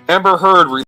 Amber Heard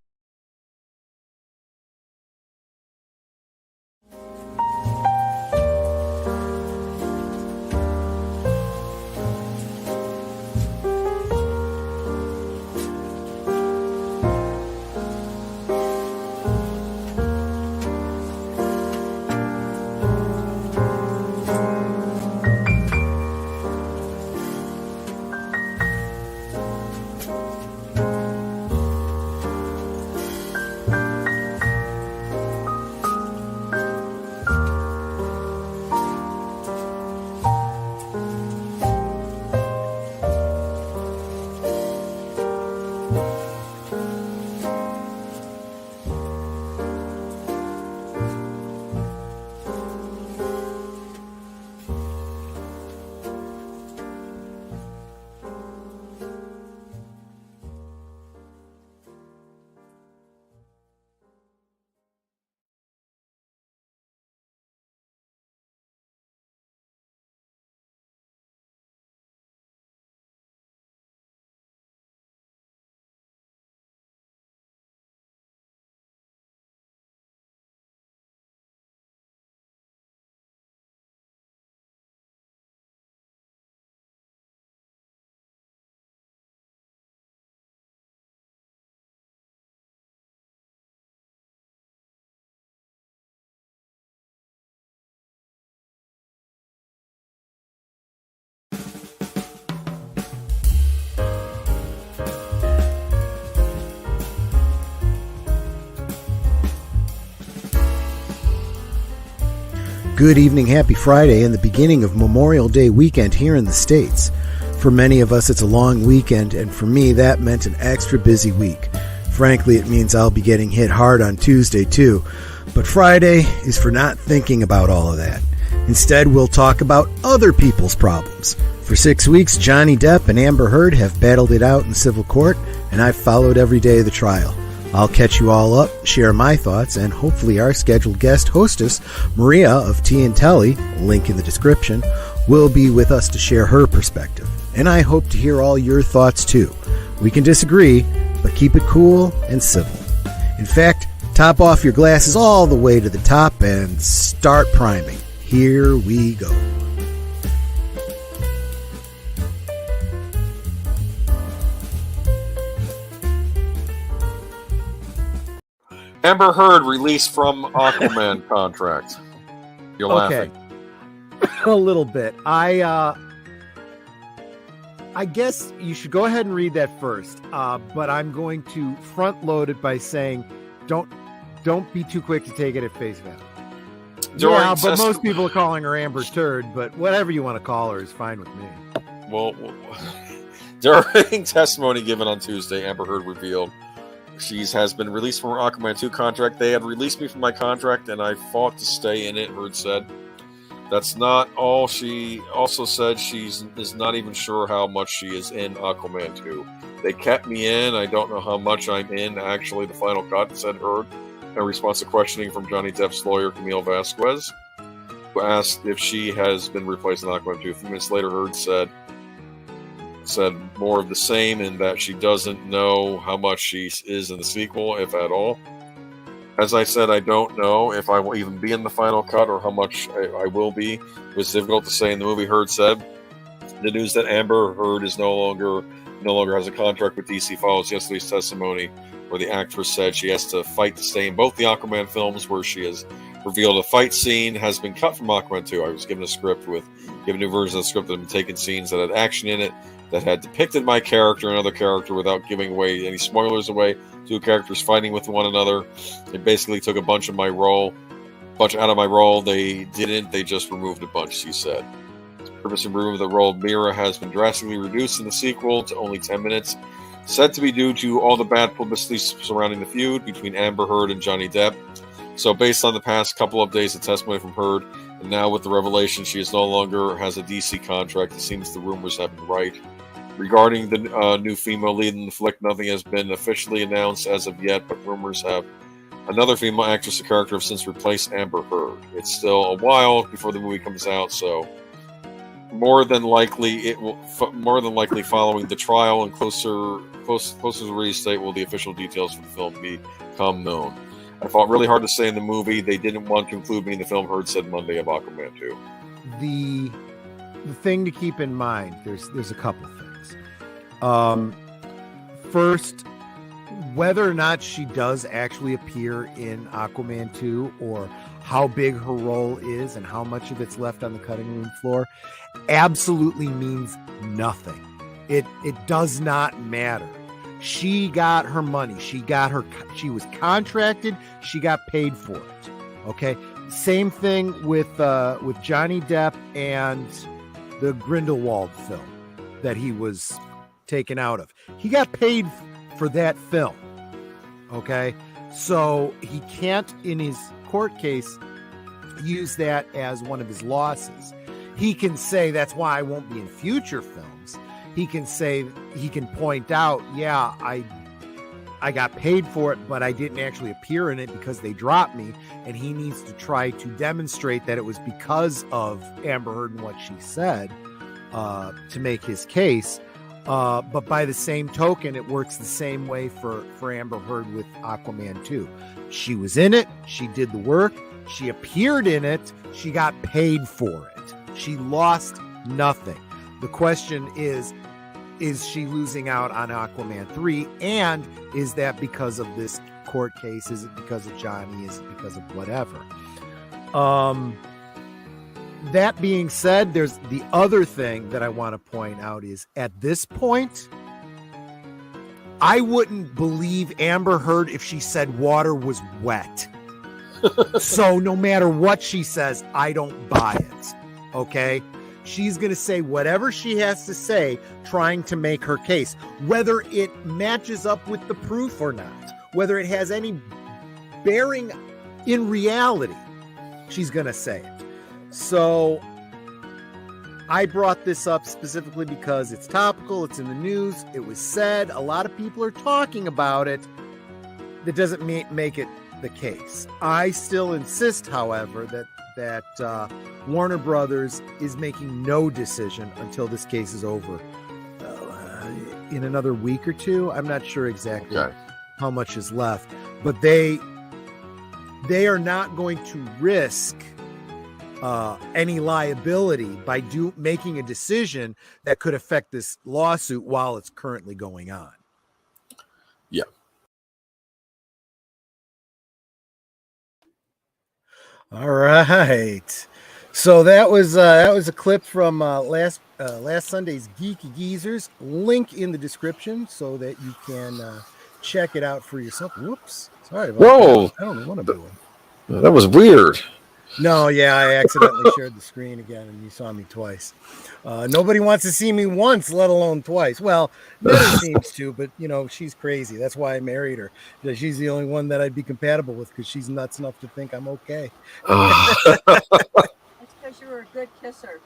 Good evening, happy Friday, and the beginning of Memorial Day weekend here in the States. For many of us, it's a long weekend, and for me, that meant an extra busy week. Frankly, it means I'll be getting hit hard on Tuesday, too. But Friday is for not thinking about all of that. Instead, we'll talk about other people's problems. For 6 weeks, Johnny Depp and Amber Heard have battled it out in civil court, and I've followed every day of the trial. I'll catch you all up, share my thoughts, and hopefully our scheduled guest hostess, Maria of Tea and Telly, link in the description, will be with us to share her perspective. And I hope to hear all your thoughts too. We can disagree, but keep it cool and civil. In fact, top off your glasses all the way to the top and start priming. Here we go. Amber Heard released from Aquaman contract. You're laughing. A little bit. I guess you should go ahead and read that first. But I'm going to front load it by saying, don't be too quick to take it at face value. But most people are calling her Amber Turd. But whatever you want to call her is fine with me. Well, during testimony given on Tuesday, Amber Heard revealed she has been released from her Aquaman 2 contract. They had released me from my contract, and I fought to stay in it, Heard said. That's not all. She also said she is not even sure how much she is in Aquaman 2. They kept me in. I don't know how much I'm in, actually, the final cut, said Heard, in response to questioning from Johnny Depp's lawyer, Camille Vasquez, who asked if she has been replaced in Aquaman 2. A few minutes later, Heard said more of the same, in that she doesn't know how much she is in the sequel, if at all. As I said, I don't know if I will even be in the final cut or how much I will be. It was difficult to say in the movie, Heard said. The news that Amber Heard is no longer has a contract with DC follows yesterday's testimony, where the actress said she has to fight to stay in both the Aquaman films, where she has revealed a fight scene has been cut from Aquaman 2. I was given a new version of the script that had taken scenes that had action in it, that had depicted my character and other character without giving away any spoilers away. Two characters fighting with one another. They basically took a bunch out of my role. They didn't. They just removed a bunch, she said. The purpose of removing the role of Mira has been drastically reduced in the sequel to only 10 minutes, said to be due to all the bad publicity surrounding the feud between Amber Heard and Johnny Depp. So based on the past couple of days of testimony from Heard, and now with the revelation she is no longer has a DC contract, it seems the rumors have been right. Regarding the new female lead in the flick, nothing has been officially announced as of yet, but rumors have another female actress and character have since replaced Amber Heard. It's still a while before the movie comes out, so more than likely following the trial and closer to the release date will the official details for the film become known. I fought really hard to say in the movie they didn't want to include me in the film. Heard said Monday of Aquaman 2. The thing to keep in mind, there's a couple things. First, whether or not she does actually appear in Aquaman 2, or how big her role is and how much of it's left on the cutting room floor, absolutely means nothing. It does not matter. She got her money. She was contracted. She got paid for it. Okay. Same thing with Johnny Depp and the Grindelwald film that he was taken out of. He got paid for that film. Okay. So he can't, in his court case, use that as one of his losses. He can say that's why I won't be in future films. He can say, he can point out, yeah, I got paid for it, but I didn't actually appear in it because they dropped me. And he needs to try to demonstrate that it was because of Amber Heard and what she said to make his case. But by the same token, it works the same way for Amber Heard with Aquaman 2. She was in it. She did the work. She appeared in it. She got paid for it. She lost nothing. The question is she losing out on Aquaman 3? And is that because of this court case? Is it because of Johnny? Is it because of whatever? That being said, there's the other thing that I want to point out is at this point, I wouldn't believe Amber Heard if she said water was wet. So no matter what she says, I don't buy it. Okay? She's going to say whatever she has to say, trying to make her case, whether it matches up with the proof or not, whether it has any bearing in reality, she's going to say it. So I brought this up specifically because it's topical, it's in the news, it was said, a lot of people are talking about it. That doesn't make it the case. I still insist, however, that Warner Brothers is making no decision until this case is over in another week or two. I'm not sure exactly how much is left, but they are not going to risk any liability by making a decision that could affect this lawsuit while it's currently going on. Yeah. All right. So that was a clip from last Sunday's Geeky Geezers. Link in the description so that you can check it out for yourself. Whoops. Sorry about that. I don't know what I'm doing. That was weird. No, yeah, I accidentally shared the screen again, and you saw me twice. Nobody wants to see me once, let alone twice. Well, never seems to, but, she's crazy. That's why I married her. She's the only one that I'd be compatible with because she's nuts enough to think I'm okay. That's because you were a good kisser.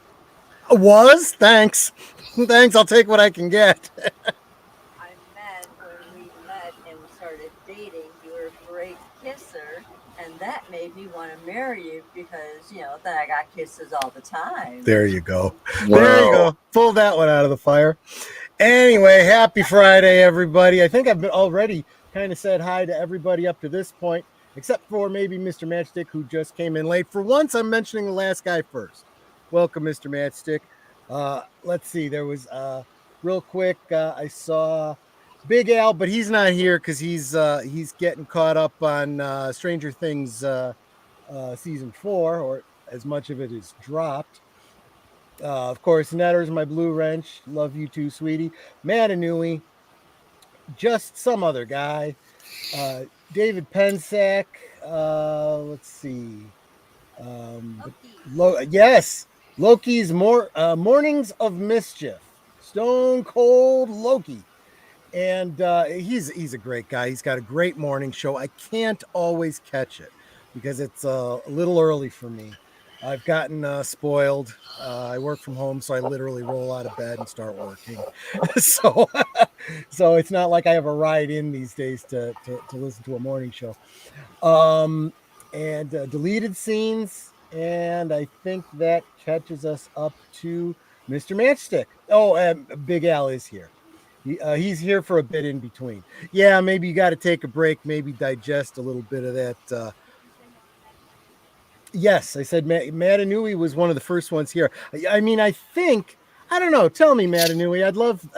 Was? Thanks. Thanks, I'll take what I can get. I meant when we met and we started dating, you were a great kisser. And that made me want to marry you because, then I got kisses all the time. There you go. Wow. There you go. Pull that one out of the fire. Anyway, happy Friday, everybody. I think I've already kind of said hi to everybody up to this point, except for maybe Mr. Matchstick, who just came in late. For once, I'm mentioning the last guy first. Welcome, Mr. Matchstick. Let's see. There was, real quick, I saw Big Al, but he's not here because he's getting caught up on Stranger Things season 4, or as much of it is dropped. Of course, Netter's my blue wrench. Love you too, sweetie. Matanui, just some other guy. David Pensack. Let's see. Yes, Loki's Mornings of Mischief. Stone Cold Loki. And he's a great guy. He's got a great morning show. I can't always catch it because it's a little early for me. I've gotten spoiled. I work from home, so I literally roll out of bed and start working. so it's not like I have a ride in these days to listen to a morning show. And deleted scenes, and I think that catches us up to Mr. Matchstick. Oh, Big Al is here. He's here for a bit in between. Yeah, maybe you got to take a break, maybe digest a little bit of that. Yes, I said Matanui was one of the first ones here. I mean, I think I don't know. Tell me, Matanui. I'd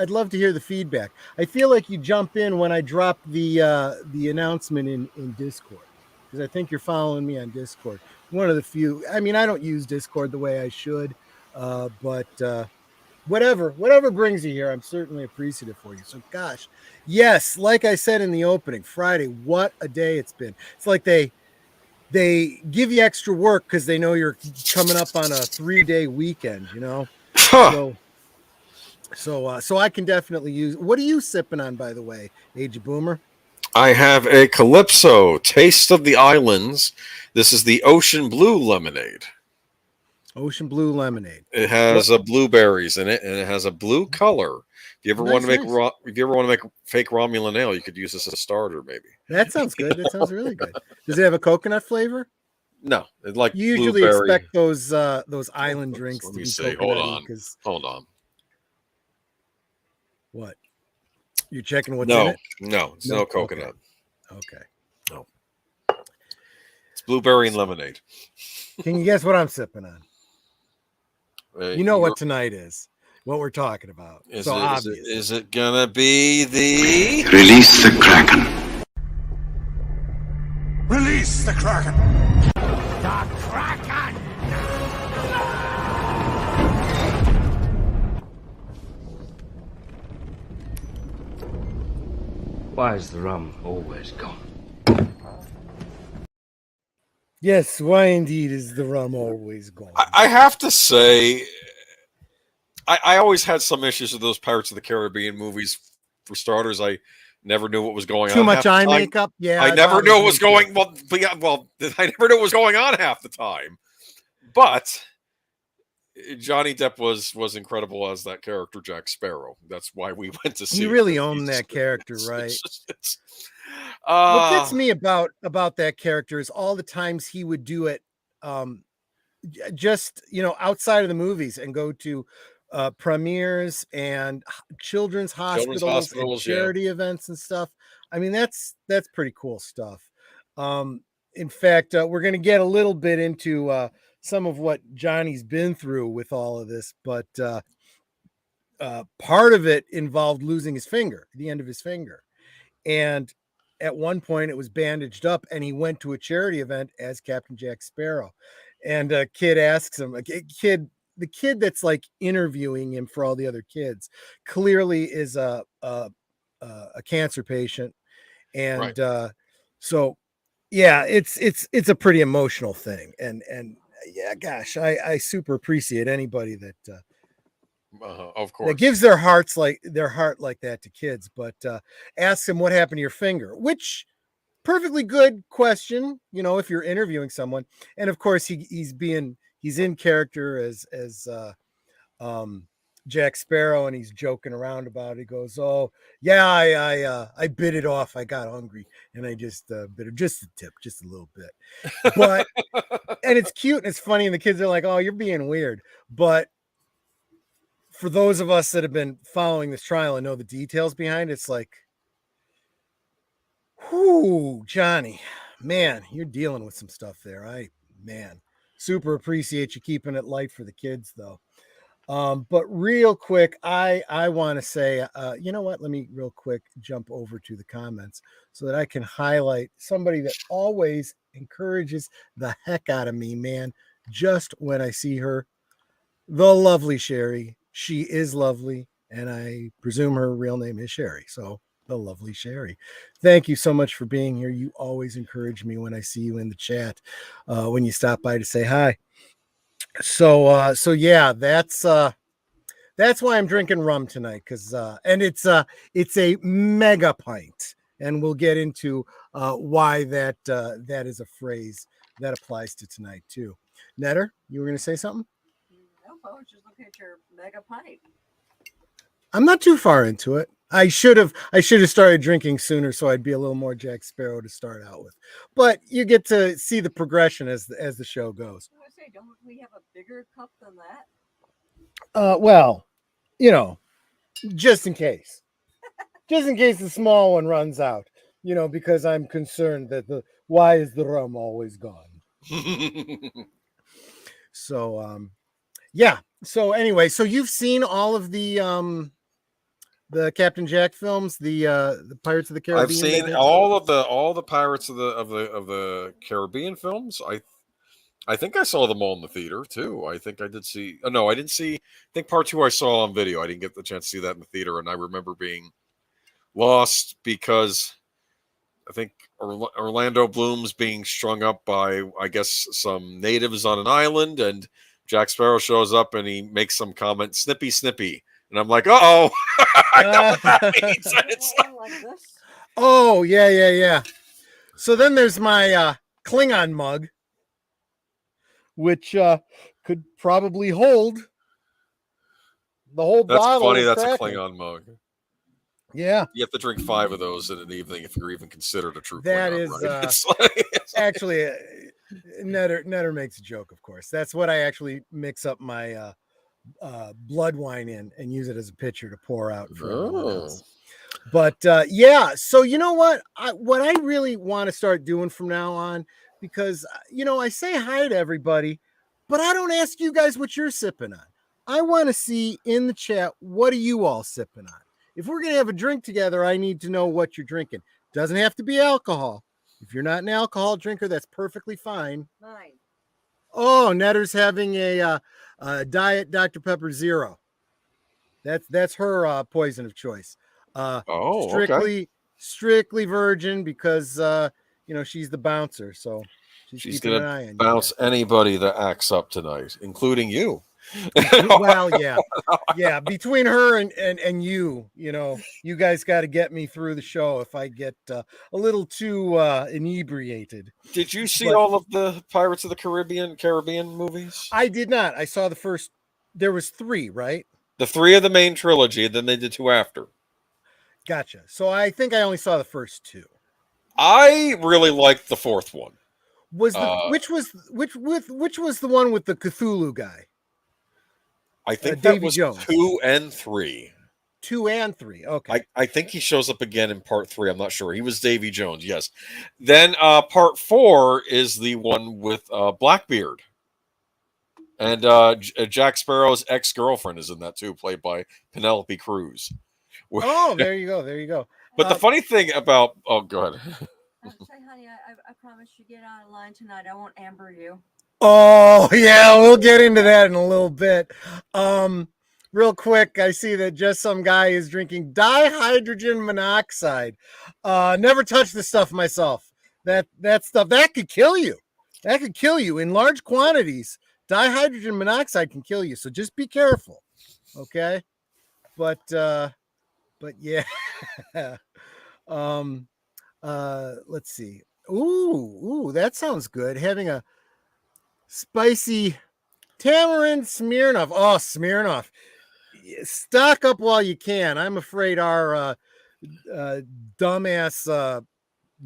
love to hear the feedback. I feel like you jump in when I drop the announcement in Discord because I think you're following me on Discord. One of the few. I mean, I don't use Discord the way I should, but whatever brings you here, I'm certainly appreciative for you. So, gosh, yes, like I said in the opening, Friday. What a day it's been. It's like they give you extra work because they know you're coming up on a 3-day weekend, you know. So I can definitely use. What are you sipping on, by the way, Age of Boomer? I have a Calypso Taste of the Islands. This is the Ocean Blue lemonade. Ocean Blue lemonade. It has blueberries in it, and it has a blue color. If you ever want to make if you ever want to make fake Romulan ale, you could use this as a starter, maybe. That sounds good. That sounds really good. Does it have a coconut flavor? No, it's like you usually blueberry. Expect those island drinks Let to me be see. Hold on. What? You're checking what's in it? No, it's no coconut. Okay. No. It's blueberry and lemonade. Can you guess what I'm sipping on? You know what tonight is. What we're talking about. Is it gonna be the Release the Kraken? Release the Kraken! The Kraken! Why is the rum always gone? Yes, why indeed is the rum always gone? I have to say, I always had some issues with those Pirates of the Caribbean movies. For starters, I never knew what was going on. Too much eye makeup? Yeah. I never knew what was going on. I never knew what was going on half the time. But Johnny Depp was incredible as that character, Jack Sparrow. That's why we went to see. He really owned that character, right? What gets me about that character is all the times he would do it, just outside of the movies and go to premieres and children's hospitals and charity events and stuff. I mean, that's pretty cool stuff. In fact, we're going to get a little bit into some of what Johnny's been through with all of this, but part of it involved losing his finger, the end of his finger. And at one point it was bandaged up and he went to a charity event as Captain Jack Sparrow. And a kid asks him, the kid that's like interviewing him for all the other kids clearly is a cancer patient. And so, yeah, it's a pretty emotional thing. And yeah, gosh, I super appreciate anybody that, of course, that gives their heart like that to kids, but ask them what happened to your finger, which perfectly good question, if you're interviewing someone. And of course he's in character as Jack Sparrow, and he's joking around about it. He goes, "Oh yeah, I bit it off. I got hungry and I just bit it, just a tip, just a little bit." But and it's cute and it's funny, and the kids are like, "Oh, you're being weird." But for those of us that have been following this trial and know the details behind it, it's like, whoo, Johnny, man, you're dealing with some stuff there. Super appreciate you keeping it light for the kids, though. But real quick, I want to say, you know what? Let me real quick jump over to the comments so that I can highlight somebody that always encourages the heck out of me, man. Just when I see her, the lovely Sherry. She is lovely, and I presume her real name is Sherry. So the lovely Sherry, thank you so much for being here. You always encourage me when I see you in the chat, when you stop by to say hi. So yeah, that's why I'm drinking rum tonight, because and it's a mega pint, and we'll get into why that is a phrase that applies to tonight too. Netter, you were going to say something? No, I was just looking at your mega pint. I'm not too far into it. I should have started drinking sooner, so I'd be a little more Jack Sparrow to start out with. But you get to see the progression as the show goes. I was going to say, don't we have a bigger cup than that? Well, just in case. Just in case the small one runs out. Because I'm concerned that why is the rum always gone? So yeah. So anyway, so you've seen all of the Captain Jack films, the Pirates of the Caribbean. I've seen all the Pirates of the Caribbean films. I think I saw them all in the theater too. I think I did see. Oh, no, I didn't see. I think part 2 I saw on video. I didn't get the chance to see that in the theater, and I remember being lost because I think Orlando Bloom's being strung up by, I guess, some natives on an island, and Jack Sparrow shows up and he makes some comment, "Snippy, snippy," and I'm like, "Uh-oh." I know what that means. Oh, yeah. So then there's my Klingon mug, which could probably hold the whole bottle. That's funny. That's a Klingon mug. Yeah. You have to drink 5 of those in an evening if you're even considered a true that Klingon, is right? actually Netter makes a joke, of course. That's what I actually mix up my blood wine in and use it as a pitcher to pour out for everyone else. But yeah, so you know what I really want to start doing from now on, because I say hi to everybody, but I don't ask you guys what you're sipping on. I want to see in the chat, what are you all sipping on? If we're going to have a drink together, I need to know what you're drinking. Doesn't have to be alcohol. If you're not an alcohol drinker, that's perfectly fine. Mine. Oh, Netter's having a Diet Dr. Pepper Zero. That's her poison of choice. Strictly virgin, because she's the bouncer, so she's gonna bounce anybody that acts up tonight, including you. Well, yeah. Between her and you guys got to get me through the show if I get a little too inebriated. Did you see all of the Pirates of the Caribbean movies? I did not. I saw the first. There was 3, right? The 3 of the main trilogy. Then they did 2 after. Gotcha. So I think I only saw the first 2. I really liked the 4th one. Which was the one with the Cthulhu guy? I think that was Jones. 2 and 3. 2 and 3. Okay. I think he shows up again in part 3. I'm not sure. He was Davy Jones. Yes. Then part 4 is the one with Blackbeard. And Jack Sparrow's ex-girlfriend is in that too, played by Penelope Cruz. Oh, there you go. But the funny thing about... Oh, go ahead. Say, honey, I promise you get out of line tonight. I won't amber you. Oh, yeah, we'll get into that in a little bit. Real quick, I see that just some guy is drinking dihydrogen monoxide. Never touched this stuff myself. That stuff, that could kill you. That could kill you in large quantities. Dihydrogen monoxide can kill you, so just be careful. Okay? But yeah. Let's see. Ooh, that sounds good. Having a spicy tamarind Smirnoff. Oh, Smirnoff. Stock up while you can. I'm afraid our dumbass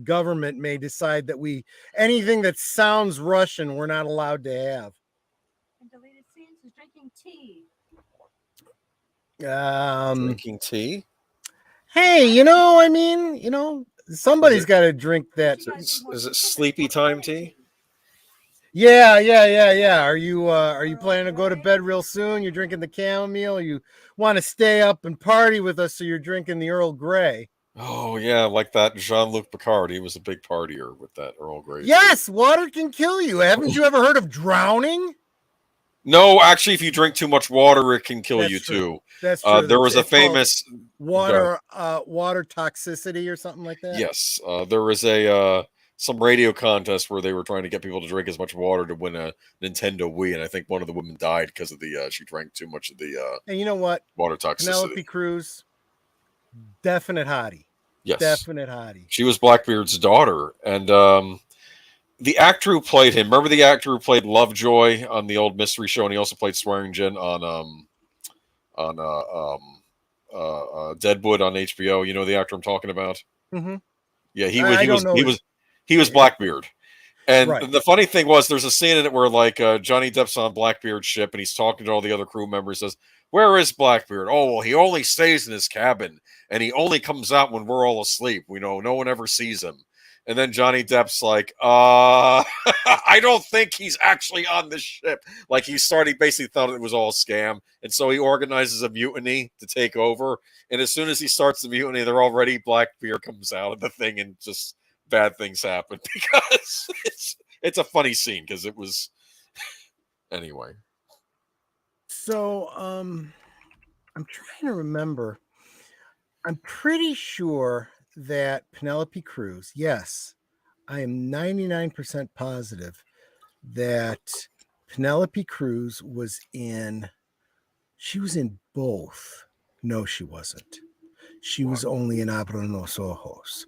government may decide that anything that sounds Russian, we're not allowed to have. And deleted scenes is drinking tea. Drinking tea? Hey, somebody's got to drink that. Is it sleepy time tea? Yeah. Are you planning to go to bed real soon? You're drinking the chamomile. You want to stay up and party with us, so you're drinking the Earl Grey. Oh yeah, like that Jean-Luc Picard. He was a big partier with that Earl Grey. Yes, water can kill you. Haven't you ever heard of drowning? No, actually, if you drink too much water, it can kill you too. That's true. There was a famous water toxicity or something like that. Yes, there was some radio contest where they were trying to get people to drink as much water to win a Nintendo Wii, and I think one of the women died because of she drank too much of the. And you know what? Water toxicity. Penelope Cruz, definite hottie. Yes, definite hottie. She was Blackbeard's daughter, and the actor who played him. Remember the actor who played Lovejoy on the old mystery show, and he also played Swearingen on Deadwood on HBO. You know the actor I'm talking about? Mm-hmm. Yeah, he was Blackbeard. And Right. the funny thing was, there's a scene in it where like Johnny Depp's on Blackbeard's ship and he's talking to all the other crew members. Says, "Where is Blackbeard? Oh, well, he only stays in his cabin and he only comes out when we're all asleep. We know no one ever sees him." And then Johnny Depp's like, I don't think he's actually on the ship. Like he basically thought it was all a scam. And so he organizes a mutiny to take over. And as soon as he starts the mutiny, they're already Blackbeard comes out of the thing and just bad things happen because it's a funny scene because it was anyway. So I'm trying to remember. I'm pretty sure that Penelope Cruz, yes, I am 99% positive that Penelope Cruz she was in both. No, she wasn't. She was only in Abra los Ojos.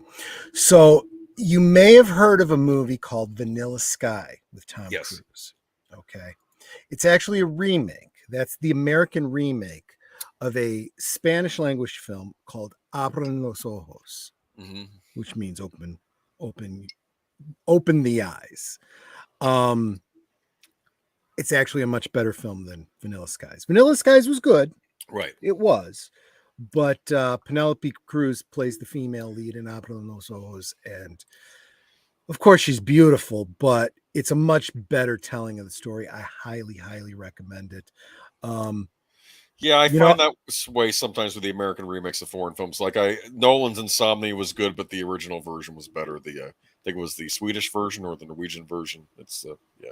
So you may have heard of a movie called Vanilla Sky with Tom Cruise. Okay. It's actually a remake. That's the American remake of a Spanish language film called Abran los Ojos, which means open the eyes. It's actually a much better film than Vanilla Skies. Vanilla Skies was good. Right. It was. But Penelope Cruz plays the female lead in Abran los Ojos. And of course, she's beautiful, but it's a much better telling of the story. I highly, highly recommend it. Yeah, I find that way sometimes with the American remakes of foreign films. Like Nolan's Insomnia was good, but the original version was better. I think it was the Swedish version or the Norwegian version. It's yeah.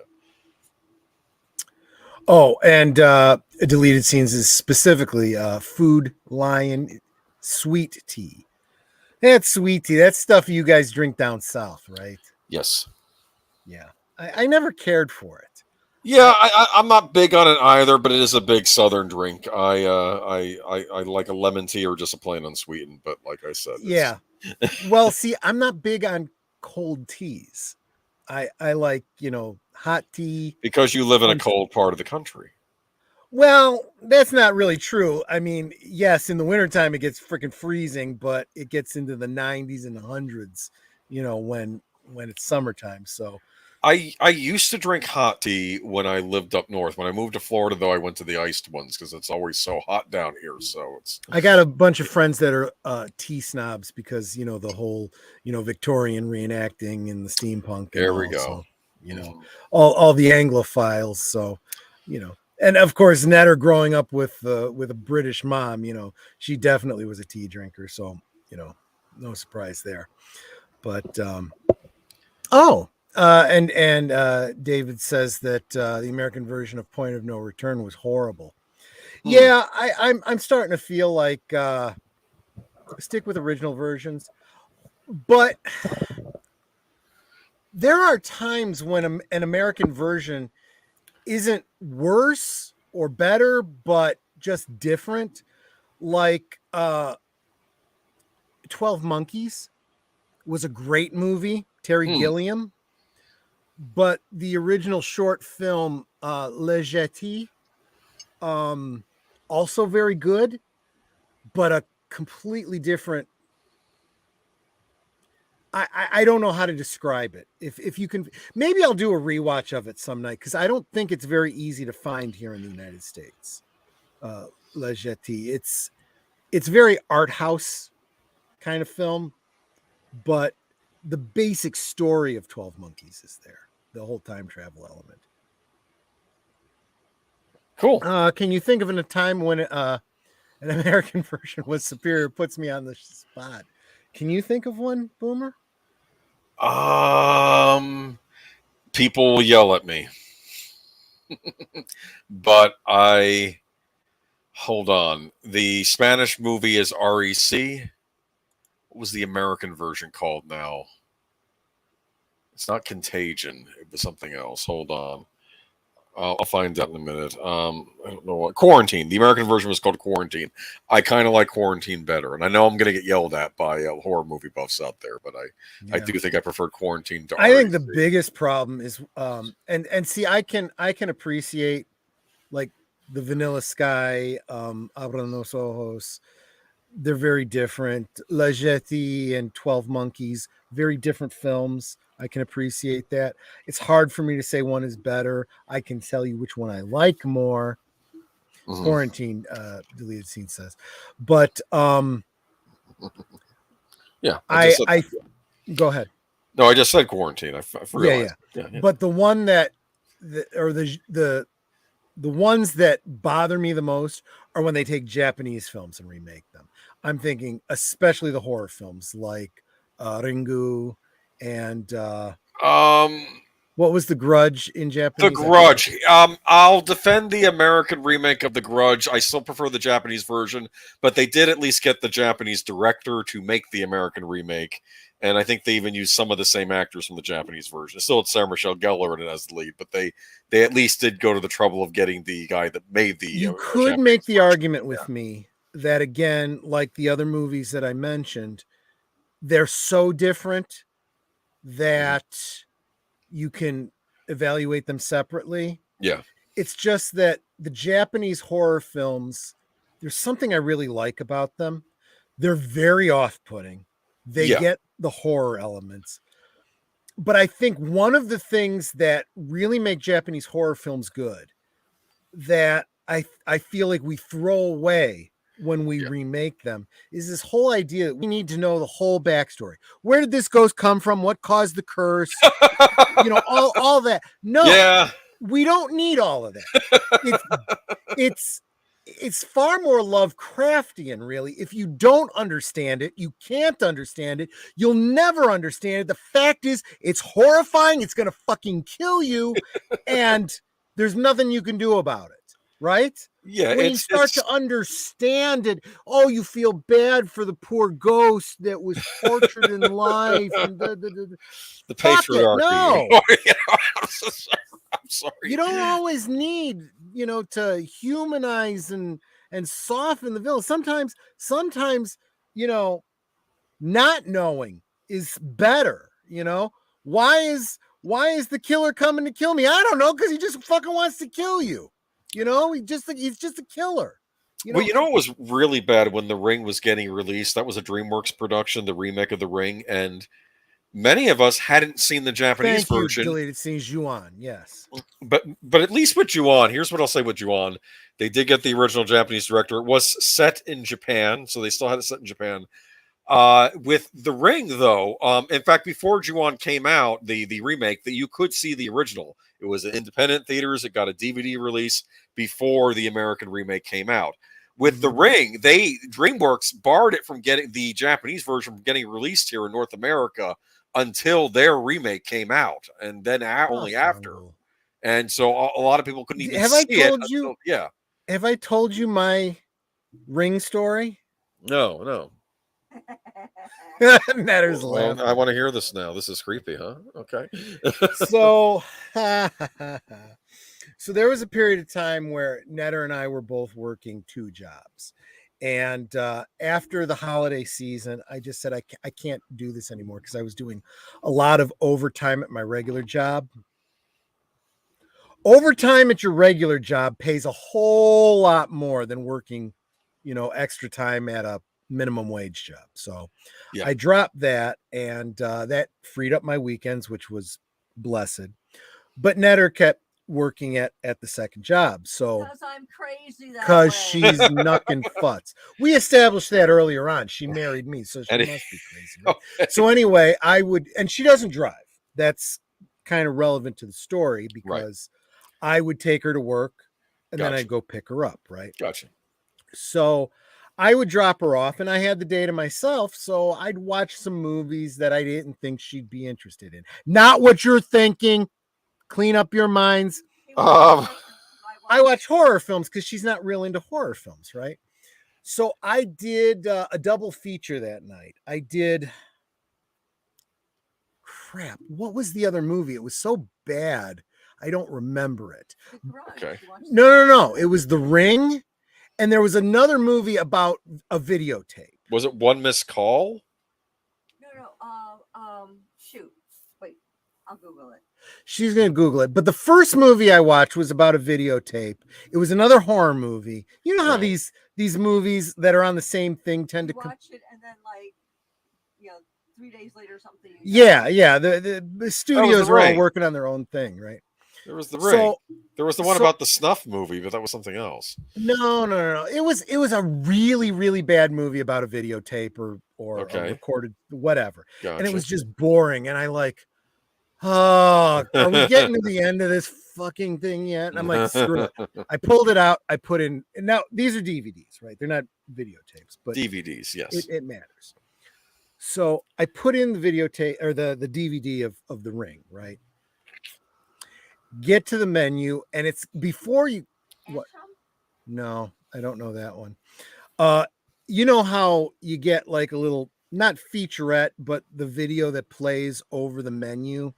Oh, and deleted scenes is specifically Food Lion sweet tea. That's sweet tea. That's stuff you guys drink down south, right? Yes. Yeah. I never cared for it. Yeah, I'm not big on it either, but it is a big Southern drink. I like a lemon tea or just a plain unsweetened. But like I said, yeah. Well, see, I'm not big on cold teas. I like hot tea because you live in a cold part of the country. Well, that's not really true. I mean, yes, in the wintertime it gets freaking freezing, but it gets into the 90s and the hundreds, when it's summertime. So I used to drink hot tea when I lived up north. When I moved to Florida, though, I went to the iced ones because it's always so hot down here. So I got a bunch of friends that are tea snobs because the whole Victorian reenacting and the steampunk. There we go. So, all the Anglophiles. So and of course, Netter growing up with a British mom, she definitely was a tea drinker. So no surprise there. But and David says that the American version of Point of No Return was horrible. Yeah, I'm starting to feel like stick with original versions, but there are times when an American version isn't worse or better, but just different. Like 12 Monkeys was a great movie, Terry Gilliam. But the original short film, Le Jetty, also very good, but a completely different. I don't know how to describe it. If you can, maybe I'll do a rewatch of it some night because I don't think it's very easy to find here in the United States. Le Jetty, it's very art house kind of film, but the basic story of 12 Monkeys is there. The whole time travel element. Cool. Can you think of a time when an American version was superior? Puts me on the spot. Can you think of one, Boomer? People will yell at me. But hold on. The Spanish movie is REC. What was the American version called now? It's not Contagion. It was something else. Hold on. I'll find out in a minute. I don't know what. Quarantine. The American version was called Quarantine. I kind of like Quarantine better. And I know I'm going to get yelled at by horror movie buffs out there, but I do think I preferred Quarantine to I think the biggest problem is, and see, I can appreciate like the Vanilla Sky, Abran los Ojos. They're very different. La Jetty and 12 Monkeys, very different films. I can appreciate that. It's hard for me to say one is better. I can tell you which one I like more. Quarantine deleted scene says, but yeah, I go ahead. No, I just said quarantine. I realized. Yeah. But the one that the ones that bother me the most are when they take Japanese films and remake them. I'm thinking especially the horror films like Ringu and what was The Grudge in Japanese? The Grudge. I'll defend the American remake of The Grudge. I still prefer the Japanese version, but they did at least get the Japanese director to make the American remake, and I think they even used some of the same actors from the Japanese version. Still, it's Sarah Michelle Gellar in it as the lead, but they at least did go to the trouble of getting the guy that made the. You could Japanese make the version. argument with me that, again, like the other movies that I mentioned, they're so different that you can evaluate them separately. Yeah. It's just that the Japanese horror films, there's something I really like about them. They're very off-putting. They get the horror elements. But I think one of the things that really make Japanese horror films good that I feel like we throw away when we remake them is this whole idea that we need to know the whole backstory. Where did this ghost come from? What caused the curse? all that. No, we don't need all of that. It's far more Lovecraftian, really. If you don't understand it, you can't understand it. You'll never understand it. The fact is, it's horrifying. It's going to fucking kill you. And there's nothing you can do about it. Right? Yeah. When you start to understand it, you feel bad for the poor ghost that was tortured in life. And the patriarchy. No. I'm sorry. You don't always need, to humanize and soften the villain. Sometimes, not knowing is better. Why is the killer coming to kill me? I don't know, because he just fucking wants to kill you. He's just a killer. Well, it was really bad when The Ring was getting released. That was a DreamWorks production, the remake of The Ring, and many of us hadn't seen the Japanese version. Deleted scenes, Ju-on, yes. But at least with Ju-on, here's what I'll say with Ju-on. They did get the original Japanese director. It was set in Japan, so they still had it set in Japan. With The Ring, though, in fact, before Ju-on came out, the remake, that you could see the original. It was in independent theaters. It got a DVD release before the American remake came out. With The Ring, DreamWorks barred it from getting the Japanese version from getting released here in North America until their remake came out, and then only after. And so a lot of people couldn't even see it. Have I told you my Ring story? No. Netter's laughing. I want to hear this now. This is creepy, huh? Okay. So there was a period of time where Netter and I were both working 2 jobs. And after the holiday season, I just said, I can't do this anymore, because I was doing a lot of overtime at my regular job. Overtime at your regular job pays a whole lot more than working, extra time at a minimum wage job. So I dropped that, and that freed up my weekends, which was blessed. But Netter kept working at the second job. So because I'm crazy, because she's knucking futz. We established that earlier on. She married me, so she must be crazy. Right? Okay. So anyway, and she doesn't drive. That's kind of relevant to the story, because I would take her to work and then I'd go pick her up. Right. Gotcha. So I would drop her off, and I had the day to myself. So I'd watch some movies that I didn't think she'd be interested in. Not what you're thinking. Clean up your minds. I watch horror films because she's not real into horror films, right? So I did a double feature that night. I did. Crap. What was the other movie? It was so bad. I don't remember it. Okay. No. It was The Ring. And there was another movie about a videotape. Was it One Missed Call? No. Shoot. Wait, I'll Google it. She's going to Google it. But the first movie I watched was about a videotape. It was another horror movie. You know how these movies that are on the same thing tend to watch it, and then 3 days later or something. Yeah. The studios are all working on their own thing, right? There was the Ring. There was the one about the snuff movie, but that was something else. No. It was a really, really bad movie about a videotape or a recorded whatever. Gotcha. And it was just boring. And I like, oh, are we getting to the end of this fucking thing yet? And I'm like, screw it. I pulled it out. I put in, and now these are DVDs, right? They're not videotapes, but DVDs, yes. It matters. So I put in the videotape or the DVD of The Ring, right? Get to the menu, and it's before you. What? No, I don't know that one. You know how you get like a little, not featurette, but the video that plays over the menu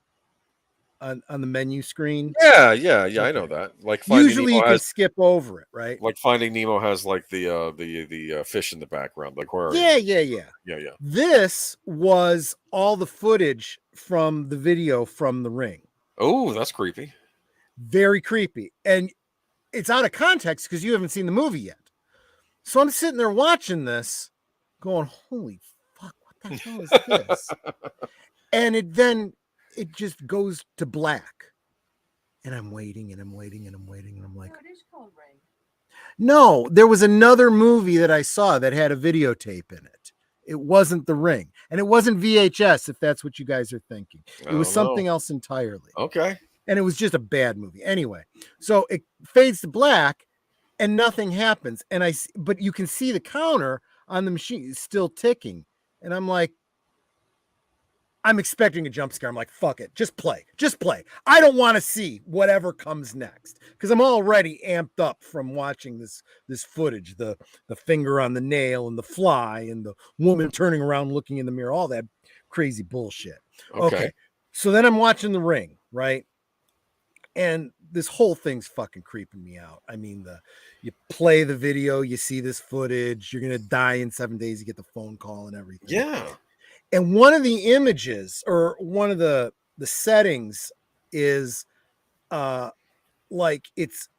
on the menu screen. Yeah. Okay. I know that. Like usually you can skip over it, right? Like Finding Nemo has like the fish in the background, the aquarium. Yeah. This was all the footage from the video from The Ring. Oh, that's creepy. Very creepy. And it's out of context because you haven't seen the movie yet. So I'm sitting there watching this going, holy fuck, what the hell is this? And it just goes to black. And I'm waiting and I'm waiting and I'm waiting. And I'm like, it is called Ring. No, there was another movie that I saw that had a videotape in it. It wasn't The Ring. And it wasn't VHS, if that's what you guys are thinking. It was something else entirely. Okay. And it was just a bad movie. Anyway, so it fades to black and nothing happens. But you can see the counter on the machine is still ticking. And I'm like, I'm expecting a jump scare. I'm like, fuck it. Just play. I don't want to see whatever comes next because I'm already amped up from watching this footage, the finger on the nail and the fly and the woman turning around looking in the mirror, all that crazy bullshit. Okay. So then I'm watching The Ring, right? And this whole thing's fucking creeping me out. I mean, you play the video, you see this footage, you're going to die in 7 days, you get the phone call and everything. Yeah. And one of the images or one of the settings is like it's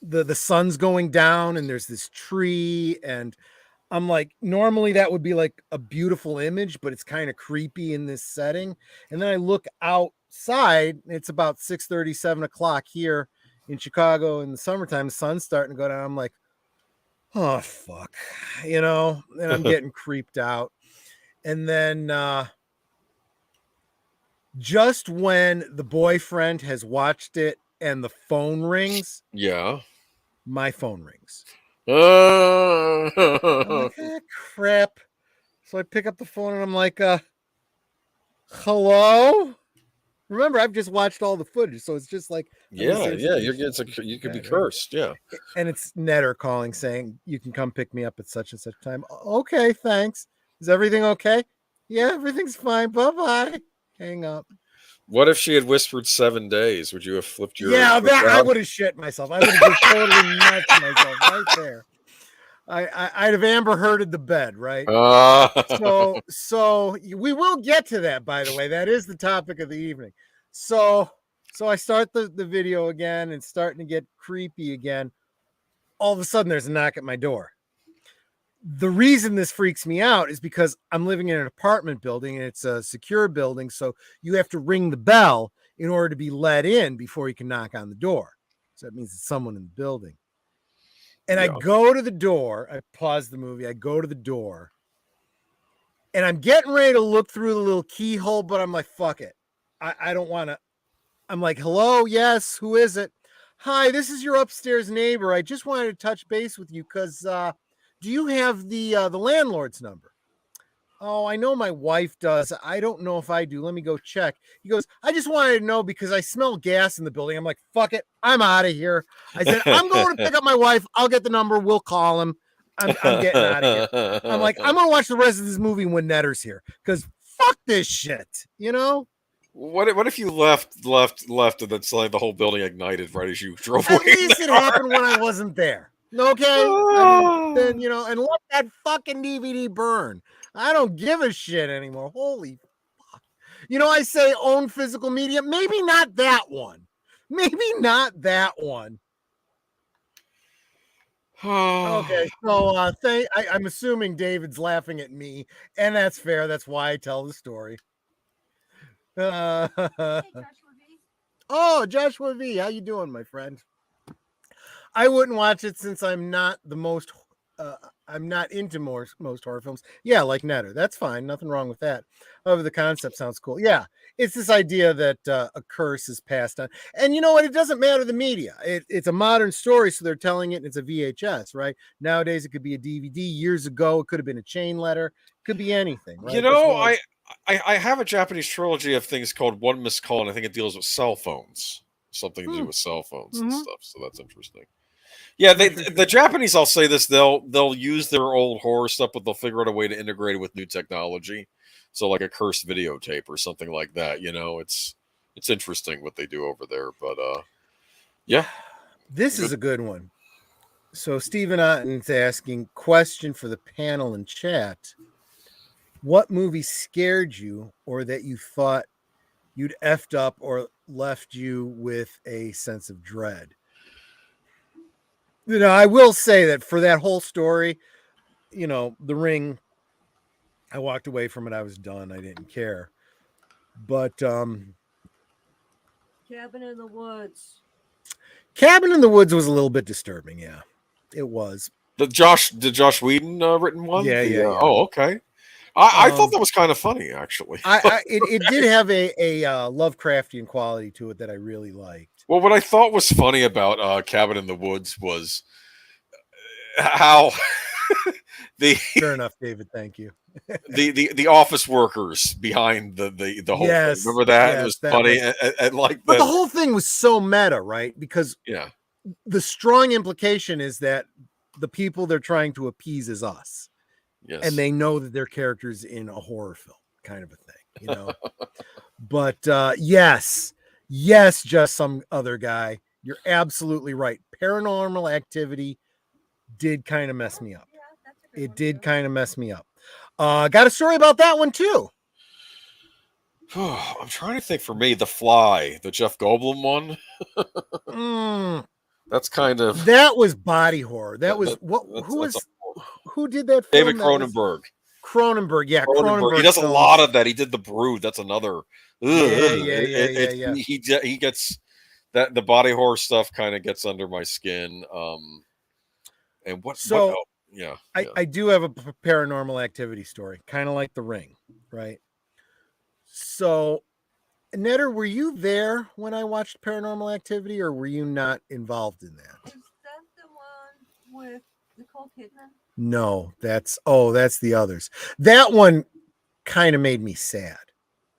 the sun's going down and there's this tree. And I'm like, normally that would be like a beautiful image, but it's kind of creepy in this setting. And then I look outside, it's about 6:30, 7 o'clock here in Chicago in the summertime, the sun's starting to go down. I'm like, oh, fuck, and I'm getting creeped out. And then just when the boyfriend has watched it and the phone rings, my phone rings. I'm like, crap. So I pick up the phone and I'm like, hello? Remember, I've just watched all the footage, so it's just like, you could be cursed, yeah. And it's Netter calling saying, you can come pick me up at such and such time. Okay, thanks. Is everything okay? Yeah, everything's fine. Bye-bye. Hang up. What if she had whispered 7 days? Would you have flipped your... Yeah, I would have shit myself. I would have just totally nuts myself right there. I'd have Amber Hearded the bed, right? So we will get to that, by the way. That is the topic of the evening. So I start the video again and starting to get creepy again. All of a sudden, there's a knock at my door. The reason this freaks me out is because I'm living in an apartment building and it's a secure building. So you have to ring the bell in order to be let in before you can knock on the door. So that means it's someone in the building. And I go to the door. I pause the movie. I go to the door. And I'm getting ready to look through the little keyhole, but I'm like, fuck it. I don't want to. I'm like, hello? Yes. Who is it? Hi, this is your upstairs neighbor. I just wanted to touch base with you because do you have the landlord's number? Oh, I know my wife does. I don't know if I do. Let me go check. He goes, I just wanted to know because I smell gas in the building. I'm like, fuck it. I'm out of here. I said, I'm going to pick up my wife. I'll get the number. We'll call him. I'm getting out of here. I'm like, I'm going to watch the rest of this movie when Netter's here because fuck this shit, What if you left and then suddenly the whole building ignited right as you drove away? At least it happened when I wasn't there. Okay? Then, and let that fucking DVD burn. I don't give a shit anymore. Holy fuck. I say own physical media. Maybe not that one. Okay, so I'm assuming David's laughing at me, and that's fair. That's why I tell the story. Oh, Joshua V, how you doing, my friend? I wouldn't watch it since I'm not the most. I'm not into most horror films. Yeah, like Netter. That's fine. Nothing wrong with that. However, the concept sounds cool. Yeah, it's this idea that a curse is passed on, and you know what? It doesn't matter the media. It's a modern story, so they're telling it. And it's a VHS, right? Nowadays, it could be a DVD. Years ago, it could have been a chain letter. It could be anything, right? You know, I have a Japanese trilogy of things called One Missed Call, and I think it deals with cell phones, something to do with cell phones and stuff. So that's interesting. Yeah, the Japanese, I'll say this, they'll use their old horror stuff, but they'll figure out a way to integrate it with new technology. So like a cursed videotape or something like that. You know, it's interesting what they do over there. But yeah, this is a good one. So Stephen Otten's asking, question for the panel and chat. What movie scared you or that you thought you'd effed up or left you with a sense of dread? You know, I will say that for that whole story, you know, The Ring, I walked away from it. I was done. I didn't care. But Cabin in the Woods. Cabin in the Woods was a little bit disturbing. Yeah, it was. The Josh Whedon written one. Yeah. Oh, okay. I thought that was kind of funny, actually. It did have a Lovecraftian quality to it that I really liked. Well, what I thought was funny about Cabin in the Woods was how fair enough, David. Thank you. the office workers behind the whole thing. Remember that? Yes, it was funny. And like, but the whole thing was so meta, right? Because the strong implication is that the people they're trying to appease is us. Yes. And they know that their character's in a horror film, kind of a thing, you know. But yes, just some other guy. You're absolutely right. Paranormal Activity did kind of mess me up. It did kind of mess me up. Got a story about that one too. I'm trying to think. For me, The Fly, the Jeff Goldblum one. That's kind of that was body horror. That was who did that film? David Cronenberg. Cronenberg, yeah, Cronenberg. He does a lot of that. He did The Brood. That's another. Yeah. He gets that the body horror stuff kind of gets under my skin. And what? So what, yeah, I do have a Paranormal Activity story, kind of like The Ring, right? So, Netter, were you there when I watched Paranormal Activity, or were you not involved in that? Is that the one with Nicole Kidman? No, that's the others. That one kind of made me sad.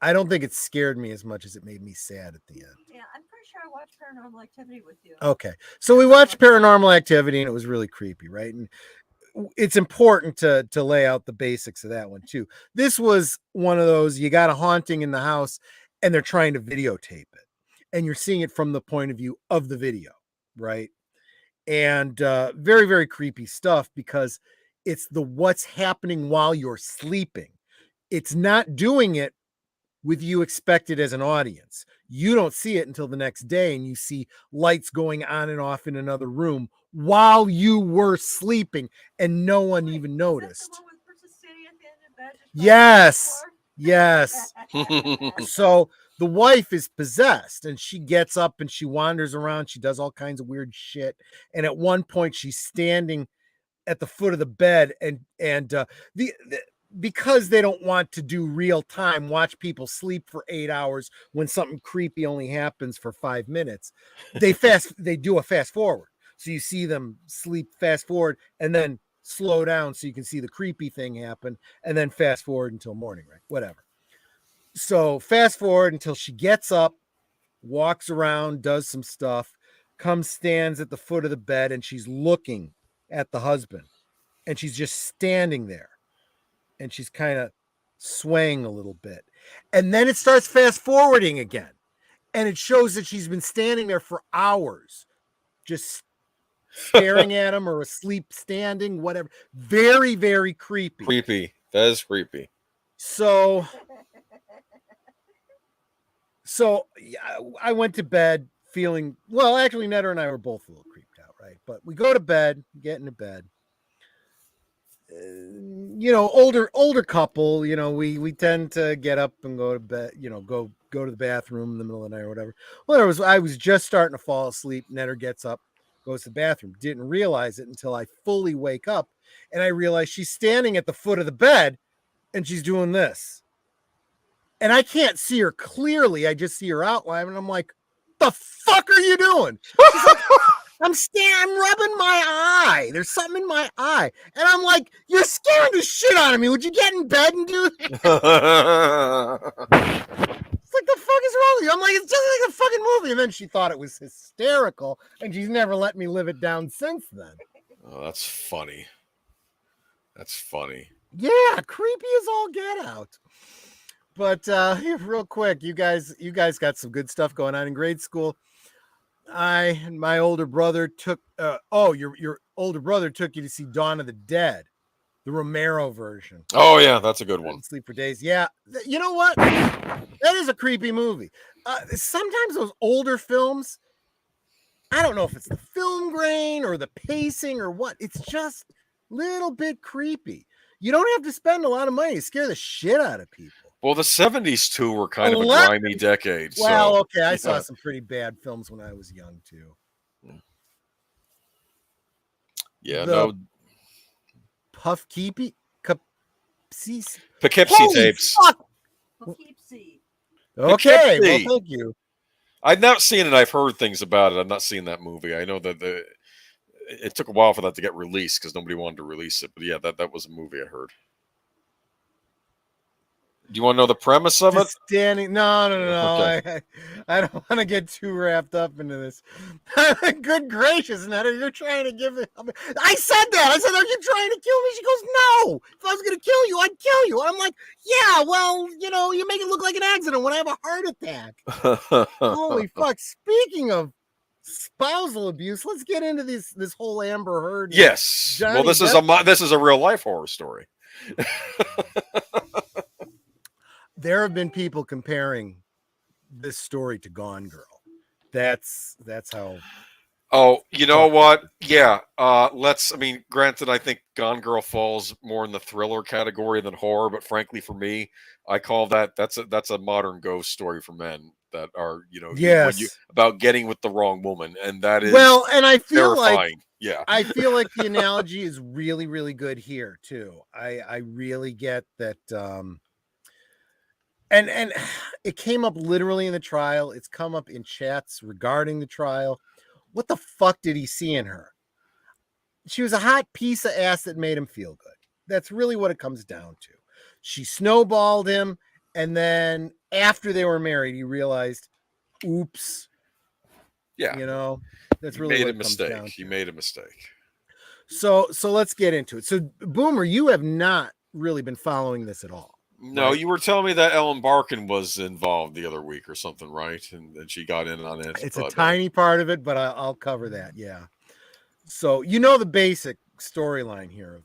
I don't think it scared me as much as it made me sad at the end. Yeah, I'm pretty sure I watched Paranormal Activity with you. Okay, so we watched Paranormal Activity, and it was really creepy, right? And it's important to lay out the basics of that one too. This was one of those, you got a haunting in the house, and they're trying to videotape it, and you're seeing it from the point of view of the video, right? And very, very creepy stuff because it's what's happening while you're sleeping. It's not doing it with you expected as an audience. You don't see it until the next day, and you see lights going on and off in another room while you were sleeping, and no one even noticed. Yes. So the wife is possessed, and she gets up and she wanders around. She does all kinds of weird shit. And at one point, she's standing at the foot of the bed, and because they don't want to do real time, watch people sleep for 8 hours when something creepy only happens for 5 minutes. They do a fast forward. So you see them sleep, fast forward, and then slow down so you can see the creepy thing happen, and then fast forward until morning, right? Whatever. So fast forward until she gets up, walks around, does some stuff, stands at the foot of the bed, and she's looking at the husband, and she's just standing there, and she's kind of swaying a little bit. And then it starts fast forwarding again, and it shows that she's been standing there for hours, just staring at him or asleep standing, whatever. Very, very creepy. Creepy. That is creepy. So I went to bed feeling, well, actually, Netter and I were both a little creeped out, right? But we go to bed, get into bed. Older couple, we tend to get up and go to bed, go to the bathroom in the middle of the night or whatever. Well, I was just starting to fall asleep. Netter gets up, goes to the bathroom. Didn't realize it until I fully wake up, and I realize she's standing at the foot of the bed, and she's doing this. And I can't see her clearly. I just see her outline, and I'm like, "The fuck are you doing?" She's like, I'm rubbing my eye. There's something in my eye. And I'm like, "You're scaring the shit out of me. Would you get in bed and do that?" It's like, the fuck is wrong with you? I'm like, "It's just like a fucking movie." And then she thought it was hysterical, and she's never let me live it down since then. Oh, that's funny. That's funny. Yeah, creepy as all get out. But real quick, you guys got some good stuff going on in grade school. I and my older brother took your older brother took you to see Dawn of the Dead, the Romero version. Oh yeah, that's a good one. Sleep for Days. Yeah, you know what? That is a creepy movie. Sometimes those older films, I don't know if it's the film grain or the pacing or what. It's just a little bit creepy. You don't have to spend a lot of money to scare the shit out of people. Well, the 70s too were kind of a grimy decade. Well, okay, I saw some pretty bad films when I was young too. Yeah, no. Poughkeepsie tapes. Poughkeepsie. Okay, well, thank you. I've not seen it. I've heard things about it. I've not seen that movie. I know that it took a while for that to get released because nobody wanted to release it. But yeah, that was a movie I heard. Do you want to know the premise of it? No. Okay. I don't want to get too wrapped up into this. Good gracious, Netta, you're trying to give it. I said that. I said, "Are you trying to kill me?" She goes, "No. If I was going to kill you, I'd kill you." I'm like, "Yeah, well, you make it look like an accident when I have a heart attack." Holy fuck. Speaking of spousal abuse, let's get into this whole Amber Heard. Yes. Johnny Well, this is a real life horror story. There have been people comparing this story to Gone Girl. That's how. Oh, you know what? Yeah. Granted, I think Gone Girl falls more in the thriller category than horror, but frankly, for me, I call that's a modern ghost story for men that are, about getting with the wrong woman, and that is and I feel terrifying. I feel like the analogy is really, really good here too. I really get that. And it came up literally in the trial. It's come up in chats regarding the trial. What the fuck did he see in her? She was a hot piece of ass that made him feel good. That's really what it comes down to. She snowballed him, and then after they were married, he realized, oops. Yeah. That's really what it comes down to. He made a mistake. So let's get into it. So, Boomer, you have not really been following this at all. No, right? You were telling me that Ellen Barkin was involved the other week or something, right? And she got in on it. It's a tiny part of it, but I'll cover that. Yeah. So the basic storyline here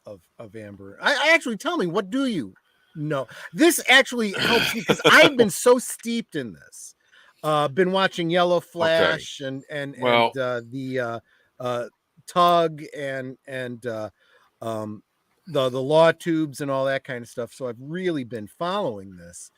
of Amber. I actually, tell me, what do you know? This actually helps me because I've been so steeped in this. Been watching Yellow Flash and the Tug and the law tubes and all that kind of stuff. So I've really been following this.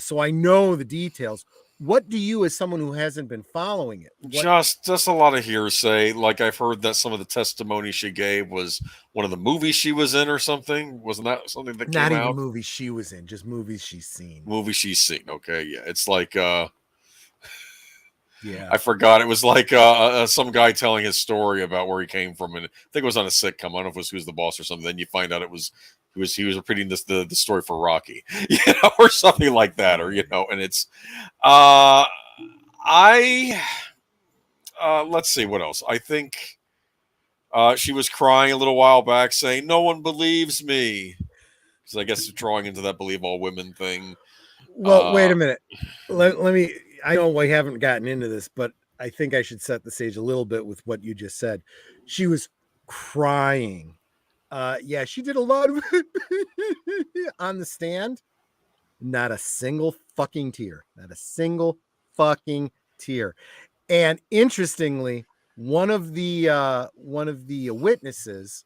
So I know the details. What do you, as someone who hasn't been following it? Just a lot of hearsay. Like, I've heard that some of the testimony she gave was one of the movies she was in or something. Wasn't that something that came out? Not even movies she was in, just movies she's seen. Okay, yeah. It's like yeah, I forgot. It was like some guy telling his story about where he came from, and I think it was on a sitcom. I don't know if it was Who's the Boss or something. Then you find out he was repeating the story for Rocky, or something like that, or and it's let's see what else. I think she was crying a little while back, saying, "No one believes me," because I guess drawing into that believe all women thing. Well, wait a minute. Let me. I know we haven't gotten into this, but I think I should set the stage a little bit with what you just said. She was crying. Yeah, she did a lot of on the stand. Not a single fucking tear. Not a single fucking tear. And interestingly, one of the witnesses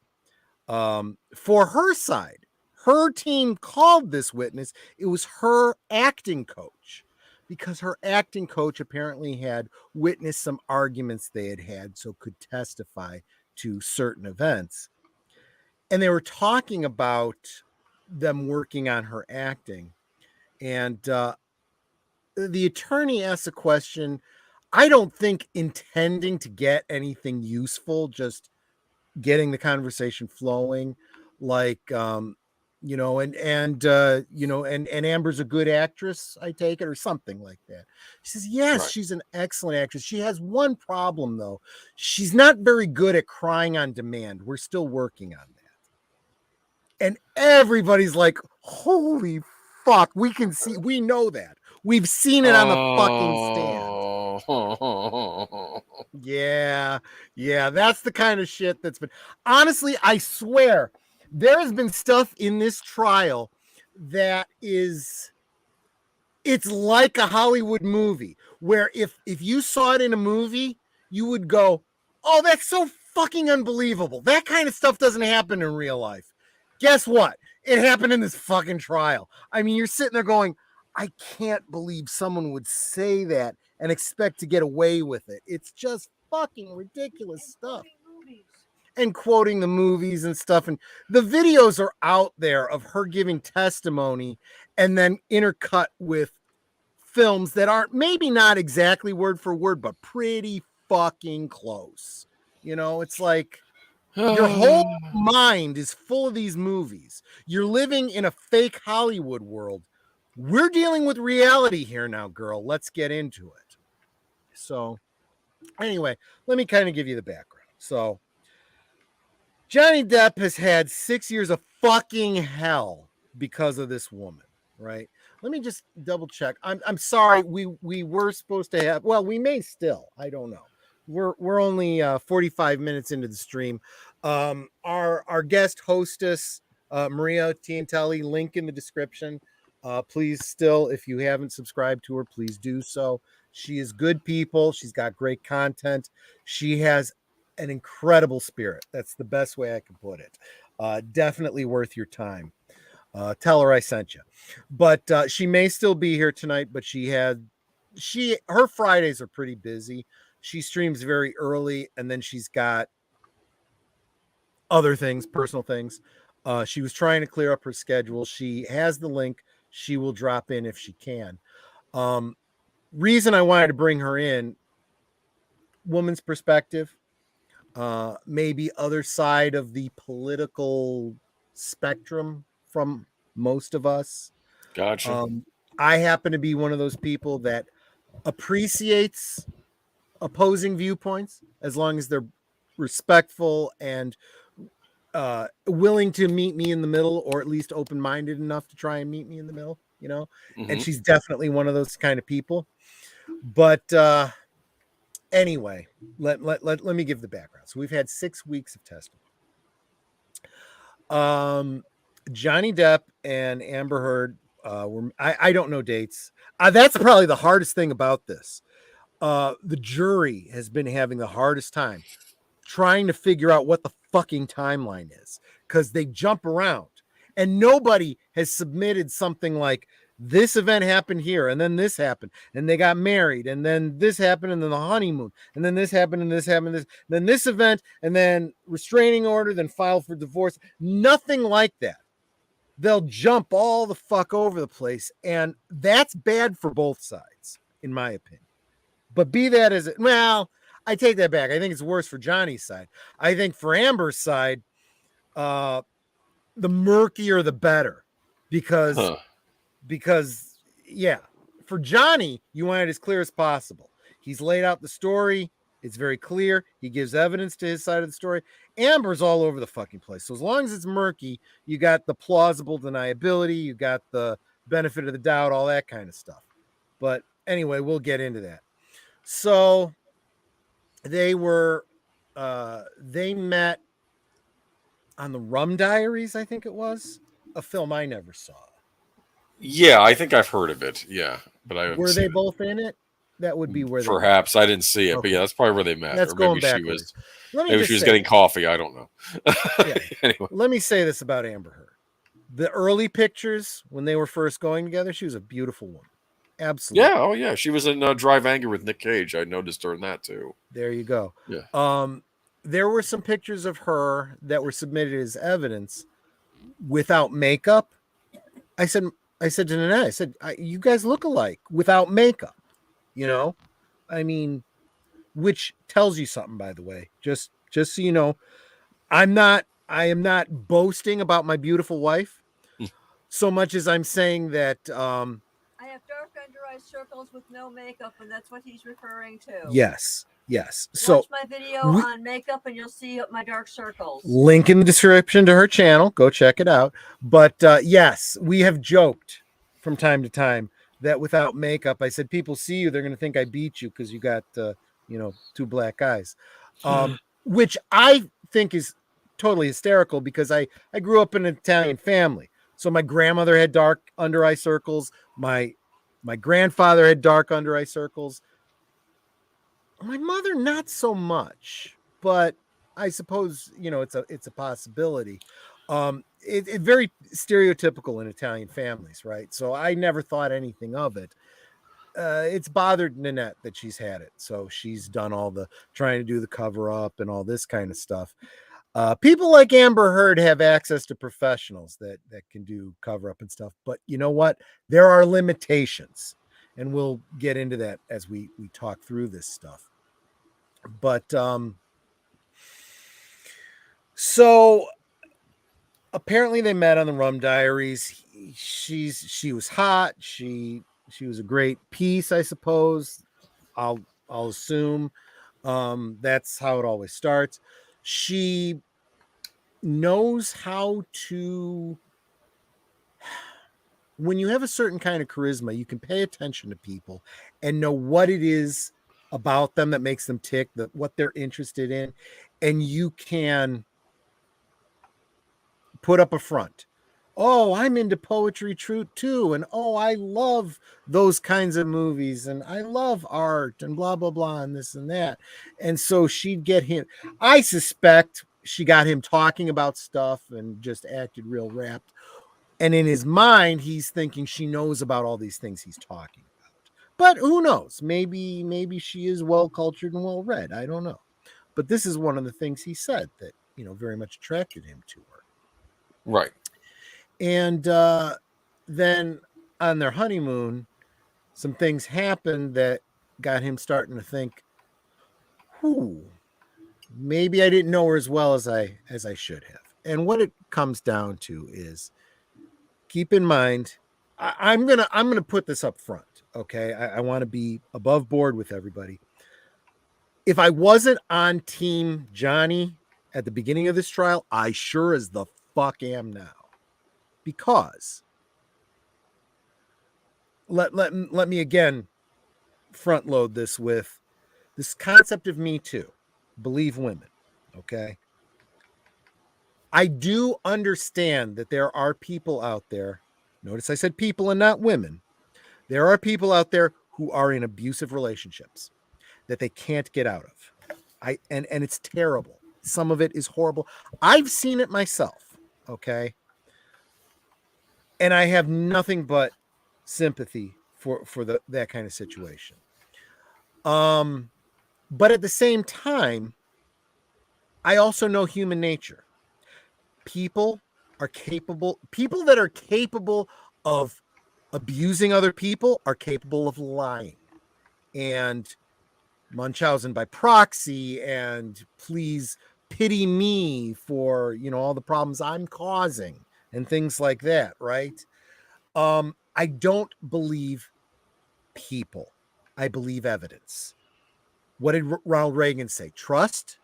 for her side, her team called this witness. It was her acting coach, because her acting coach apparently had witnessed some arguments they had, so could testify to certain events. And they were talking about them working on her acting. And the attorney asked a question, I don't think intending to get anything useful, just getting the conversation flowing, like and Amber's a good actress, I take it, or something like that. She says yes, Right. she's an excellent actress. She has one problem though, she's not very good at crying on demand. We're still working on that. And everybody's like, holy fuck, we know that, we've seen it on the fucking stand. Yeah, that's the kind of shit that's been. Honestly, I swear, there has been stuff in this trial that is, it's like a Hollywood movie, where if you saw it in a movie, you would go, oh, that's so fucking unbelievable. That kind of stuff doesn't happen in real life. Guess what? It happened in this fucking trial. I mean, you're sitting there going, I can't believe someone would say that and expect to get away with it. It's just fucking ridiculous stuff. And quoting the movies and stuff. And the videos are out there of her giving testimony and then intercut with films that aren't, maybe not exactly word for word, but pretty fucking close. It's like your whole mind is full of these movies. You're living in a fake Hollywood world. We're dealing with reality here now, girl. Let's get into it. So anyway, let me kind of give you the background. So Johnny Depp has had 6 years of fucking hell because of this woman, right? Let me just double check. I'm sorry. We were supposed to have, well, we may still, I don't know. We're only 45 minutes into the stream. Our guest hostess, Maria Telly, link in the description. Please still, if you haven't subscribed to her, please do so. She is good people. She's got great content. She has an incredible spirit. That's the best way I can put it. Definitely worth your time. Tell her I sent you. But she may still be here tonight, but her Fridays are pretty busy. She streams very early, and then she's got other things, personal things. She was trying to clear up her schedule. She has the link. She will drop in if she can. Reason I wanted to bring her in, woman's perspective, maybe other side of the political spectrum from most of us. Gotcha. I happen to be one of those people that appreciates opposing viewpoints as long as they're respectful and willing to meet me in the middle, or at least open-minded enough to try and meet me in the middle, Mm-hmm. And she's definitely one of those kind of people. But anyway, let me give the background. So we've had 6 weeks of testimony. Johnny Depp and Amber Heard I don't know dates. That's probably the hardest thing about this. The jury has been having the hardest time trying to figure out what the fucking timeline is, because they jump around and nobody has submitted something like, this event happened here, and then this happened, and they got married, and then this happened, and then the honeymoon, and then this happened, and this happened, then this event, and then restraining order, then filed for divorce. Nothing like that. They'll jump all the fuck over the place, and that's bad for both sides, in my opinion. But be that as it, well, I take that back. I think it's worse for Johnny's side. I think for Amber's side, the murkier the better, because yeah, for Johnny, you want it as clear as possible. He's laid out the story. It's very clear. He gives evidence to his side of the story. Amber's all over the fucking place. So as long as it's murky, you got the plausible deniability, you got the benefit of the doubt, all that kind of stuff. But anyway, we'll get into that. So they met on the Rum Diaries, I think it was, a film I never saw. Yeah, I think I've heard of it. Yeah, but I haven't Were seen they it. both in it? That would be where they met. Perhaps I didn't see it, Okay. but yeah, that's probably where they met. That's or maybe going she backwards. was. Maybe she was getting coffee. I don't know. Yeah. Anyway, Let me say this about Amber Heard. The early pictures when they were first going together, she was a beautiful woman. Absolutely. yeah. Oh yeah, she was in Drive Anger with Nick Cage. I noticed her in that too. There you go. Yeah. There were some pictures of her that were submitted as evidence without makeup. I said to Nanette, I said, you guys look alike without makeup. You know, I mean, which tells you something, by the way. Just so you know, I am not boasting about my beautiful wife so much as I'm saying that I have dark under eye circles with no makeup, and that's what he's referring to. Yes. So watch my video on makeup, and you'll see my dark circles. Link in the description to her channel. Go check it out. But yes, we have joked from time to time that without makeup, I said people see you, they're going to think I beat you because you got two black eyes, which I think is totally hysterical because I grew up in an Italian family. So my grandmother had dark under eye circles. My grandfather had dark under eye circles. My mother, not so much, but I suppose, it's a possibility. It's very stereotypical in Italian families, right? So I never thought anything of it. It's bothered Nanette that she's had it. So she's done all the trying to do the cover up and all this kind of stuff. People like Amber Heard have access to professionals that can do cover up and stuff. But you know what? There are limitations, and we'll get into that as we talk through this stuff. But so apparently they met on the Rum Diaries. She was hot. She was a great piece, I suppose. I'll assume that's how it always starts. She knows how to, when you have a certain kind of charisma, you can pay attention to people and know what it is about them that makes them tick, what they're interested in, and you can put up a front. Oh, I'm into poetry too, and oh, I love those kinds of movies, and I love art, and blah blah blah, and this and that. And so she'd get him. I suspect she got him talking about stuff and just acted real rapt. And in his mind, he's thinking she knows about all these things he's talking about. But who knows? Maybe she is well cultured and well read. I don't know. But this is one of the things he said that very much attracted him to her. Right. And then on their honeymoon, some things happened that got him starting to think, maybe I didn't know her as well as I should have. And what it comes down to is, keep in mind, I'm gonna put this up front. Okay, I want to be above board with everybody. If I wasn't on team Johnny at the beginning of this trial, I sure as the fuck am now. Because let me again front load this with this concept of Me Too. Believe women. Okay. I do understand that there are people out there. Notice I said people and not women. There are people out there who are in abusive relationships that they can't get out of. And it's terrible. Some of it is horrible. I've seen it myself. Okay. And I have nothing but sympathy for that kind of situation. But at the same time, I also know human nature. People that are capable of abusing other people are capable of lying. And Munchausen by proxy, and please pity me for, all the problems I'm causing and things like that, right? I don't believe people. I believe evidence. What did Ronald Reagan say? Trust,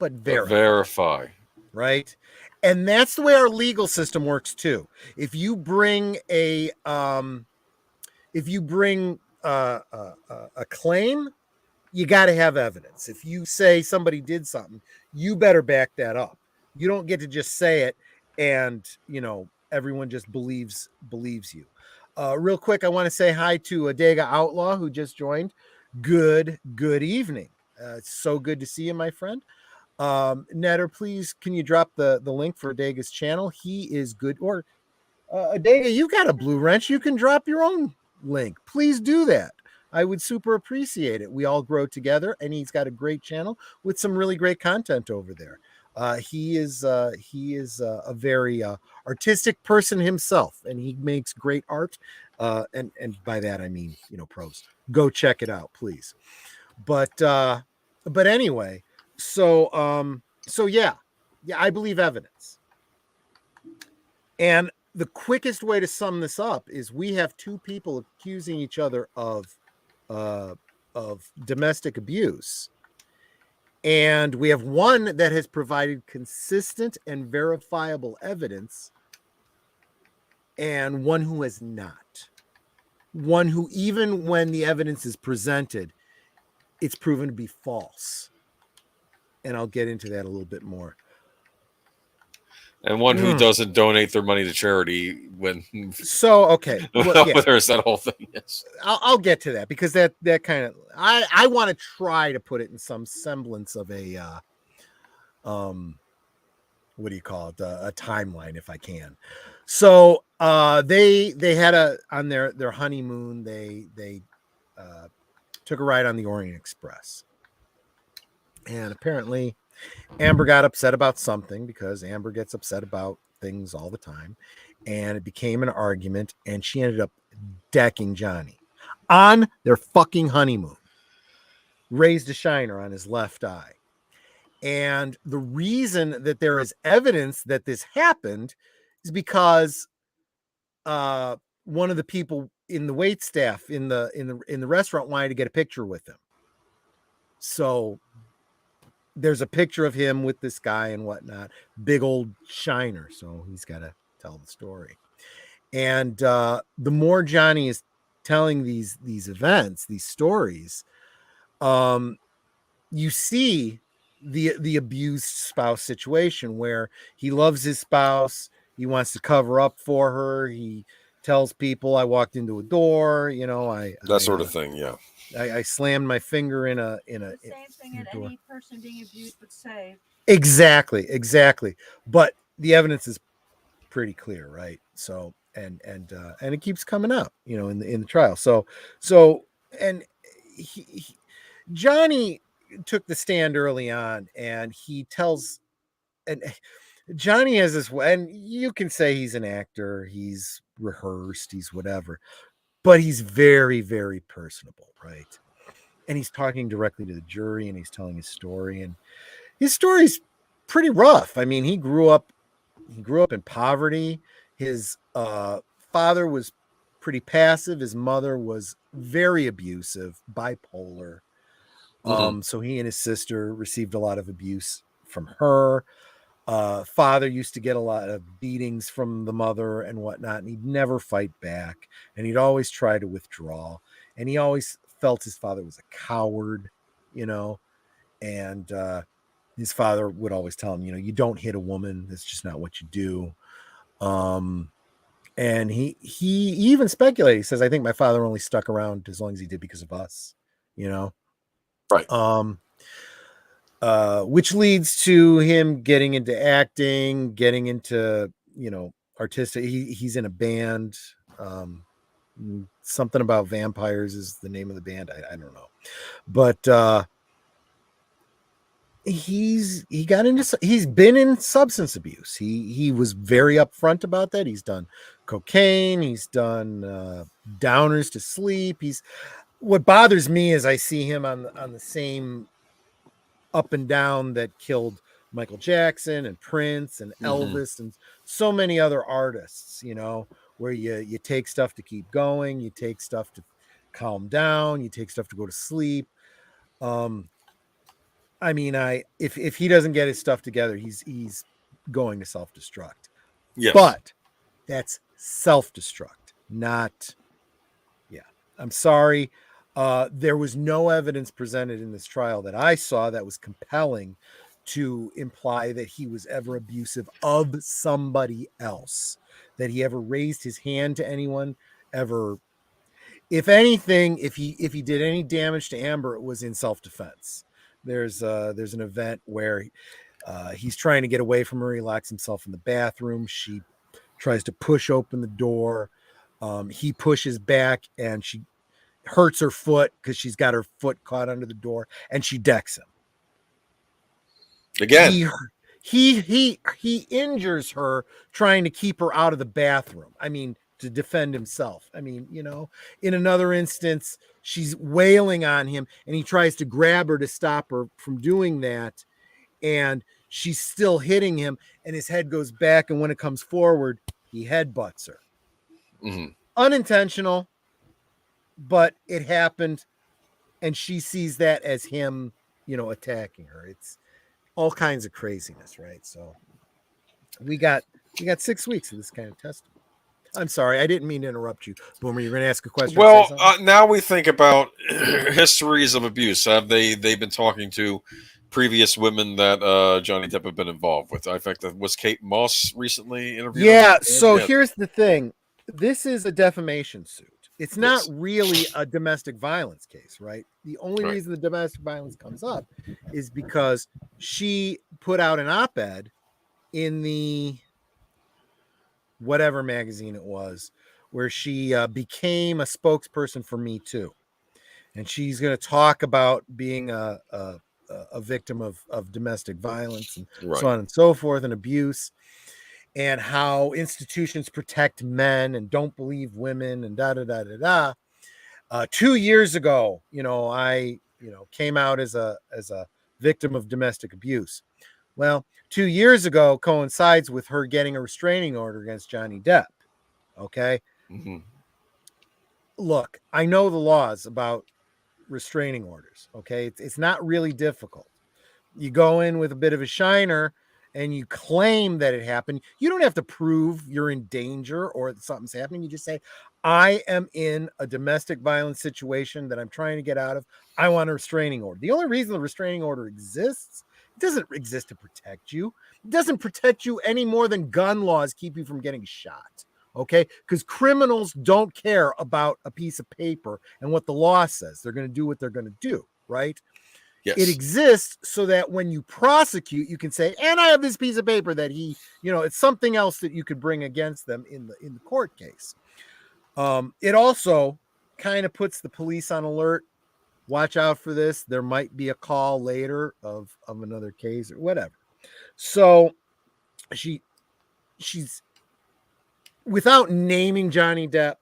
but verify. Right? And that's the way our legal system works too. If you bring a claim, you got to have evidence. If you say somebody did something, you better back that up. You don't get to just say it and, everyone just believes you. Real quick, I want to say hi to Adega Outlaw, who just joined. Good evening. It's so good to see you, my friend. Netter, please, can you drop the link for Adega's channel? He is good. Or Adega, you got a blue wrench. You can drop your own link. Please do that. I would super appreciate it. We all grow together, and he's got a great channel with some really great content over there. He is a very artistic person himself, and he makes great art. And by that I mean prose. Go check it out, please. But anyway, so yeah, I believe evidence. And the quickest way to sum this up is we have two people accusing each other of domestic abuse. And we have one that has provided consistent and verifiable evidence, and one who has not. One who, even when the evidence is presented, it's proven to be false. And I'll get into that a little bit more. And one who doesn't donate their money to charity when. So, okay. Well, yeah. There's that whole thing. Yes. I'll get to that because that kind of, I want to try to put it in some semblance of a, what do you call it? A timeline, if I can. So, they had on their honeymoon, they took a ride on the Orient Express. And apparently Amber got upset about something, because Amber gets upset about things all the time. And it became an argument, and she ended up decking Johnny on their fucking honeymoon. Raised a shiner on his left eye. And the reason that there is evidence that this happened is because one of the people in the wait staff in the restaurant wanted to get a picture with him. So there's a picture of him with this guy and whatnot, big old shiner. So he's got to tell the story. And the more Johnny is telling these events, these stories, you see the abused spouse situation where he loves his spouse. He wants to cover up for her. He tells people, I walked into a door, that sort of thing. Yeah. I slammed my finger in a the same thing that any person being abused would say. Exactly. But the evidence is pretty clear, right? So and it keeps coming out, in the trial. So and Johnny took the stand early on, and he tells, and Johnny has this, and you can say he's an actor, he's rehearsed, he's whatever, but he's very, very personable, right? And he's talking directly to the jury, and he's telling his story, and his story's pretty rough. I mean, he grew up in poverty. His father was pretty passive. His mother was very abusive, bipolar. So he and his sister received a lot of abuse from her. Father used to get a lot of beatings from the mother and whatnot, and he'd never fight back, and he'd always try to withdraw, and he always felt his father was a coward, and his father would always tell him, you don't hit a woman. That's just not what you do. And he even speculated. He says, I think my father only stuck around as long as he did because of us, Right. Which leads to him getting into acting, getting into, artistic. He's in a band. Something about vampires is the name of the band. I don't know. But he's been in substance abuse. He was very upfront about that. He's done cocaine. He's done downers to sleep. What bothers me is I see him on the same up and down that killed Michael Jackson and Prince and Elvis and so many other artists, where you take stuff to keep going, you take stuff to calm down, you take stuff to go to sleep. I mean, if he doesn't get his stuff together, he's going to self-destruct. Yes. But that's self-destruct, not. Yeah, I'm sorry. There was no evidence presented in this trial that I saw that was compelling to imply that he was ever abusive of somebody else, that he ever raised his hand to anyone, ever. if anything, if he did any damage to Amber, it was in self-defense. There's an event where he's trying to get away from her. He locks himself in the bathroom. She tries to push open the door. He pushes back and she hurts her foot because she's got her foot caught under the door, and she decks him. Again. He injures her trying to keep her out of the bathroom. I mean, to defend himself. I mean, you know, in another instance, she's wailing on him and he tries to grab her to stop her from doing that. And she's still hitting him and his head goes back. And when it comes forward, he headbutts her. Mm-hmm. Unintentional, but it happened. And she sees that as him, you know, attacking her. It's all kinds of craziness, right? So we got 6 weeks of this kind of testimony. I'm sorry, I didn't mean to interrupt you, Boomer. You're going to ask a question. Well, now we think about histories of abuse. Have they've been talking to previous women that Johnny Depp have been involved with? In fact, was Kate Moss recently interviewed? Yeah. So here's the thing: this is a defamation suit. It's not really a domestic violence case, right? The only reason the domestic violence comes up is because she put out an op-ed in the whatever magazine it was, where she became a spokesperson for Me Too. And she's going to talk about being a victim of domestic violence and so on and so forth, and abuse, and how institutions protect men and don't believe women and da-da-da-da-da. 2 years ago, I came out as a victim of domestic abuse. Well, 2 years ago coincides with her getting a restraining order against Johnny Depp. Okay. Mm-hmm. Look, I know the laws about restraining orders. Okay. It's not really difficult. You go in with a bit of a shiner and you claim that it happened. You don't have to prove you're in danger or that something's happening. You just say, I am in a domestic violence situation that I'm trying to get out of. I want a restraining order. The only reason the restraining order exists, it doesn't exist to protect you. It doesn't protect you any more than gun laws keep you from getting shot. Okay? Because criminals don't care about a piece of paper and what the law says. They're going to do what they're going to do, right? Yes. It exists so that when you prosecute, you can say, and I have this piece of paper that he, it's something else that you could bring against them in the court case. It also kind of puts the police on alert. Watch out for this. There might be a call later of another case or whatever. So she's without naming Johnny Depp,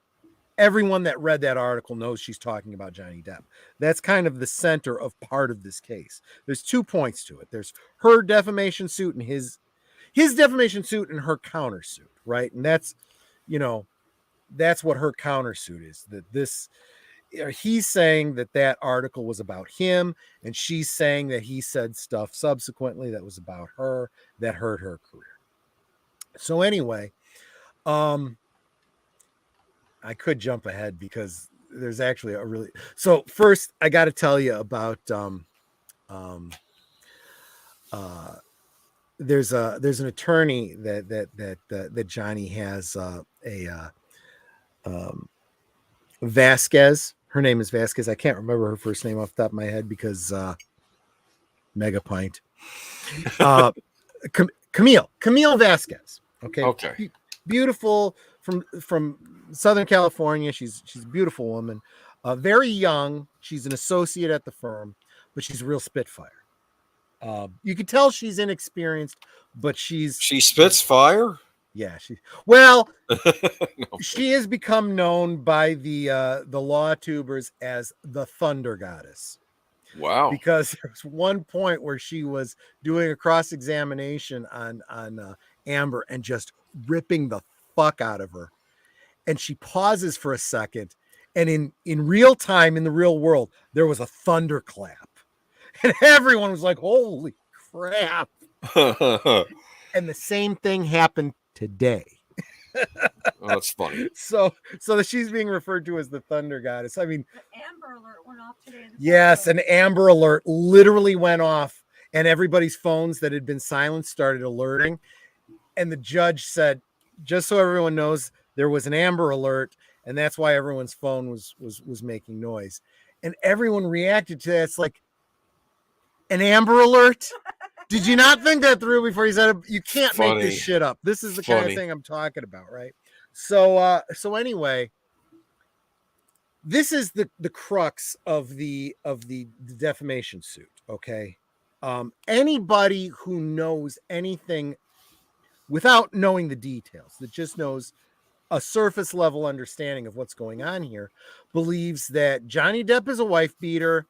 everyone that read that article knows she's talking about Johnny Depp. That's kind of the center of part of this case. There's 2 points to it. There's her defamation suit and his defamation suit and her countersuit, right? And that's what her countersuit is. That he's saying that article was about him, and she's saying that he said stuff subsequently that was about her that hurt her career. So anyway, I could jump ahead because there's actually so first I got to tell you about there's an attorney that Johnny has Vasquez. Her name is Vasquez. I can't remember her first name off the top of my head because Mega Pint. Camille Vasquez. Okay. Beautiful from Southern California. She's a beautiful woman, very young. She's an associate at the firm, but she's a real spitfire. You can tell she's inexperienced, but she spits fire. Yeah, no. She has become known by the law tubers as the Thunder Goddess. Wow! Because there's one point where she was doing a cross-examination on Amber and just ripping the fuck out of her, and she pauses for a second, and in real time in the real world there was a thunderclap, and everyone was like, "Holy crap!" And the same thing happened today. Oh, that's funny. So she's being referred to as the Thunder Goddess. I mean, the Amber Alert went off today. Yes, an Amber Alert literally went off, and everybody's phones that had been silenced started alerting. And the judge said, just so everyone knows, there was an Amber Alert, and that's why everyone's phone was making noise. And everyone reacted to that. It's like, an Amber Alert? Did you not think that through before you said it? You can't make this shit up. This is the kind of thing I'm talking about, right? So anyway, this is the crux of the defamation suit, okay? Anybody who knows anything without knowing the details, that just knows a surface level understanding of what's going on here, believes that Johnny Depp is a wife beater.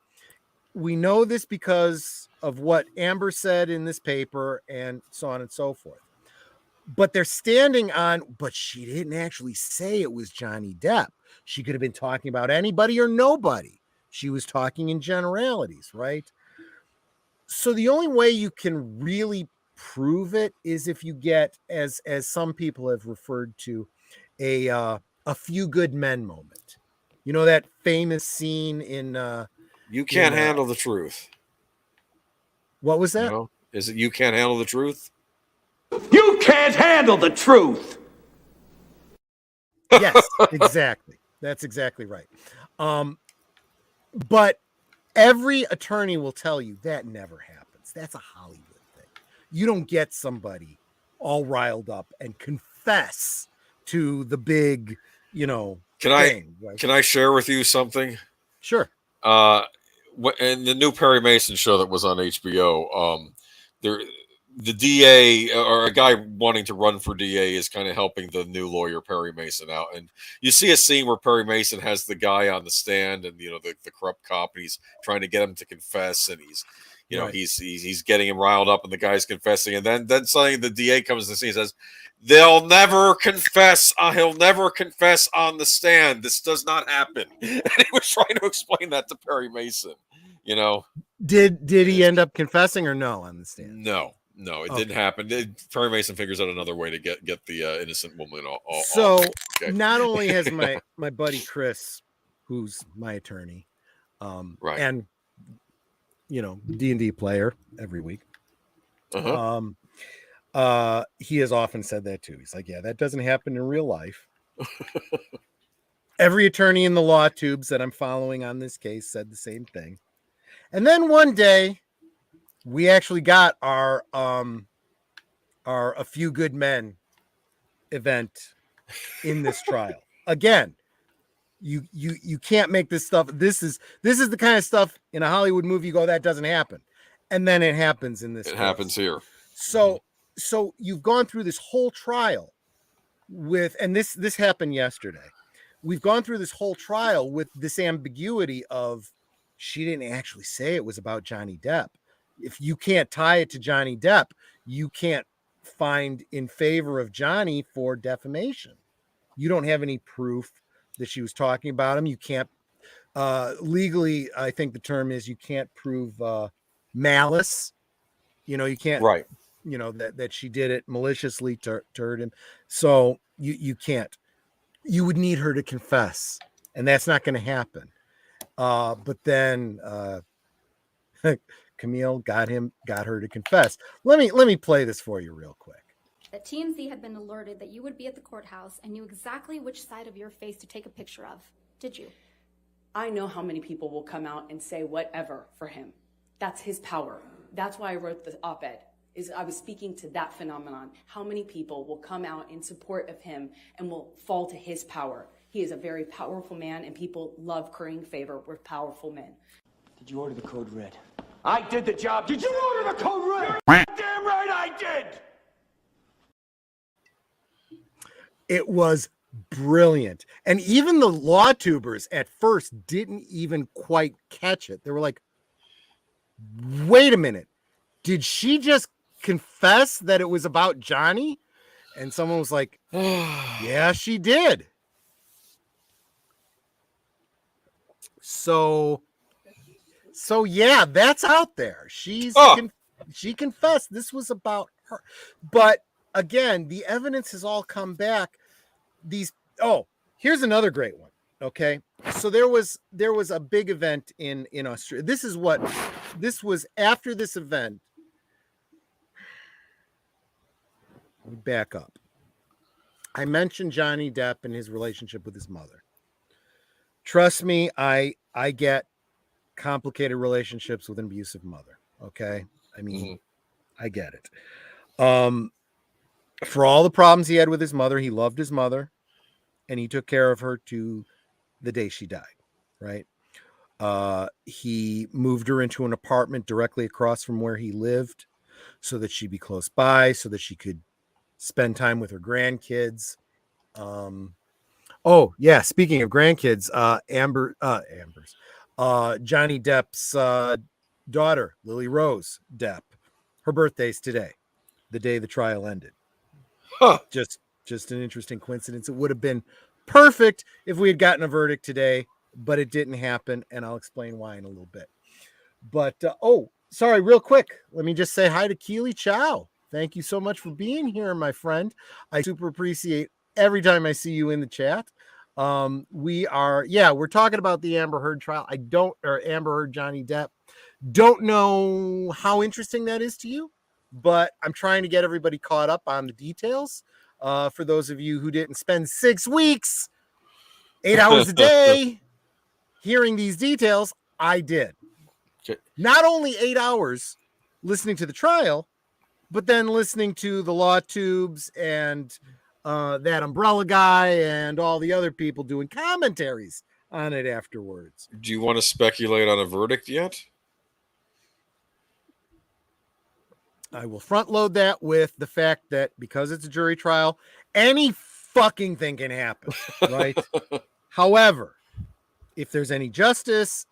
We know this because of what Amber said in this paper and so on and so forth. But they're standing on, but she didn't actually say it was Johnny Depp. She could have been talking about anybody or nobody. She was talking in generalities, right? So the only way you can really prove it is if you get, as some people have referred to, a few good men moment. You know, that famous scene in You Can't Handle the Truth. What was that? You know? Is it You Can't Handle the Truth? You can't handle the truth. Yes, exactly. That's exactly right. But every attorney will tell you that never happens. That's a Hollywood thing. You don't get somebody all riled up and confess to the big, thing. Can I share with you something? Sure. In the new Perry Mason show that was on HBO, the DA, or a guy wanting to run for DA, is kind of helping the new lawyer Perry Mason out, and you see a scene where Perry Mason has the guy on the stand, and the corrupt cop, and he's trying to get him to confess, and he's Right. he's getting him riled up, and the guy's confessing, and then suddenly the DA comes to the scene and says, "They'll never confess. He'll never confess on the stand. This does not happen." And he was trying to explain that to Perry Mason. Did he end up confessing or no on the stand? No, it didn't happen. Perry Mason figures out another way to get the innocent woman off. So Okay. not only has my buddy Chris, who's my attorney, Right. and D&D player every week, he has often said that too. He's like, yeah, that doesn't happen in real life. Every attorney in the law tubes that I'm following on this case said the same thing. And then one day we actually got our A Few Good Men event in this trial. Again, you can't make this stuff. This is the kind of stuff in a Hollywood movie you go, that doesn't happen. And then it happens in this case. Happens here. So you've gone through this whole trial and this happened yesterday. We've gone through this whole trial with this ambiguity of, she didn't actually say it was about Johnny Depp. If you can't tie it to Johnny Depp, you can't find in favor of Johnny for defamation. You don't have any proof that she was talking about him. You can't legally, I think the term is, you can't prove malice. You can't, right. That she did it maliciously to hurt him. So you can't. You would need her to confess, and that's not going to happen. But then Camille got her to confess. Let me play this for you real quick. That TMZ had been alerted that you would be at the courthouse and knew exactly which side of your face to take a picture of. Did you? I know how many people will come out and say whatever for him. That's his power. That's why I wrote the op-ed. I was speaking to that phenomenon. How many people will come out in support of him and will fall to his power? He is a very powerful man, and people love currying favor with powerful men. Did you order the code red? I did the job. Did you order the code red? Damn right I did. It was brilliant. And even the law tubers at first didn't even quite catch it. They were like, wait a minute. Did she just confess that it was about Johnny? And someone was like, yeah, she did. So yeah, that's out there. She confessed this was about her. But again, the evidence has all come back. Here's another great one. Okay. So there was a big event in Australia. This was after this event. Let me back up. I mentioned Johnny Depp and his relationship with his mother. Trust me, I get complicated relationships with an abusive mother. Okay. I mean, I get it. For all the problems he had with his mother, he loved his mother and he took care of her to the day she died. Right. He moved her into an apartment directly across from where he lived so that she'd be close by, so that she could spend time with her grandkids. Oh yeah, speaking of grandkids, Johnny Depp's daughter, Lily Rose Depp, her birthday's today, the day the trial ended. Huh. Just an interesting coincidence. It would have been perfect if we had gotten a verdict today, but it didn't happen, and I'll explain why in a little bit. But sorry, real quick, let me just say hi to Keely Chow. Thank you so much for being here, my friend. I super appreciate every time I see you in the chat. We're talking about the Amber Heard trial. Amber Heard Johnny Depp. Don't know how interesting that is to you, but I'm trying to get everybody caught up on the details. For those of you who didn't spend 6 weeks, 8 hours a day hearing these details, I did. Okay. Not only 8 hours listening to the trial, but then listening to the Law Tubes and that Umbrella guy and all the other people doing commentaries on it afterwards. Do you want to speculate on a verdict yet? I will front load that with the fact that because it's a jury trial, any fucking thing can happen, right? However, if there's any justice,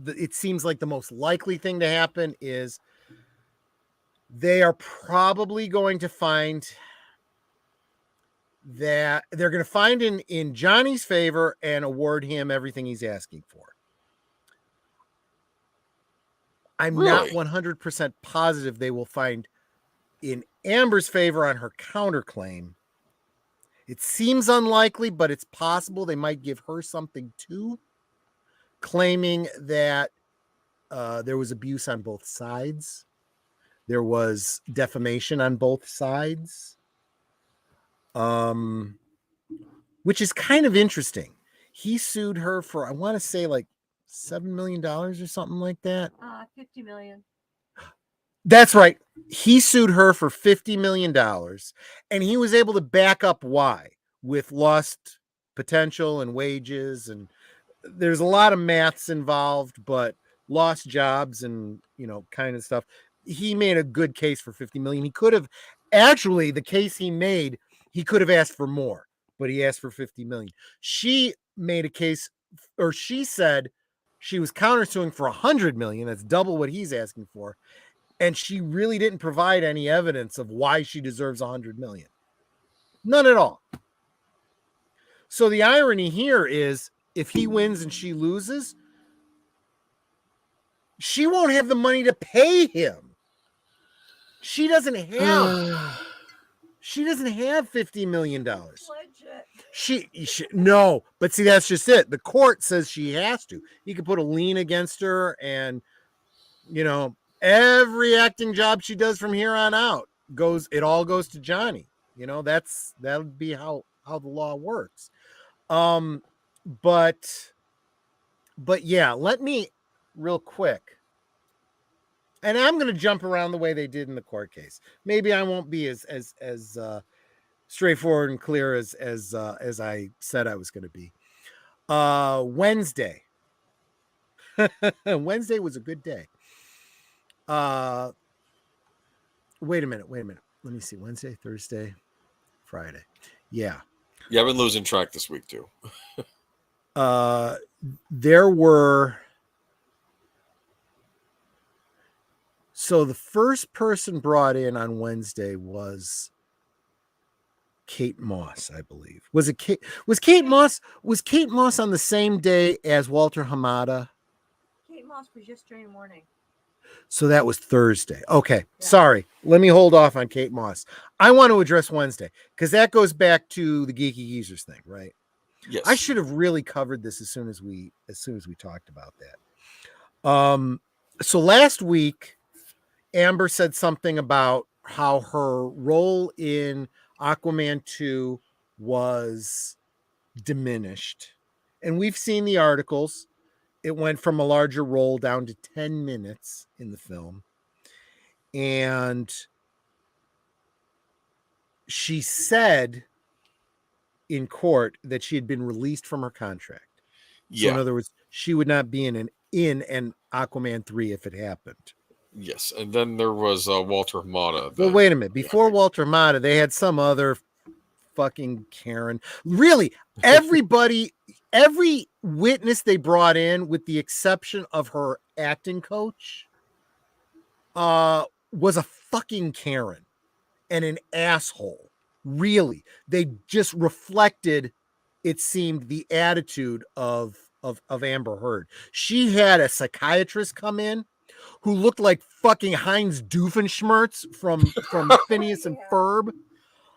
it seems like the most likely thing to happen is they are probably going to find that they're going to find in Johnny's favor and award him everything he's asking for. I'm not 100% positive they will find in Amber's favor on her counterclaim. It seems unlikely, but it's possible they might give her something too, claiming that there was abuse on both sides. There was defamation on both sides. Which is kind of interesting. He sued her for, I want to say like $7 million or something like that. 50 million. That's right. He sued her for $50 million and he was able to back up why with lost potential and wages. And there's a lot of maths involved, but lost jobs and, kind of stuff. He made a good case for 50 million. He could have actually, the case he made, he could have asked for more, but he asked for 50 million. She made a case, or she said she was countersuing for 100 million. That's double what he's asking for. And she really didn't provide any evidence of why she deserves 100 million. None at all. So the irony here is if he wins and she loses, she won't have the money to pay him. She doesn't have $50 million. She no, but see, that's just it. The court says she has to. He could put a lien against her, and every acting job she does from here on out it all goes to Johnny. That would be how the law works. But yeah, let me real quick. And I'm going to jump around the way they did in the court case. Maybe I won't be as straightforward and clear as I said I was going to be. Wednesday. Wednesday was a good day. Wait a minute. Let me see. Wednesday, Thursday, Friday. Yeah. Yeah, I've been losing track this week too. There were. So the first person brought in on Wednesday was Kate Moss, I believe. Was Kate Moss on the same day as Walter Hamada? Kate Moss was just during the morning. So that was Thursday. Okay. Yeah. Sorry. Let me hold off on Kate Moss. I want to address Wednesday because that goes back to the Geeky Geezers thing, right? Yes. I should have really covered this as soon as we talked about that. So last week, Amber said something about how her role in Aquaman 2 was diminished. And we've seen the articles. It went from a larger role down to 10 minutes in the film. And she said in court that she had been released from her contract. So in other words, she would not be in an Aquaman 3 if it happened. Yes, and then there was Walter Hamada. Well, wait a minute. Before Walter Hamada, they had some other fucking Karen. Really, everybody, every witness they brought in, with the exception of her acting coach, was a fucking Karen and an asshole. Really, they just reflected, it seemed, the attitude of Amber Heard. She had a psychiatrist come in who looked like fucking Heinz Doofenshmirtz from Phineas and Ferb.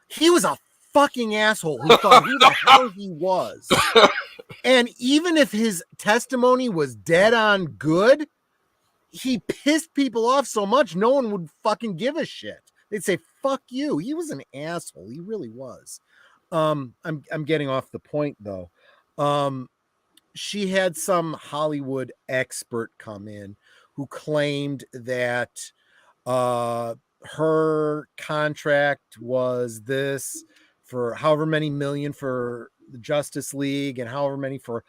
He was a fucking asshole who thought who the hell he was. And even if his testimony was dead on good, he pissed people off so much no one would fucking give a shit. They'd say, fuck you. He was an asshole. He really was. I'm getting off the point though. She had some Hollywood expert come in who claimed that her contract was this for however many million for the Justice League and however many for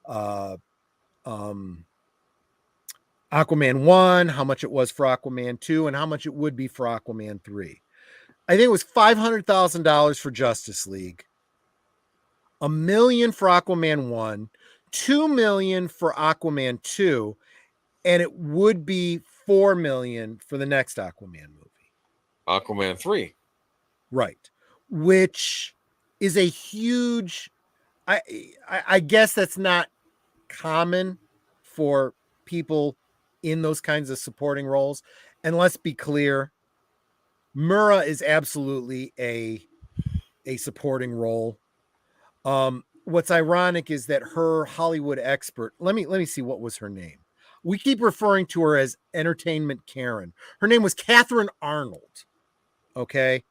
Aquaman 1, how much it was for Aquaman 2, and how much it would be for Aquaman 3. I think it was $500,000 for Justice League, $1 million for Aquaman 1, $2 million for Aquaman 2, and it would be $4 million for the next Aquaman movie. Aquaman 3. Right. Which is a huge, I guess that's not common for people in those kinds of supporting roles. And let's be clear, Mura is absolutely a supporting role. What's ironic is that her Hollywood expert, let me see, what was her name? We keep referring to her as Entertainment Karen. Her name was Catherine Arnold. Okay.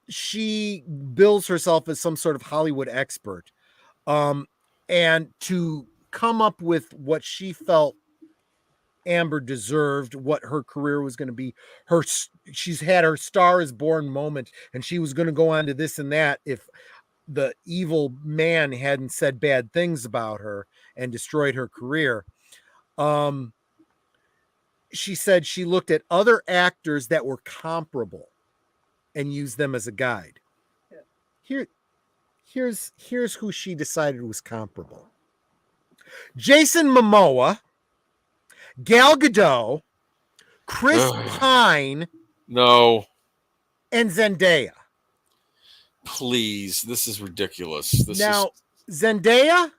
She bills herself as some sort of Hollywood expert. And to come up with what she felt Amber deserved, what her career was going to be, she's had her Star is Born moment, and she was going to go on to this and that if the evil man hadn't said bad things about her and destroyed her career. She said she looked at other actors that were comparable and used them as a guide. Here's who she decided was comparable: Jason Momoa, Gal Gadot, Chris Pine, and Zendaya. Please, this is ridiculous. Zendaya,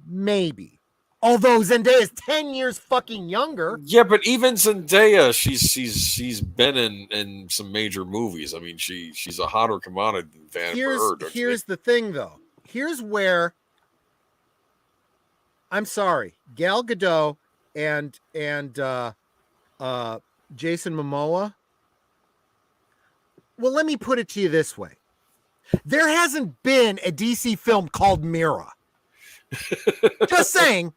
maybe. Although Zendaya is 10 years fucking younger. Yeah, but even Zendaya, she's been in some major movies. I mean, she's a hotter commodity than Amber Heard. Here's the thing, though. Here's where, I'm sorry, Gal Gadot and Jason Momoa. Well, let me put it to you this way. There hasn't been a DC film called Mira. Just saying.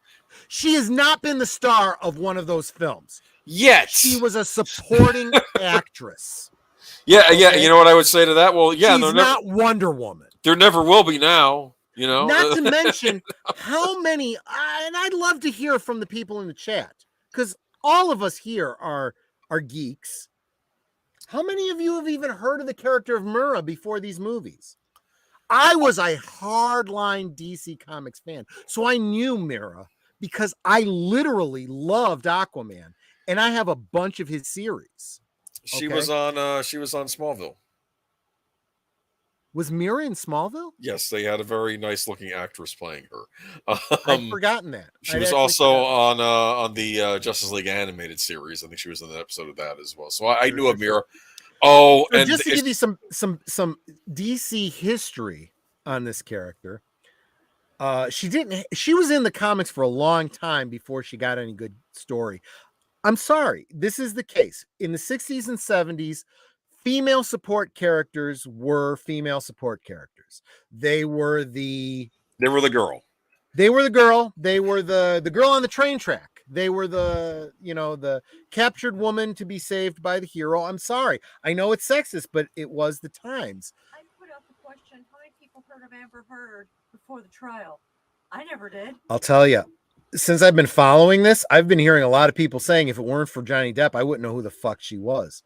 She has not been the star of one of those films. Yet. She was a supporting actress. Yeah, okay? Yeah. You know what I would say to that? Well, yeah. She's not Wonder Woman. There never will be now, you know. Not to mention how many, and I'd love to hear from the people in the chat, because all of us here are geeks. How many of you have even heard of the character of Mura before these movies? I was a hardline DC Comics fan, so I knew Mira because I literally loved Aquaman, and I have a bunch of his series. She was on Smallville. Was Mira in Smallville? Yes, they had a very nice looking actress playing her. I'd forgotten that. She was also on the Justice League animated series. I think she was in an episode of that as well. So I knew of Mira. Oh, and just to give you some DC history on this character, she was in the comics for a long time before she got any good story. I'm sorry, this is the case. In the 60s and 70s, female support characters were female support characters. They were the girl. They were the girl. They were the girl on the train track. They were the captured woman to be saved by the hero. I'm sorry. I know it's sexist, but it was the times. I put up the question, how many people heard of Amber Heard before the trial? I never did. I'll tell you. Since I've been following this, I've been hearing a lot of people saying if it weren't for Johnny Depp, I wouldn't know who the fuck she was.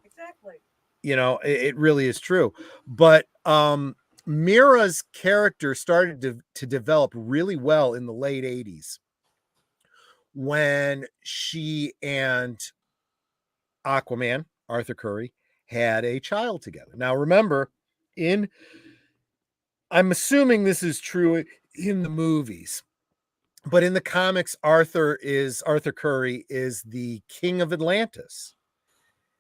Exactly. It really is true. But Mira's character started to develop really well in the late 80s when she and Aquaman, Arthur Curry, had a child together. Now, remember, I'm assuming this is true in the movies, but in the comics, Arthur Curry is the king of Atlantis.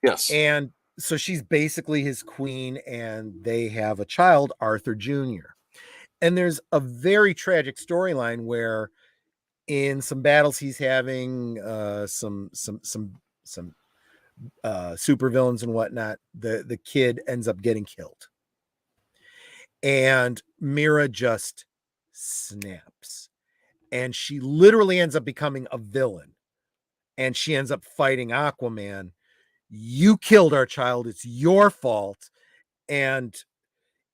Yes. And so she's basically his queen, and they have a child, Arthur Jr. And there's a very tragic storyline where in some battles he's having some super villains and whatnot, the kid ends up getting killed. And Mira just snaps. And she literally ends up becoming a villain. And she ends up fighting Aquaman. You killed our child. It's your fault. And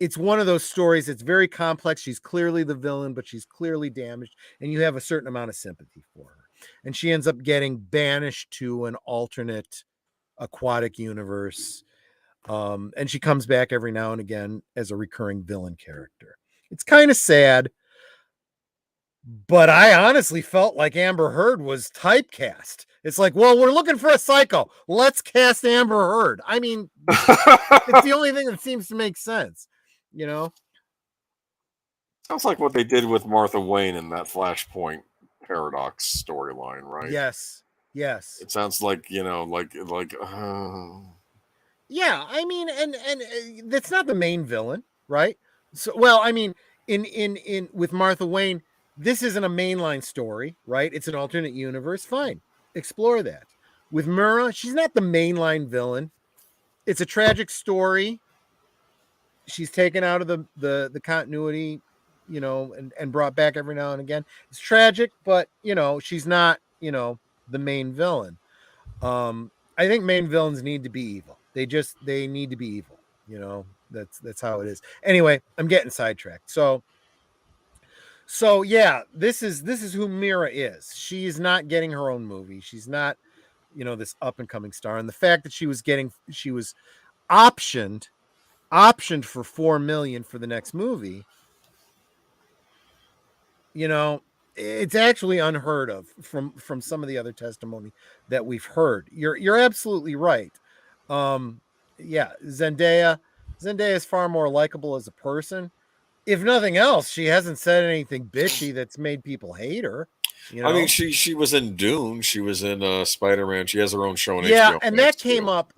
it's one of those stories. It's very complex. She's clearly the villain, but she's clearly damaged. And you have a certain amount of sympathy for her. And she ends up getting banished to an alternate aquatic universe. And she comes back every now and again as a recurring villain character. It's kind of sad. But I honestly felt like Amber Heard was typecast. It's like, well, we're looking for a psycho. Let's cast Amber Heard. I mean, it's the only thing that seems to make sense, Sounds like what they did with Martha Wayne in that Flashpoint Paradox storyline, right? Yes. It sounds like, Yeah, I mean, and that's not the main villain, right? So, well, I mean, in with Martha Wayne, this isn't a mainline story, right? It's an alternate universe. Fine. Explore that. With Mira, she's not the mainline villain. It's a tragic story. She's taken out of the continuity, and brought back every now and again. It's tragic, but she's not, the main villain. I think main villains need to be evil. They need to be evil. That's how it is. Anyway, I'm getting sidetracked. So yeah, this is who Mira is. She's not getting her own movie. She's not, this up and coming star. And the fact that she was optioned for $4 million for the next movie, it's actually unheard of from some of the other testimony that we've heard. You're absolutely right. Yeah, Zendaya is far more likable as a person. If nothing else, she hasn't said anything bitchy that's made people hate her. I mean, she was in Dune. She was in Spider-Man. She has her own show on HBO. Yeah, and that came up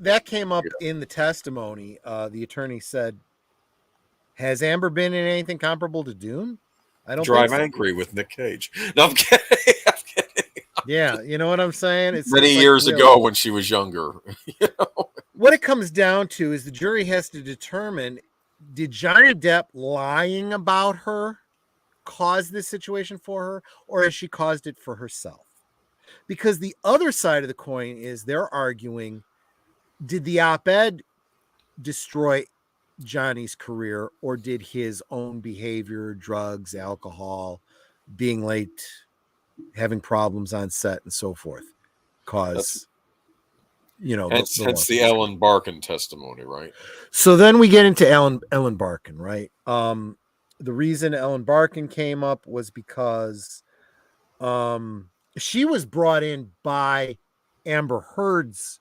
in the testimony. The attorney said, "Has Amber been in anything comparable to Dune?" I don't Drive think so. Angry with Nick Cage. No, I'm kidding. Yeah, you know what I'm saying? It's many years ago when she was younger. What it comes down to is the jury has to determine, did Johnny Depp lying about her cause this situation for her, or has she caused it for herself? Because the other side of the coin is they're arguing, did the op-ed destroy Johnny's career, or did his own behavior, drugs, alcohol, being late, having problems on set and so forth cause hence the Ellen Barkin testimony, right? So then we get into Ellen Barkin, right? The reason Ellen Barkin came up was because she was brought in by Amber Heard's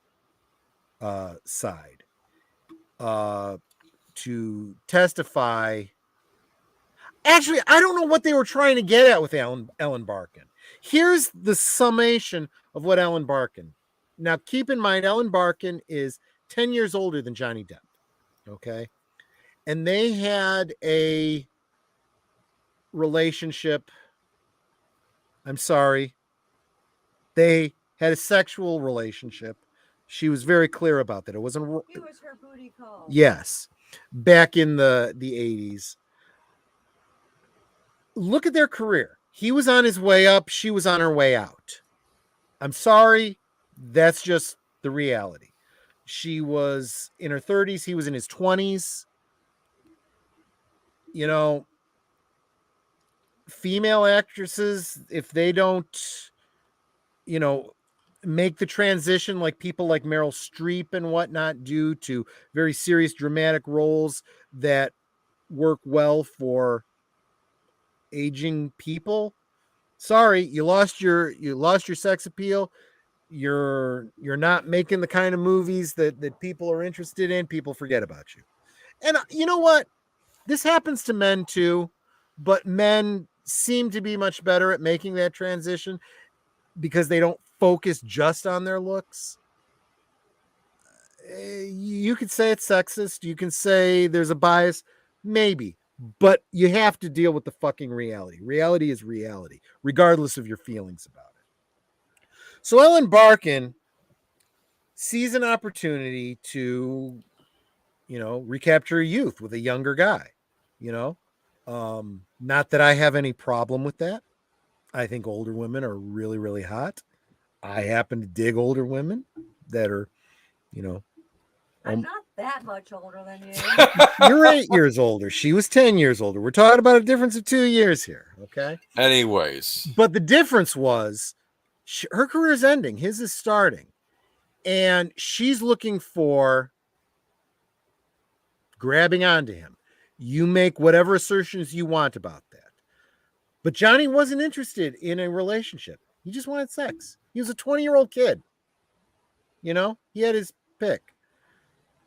side to testify. Actually, I don't know what they were trying to get at with Ellen Barkin. Here's the summation of what Ellen Barkin. Now, keep in mind, Ellen Barkin is 10 years older than Johnny Depp. Okay. And they had a relationship. I'm sorry. They had a sexual relationship She was very clear about that. It wasn't. He was her booty call. Yes, back in the 80s. Look at their career. He was on his way up. She was on her way out. I'm sorry. That's just the reality. She was in her 30s. He was in his 20s. You know, female actresses, if they don't, you know, make the transition like people like Meryl Streep and whatnot do to very serious dramatic roles that work well for aging people. Sorry, you lost your sex appeal. You're not making the kind of movies that people are interested in. People forget about you. And you know what? This happens to men too, but men seem to be much better at making that transition because they don't focus just on their looks. You could say it's sexist. You can say there's a bias, maybe, but you have to deal with the fucking reality. Reality is reality, regardless of your feelings about it. So Ellen Barkin sees an opportunity to, you know, recapture youth with a younger guy, you know. Not that I have any problem with that. I think older women are really, really hot. I happen to dig older women that are, you know. I'm not that much older than you. You're 8 years older. She was 10 years older. We're talking about a difference of 2 years here. Okay. Anyways. But the difference was her career is ending. His is starting. And she's looking for grabbing onto him. You make whatever assertions you want about that. But Johnny wasn't interested in a relationship. He just wanted sex. He was a 20-year-old kid. You know, he had his pick.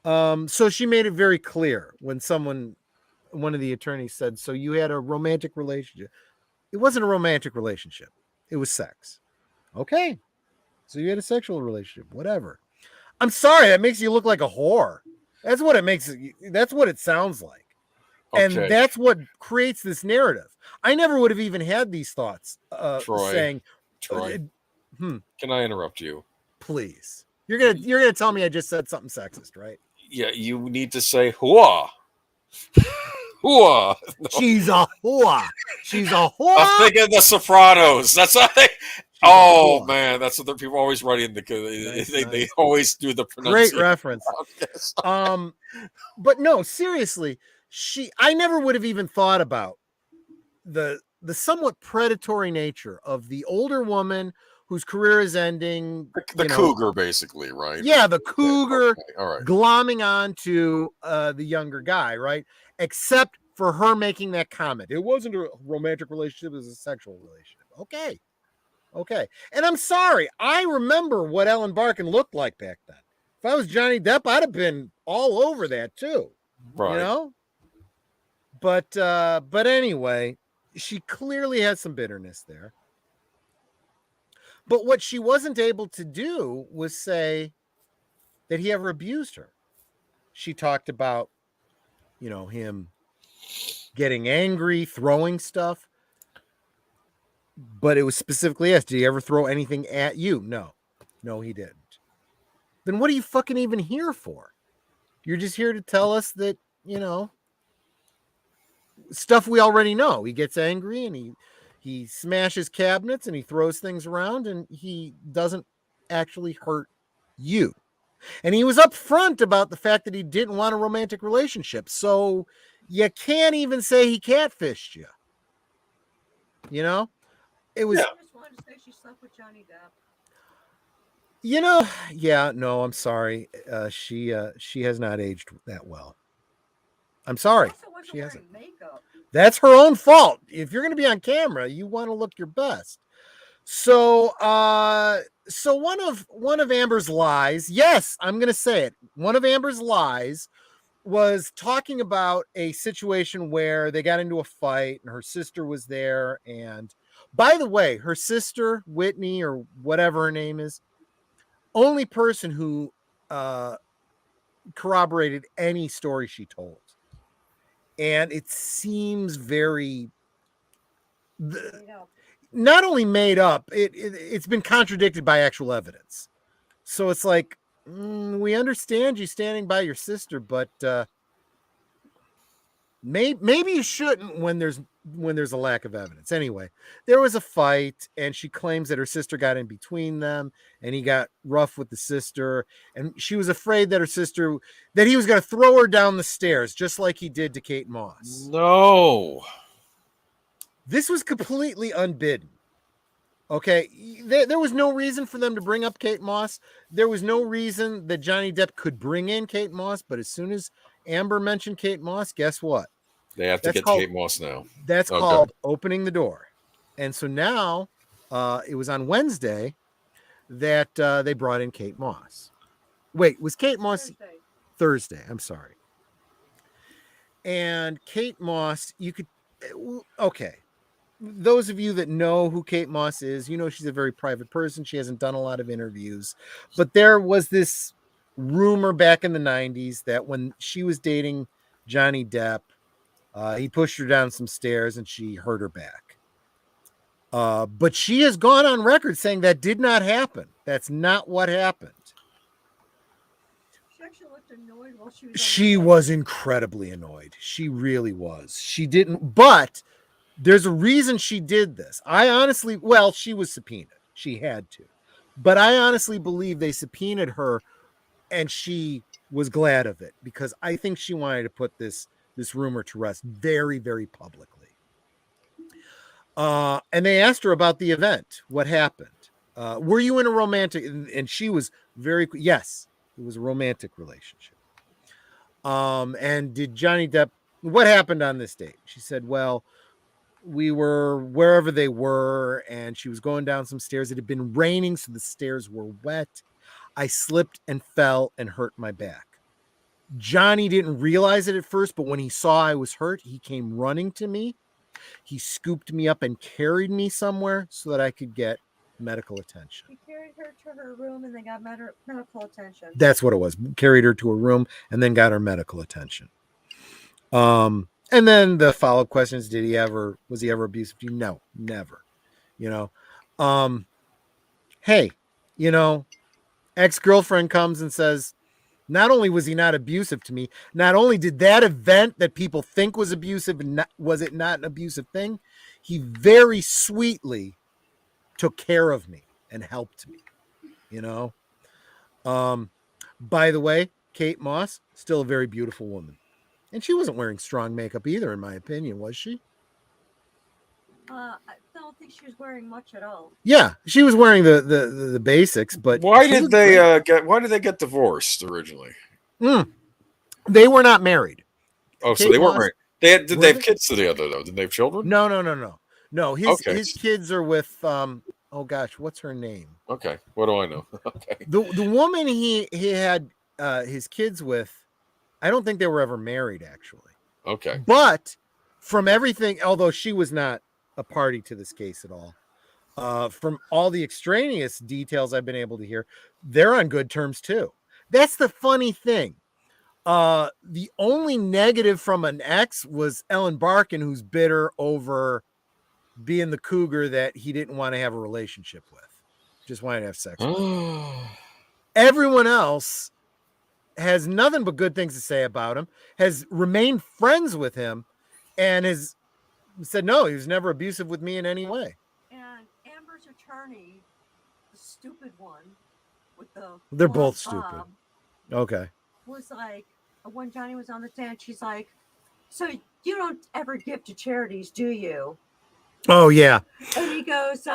So she made it very clear when one of the attorneys said, so you had a romantic relationship. It wasn't a romantic relationship. It was sex. Okay. So you had a sexual relationship, whatever. I'm sorry. That makes you look like a whore. That's what it makes. That's what it sounds like. Okay. And that's what creates this narrative. I never would have even had these thoughts saying, Troy, can I interrupt you? Please. You're gonna tell me I just said something sexist, right? Yeah, you need to say "hooah." Hooah. No. She's a whore. She's a whore. I'm thinking The Sopranos. That's what oh man, that's what the people always write in the. They always do the pronunciation. Great reference. But no, seriously, I never would have even thought about the somewhat predatory nature of the older woman whose career is ending. The cougar, basically, right? Yeah, the cougar okay. All right. glomming on to the younger guy, right? Except for her making that comment. It wasn't a romantic relationship, it was a sexual relationship. Okay. And I'm sorry, I remember what Ellen Barkin looked like back then. If I was Johnny Depp, I'd have been all over that too. Right. You know? But anyway, she clearly had some bitterness there. But what she wasn't able to do was say that he ever abused her. She talked about, you know, him getting angry, throwing stuff. But it was specifically asked, did he ever throw anything at you? No, he didn't. Then what are you fucking even here for? You're just here to tell us that, you know, stuff we already know. He gets angry and he smashes cabinets and he throws things around and he doesn't actually hurt you. And he was upfront about the fact that he didn't want a romantic relationship. So you can't even say he catfished you. You know? It was. I just wanted to say she slept with Johnny Depp. You know, yeah, no, I'm sorry. She has not aged that well. I'm sorry. She hasn't. Makeup. That's her own fault. If you're going to be on camera, you want to look your best. So one of Amber's lies, yes, I'm going to say it. One of Amber's lies was talking about a situation where they got into a fight and her sister was there. And by the way, her sister, Whitney, or whatever her name is, only person who corroborated any story she told. And it seems very not only made up, it's been contradicted by actual evidence. So it's like, We understand you standing by your sister, but maybe you shouldn't when there's a lack of evidence. Anyway, there was a fight, and she claims that her sister got in between them, and he got rough with the sister, and she was afraid that he was going to throw her down the stairs, just like he did to Kate Moss. No. This was completely unbidden. Okay, there was no reason for them to bring up Kate Moss. There was no reason that Johnny Depp could bring in Kate Moss, but as soon as Amber mentioned Kate Moss, guess what? They have to get Kate Moss now. That's called opening the door. And so now it was on Wednesday that they brought in Kate Moss. Wait, was Kate Moss Thursday? I'm sorry. And Kate Moss, okay. Those of you that know who Kate Moss is, you know she's a very private person. She hasn't done a lot of interviews. But there was this rumor back in the 90s that when she was dating Johnny Depp, he pushed her down some stairs and she hurt her back. But she has gone on record saying that did not happen. That's not what happened. She actually looked annoyed while she was incredibly annoyed. She really was. She didn't, but there's a reason she did this. She was subpoenaed. She had to. But I honestly believe they subpoenaed her and she was glad of it because I think she wanted to put this rumor to rest very, very publicly. And they asked her about the event. What happened? Were you in a romantic? And she was yes, it was a romantic relationship. And did Johnny Depp, what happened on this date? She said, well, we were wherever they were, and she was going down some stairs. It had been raining, so the stairs were wet. I slipped and fell and hurt my back. Johnny didn't realize it at first, but when he saw I was hurt, he came running to me. He scooped me up and carried me somewhere so that I could get medical attention. He carried her to her room and they got medical attention. That's what it was. Carried her to her room and then got her medical attention. And then the follow-up question is, was he ever abusive to you? No, never. Hey, ex-girlfriend comes and says, not only was he not abusive to me, not only did that event that people think was abusive, was it not an abusive thing? He very sweetly took care of me and helped me, By the way, Kate Moss, still a very beautiful woman. And she wasn't wearing strong makeup either, in my opinion, was she? I don't think she was wearing much at all. Yeah, she was wearing the basics, but why did they get divorced originally? They were not married. Oh, Kate so they weren't married. Did they have kids together though? Did they have children? No. His kids are with oh gosh, what's her name? Okay, what do I know? Okay, the woman he had his kids with. I don't think they were ever married, actually. Okay. But from everything, although she was not a party to this case at all, from all the extraneous details I've been able to hear, they're on good terms too. That's the funny thing. The only negative from an ex was Ellen Barkin, who's bitter over being the cougar that he didn't want to have a relationship with. Just wanted to have sex with. Everyone else has nothing but good things to say about him, has remained friends with him, and has said, no, he was never abusive with me in any way. And Amber's attorney, the stupid one with the... They're both stupid. Okay. Was like, when Johnny was on the stand, she's like, so you don't ever give to charities, do you? Oh, yeah. And he goes,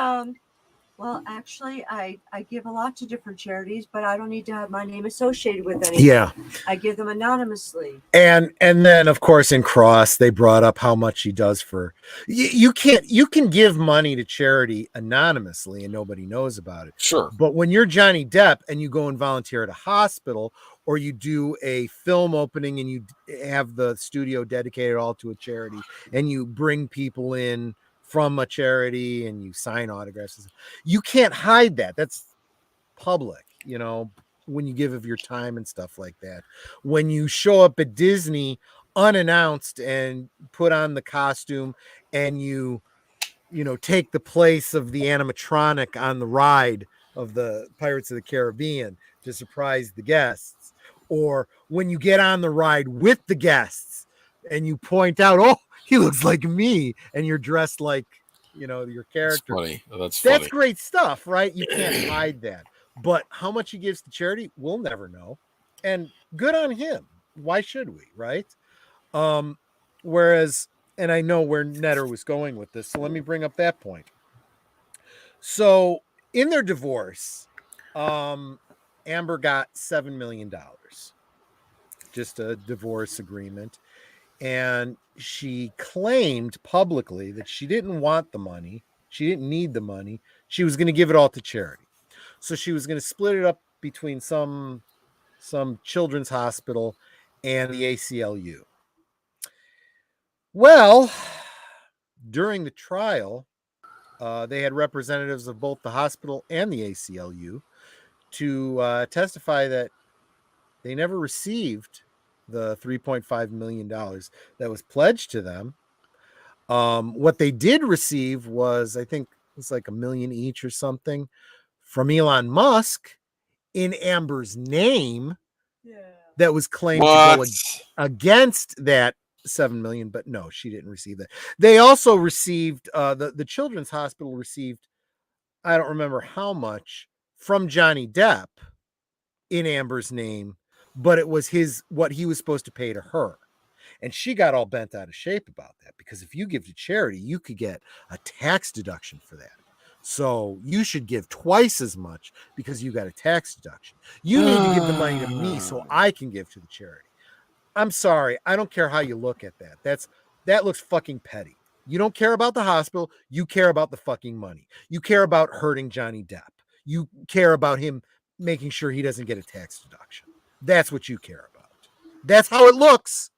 well, actually, I give a lot to different charities, but I don't need to have my name associated with anything. Yeah. I give them anonymously. And then, of course, in Cross, they brought up how much he does for... You can give money to charity anonymously and nobody knows about it. Sure. But when you're Johnny Depp and you go and volunteer at a hospital, or you do a film opening and you have the studio dedicated all to a charity, and you bring people in from a charity and you sign autographs, you can't hide that. That's public, when you give of your time and stuff like that. When you show up at Disney unannounced and put on the costume and you take the place of the animatronic on the ride of the Pirates of the Caribbean, to surprise the guests, or when you get on the ride with the guests and you point out, oh, he looks like me, and you're dressed like, your character. That's That's funny. great stuff, right? You can't hide that. But how much he gives to charity, we'll never know. And good on him. Why should we, right? Whereas, and I know where Netter was going with this, so let me bring up that point. So in their divorce, Amber got $7 million, just a divorce agreement. And she claimed publicly that she didn't want the money. She didn't need the money. She was going to give it all to charity. So she was going to split it up between some children's hospital and the ACLU. Well, during the trial, they had representatives of both the hospital and the ACLU to testify that they never received the $3.5 million that was pledged to them. What they did receive was, I think it's like $1 million each or something from Elon Musk in Amber's name. That was claimed to go against that $7 million, but no, she didn't receive that. They also received the children's hospital received, I don't remember how much, from Johnny Depp in Amber's name, but it was what he was supposed to pay to her. And she got all bent out of shape about that, because if you give to charity, you could get a tax deduction for that. So you should give twice as much because you got a tax deduction. You need to give the money to me so I can give to the charity. I'm sorry. I don't care how you look at that. That looks fucking petty. You don't care about the hospital. You care about the fucking money. You care about hurting Johnny Depp. You care about him making sure he doesn't get a tax deduction. That's what you care about. That's how it looks.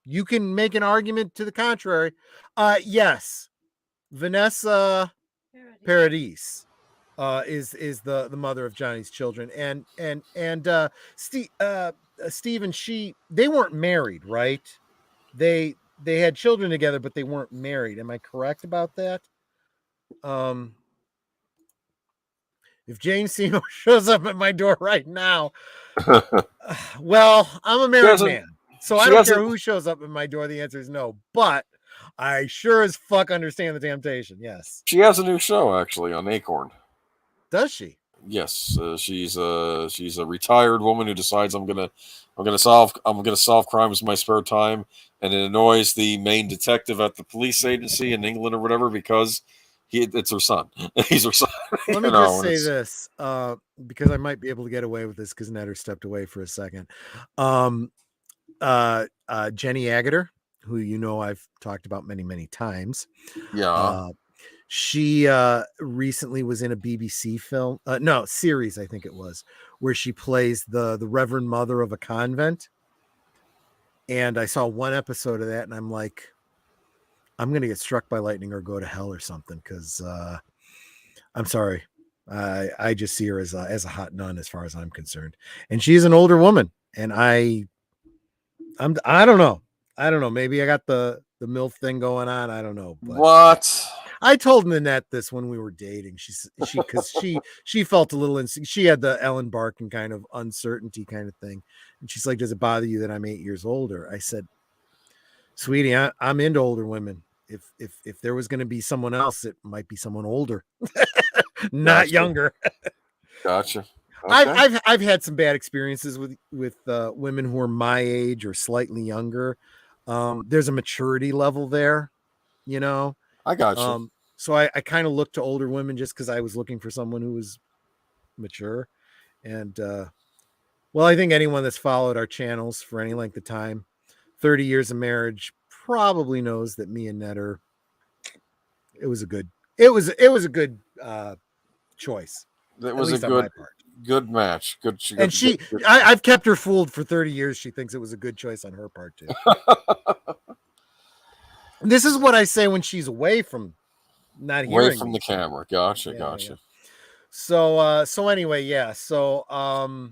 You can make an argument to the contrary. Yes. Vanessa Paradis is the mother of Johnny's children, and Steve and they weren't married, right? They had children together, but they weren't married. Am I correct about that? If Jane Seymour shows up at my door right now, well, I'm a married man, so I don't care who shows up at my door. The answer is no, but I sure as fuck understand the temptation. Yes. She has a new show actually on Acorn. Does she? Yes, she's a retired woman who decides I'm gonna solve crimes in my spare time, and it annoys the main detective at the police agency in England or whatever because it's her son. He's her son. Let me just say this, because I might be able to get away with this because Netter stepped away for a second. Jenny Agutter, who I've talked about many, many times. Yeah. She recently was in a BBC film, series, I think it was, where she plays the Reverend Mother of a convent. And I saw one episode of that, and I'm like, I'm going to get struck by lightning or go to hell or something, because I'm sorry. I just see her as a hot nun as far as I'm concerned. And she's an older woman, and I don't know. Maybe I got the MILF thing going on. I don't know. But, what? I told Nanette this when we were dating. She felt a little she had the Ellen Barkin kind of uncertainty kind of thing, and she's like, "Does it bother you that I'm 8 years older?" I said, "Sweetie, I'm into older women. If there was going to be someone else, it might be someone older, not younger." Gotcha. Okay. I've had some bad experiences with women who are my age or slightly younger. There's a maturity level there, I got you. So I kind of looked to older women just because I was looking for someone who was mature. And well, I think anyone that's followed our channels for any length of time, 30 years of marriage, probably knows that me and Netter, it was a good choice. It was a good match. Good. I've kept her fooled for 30 years. She thinks it was a good choice on her part too. This is what I say when she's away from not hearing. Away from the camera. Gotcha. Yeah. So anyway, yeah. So I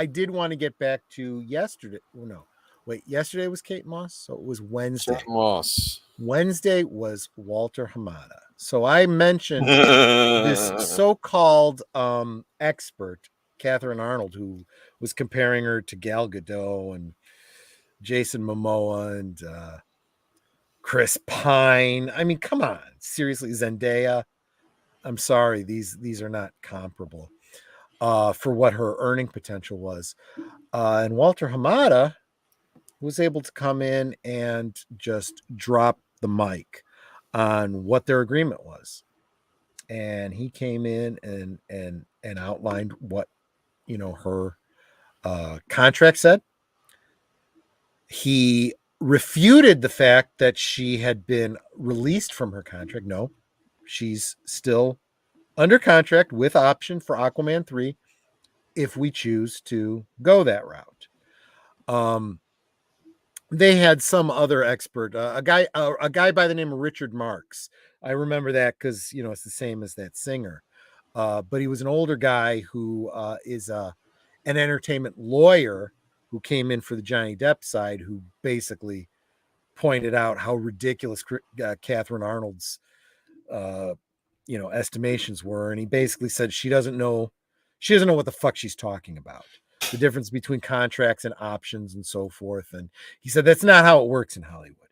did want to get back to yesterday. Oh, no, wait. Yesterday was Kate Moss, so it was Wednesday. Kate Moss. Wednesday was Walter Hamada. So I mentioned this so-called expert, Catherine Arnold, who was comparing her to Gal Gadot and Jason Momoa and Chris Pine. I mean, come on, seriously, Zendaya. I'm sorry, these are not comparable for what her earning potential was. And Walter Hamada was able to come in and just drop the mic on what their agreement was. And he came in and outlined what her contract said. He refuted the fact that she had been released from her contract. No, she's still under contract with option for Aquaman 3 if we choose to go that route. They had some other expert, a guy by the name of Richard Marks. I remember that because it's the same as that singer. But he was an older guy who is an entertainment lawyer who came in for the Johnny Depp side, who basically pointed out how ridiculous Catherine Arnold's estimations were, and he basically said she doesn't know what the fuck she's talking about, the difference between contracts and options and so forth. And he said that's not how it works in Hollywood.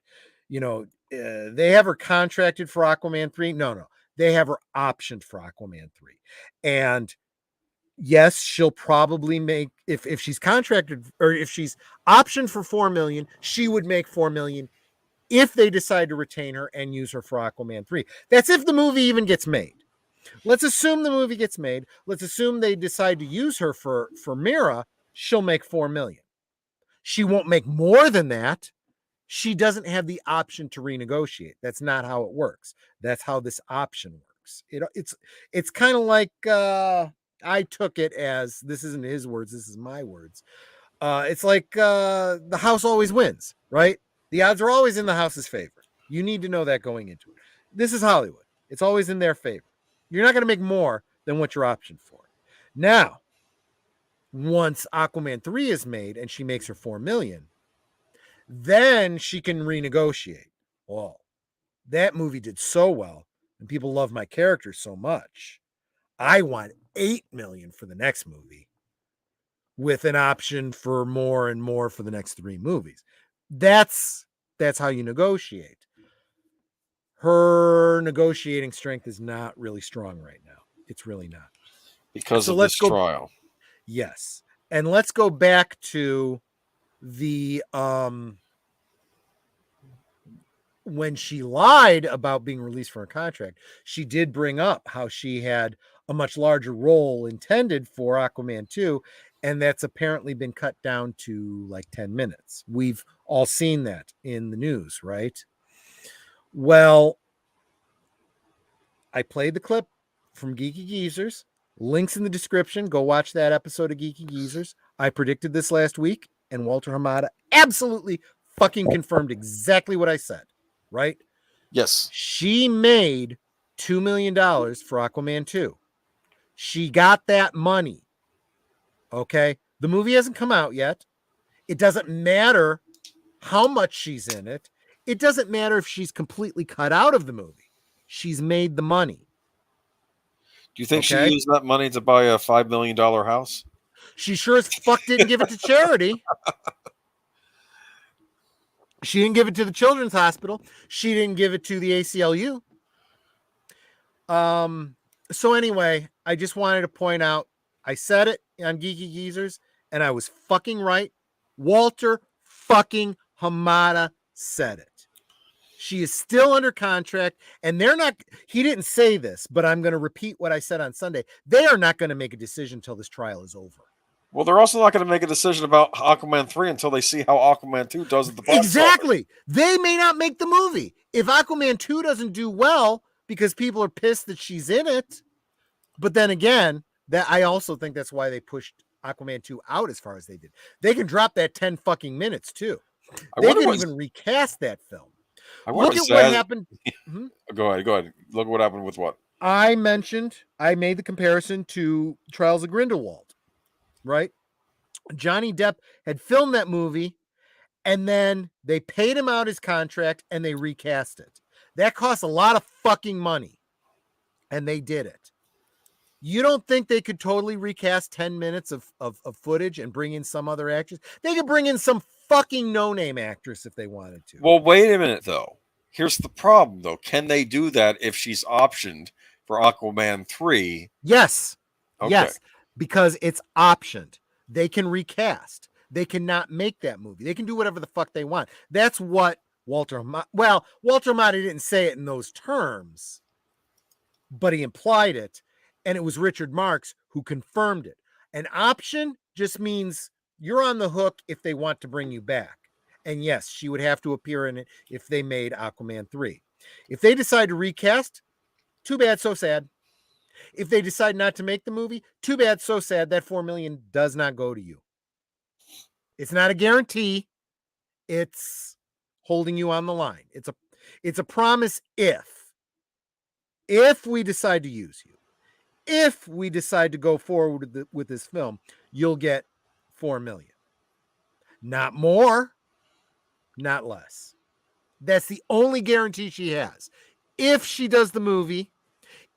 They have her contracted for Aquaman 3. No, they have her optioned for Aquaman 3. And yes, she'll probably make, if she's contracted or if she's optioned for $4 million, she would make $4 million if they decide to retain her and use her for Aquaman 3. That's if the movie even gets made. Let's assume the movie gets made. Let's assume they decide to use her for Mira. She'll make $4 million. She won't make more than that. She doesn't have the option to renegotiate. That's not how it works. That's how this option works. It's kind of like I took it as, this isn't his words, this is my words. It's like the house always wins, right? The odds are always in the house's favor. You need to know that going into it. This is Hollywood. It's always in their favor. You're not going to make more than what you're optioned for. Now, once Aquaman 3 is made and she makes her $4 million, then she can renegotiate. Well, that movie did so well and people love my character so much. I want $8 million for the next movie with an option for more and more for the next 3 movies. That's how you negotiate. Her negotiating strength is not really strong right now. It's really not. Because of this trial. Yes. And let's go back to the when she lied about being released from her contract, she did bring up how she had a much larger role intended for Aquaman 2, and that's apparently been cut down to like 10 minutes. We've all seen that in the news, right? Well, I played the clip from Geeky Geezers. Links in the description. Go watch that episode of Geeky Geezers. I predicted this last week, and Walter Hamada absolutely fucking confirmed exactly what I said, right? Yes. She made $2 million for Aquaman 2. She got that money. Okay? The movie hasn't come out yet. It doesn't matter how much she's in it. It doesn't matter if she's completely cut out of the movie. She's made the money. Do you think she used that money to buy a $5 million house? She sure as fuck didn't give it to charity. She didn't give it to the Children's Hospital. She didn't give it to the ACLU. So anyway, I just wanted to point out, I said it on Geeky Geezers, and I was fucking right. Walter fucking Hamada said it. She is still under contract, and he didn't say this, but I'm going to repeat what I said on Sunday. They are not going to make a decision until this trial is over. Well, they're also not going to make a decision about Aquaman 3 until they see how Aquaman 2 does at the box Exactly. office. They may not make the movie. If Aquaman 2 doesn't do well because people are pissed that she's in it, but then again, that I also think that's why they pushed Aquaman 2 out as far as they did. They can drop that 10 fucking minutes too. They can even recast that film. Look at what happened. Go ahead. Look what happened with what? I made the comparison to Trials of Grindelwald, right? Johnny Depp had filmed that movie, and then they paid him out his contract and they recast it. That costs a lot of fucking money. and they did it. You don't think they could totally recast 10 minutes of footage and bring in some other actress? They could bring in some fucking no-name actress if they wanted to. Well, wait a minute, though. Here's the problem, though. Can they do that if she's optioned for Aquaman 3? Yes. Okay. Yes, because it's optioned. They can recast. They cannot make that movie. They can do whatever the fuck they want. That's what Walter Amati didn't say it in those terms, but he implied it, and it was Richard Marx who confirmed it. An option just means you're on the hook if they want to bring you back. And yes, she would have to appear in it if they made Aquaman 3. If they decide to recast, too bad, so sad. If they decide not to make the movie, too bad, so sad. That $4 million does not go to you. It's not a guarantee. It's holding you on the line. It's a promise if we decide to use you. If we decide to go forward with this film, you'll get $4 million. Not more, not less. That's the only guarantee she has. If she does the movie,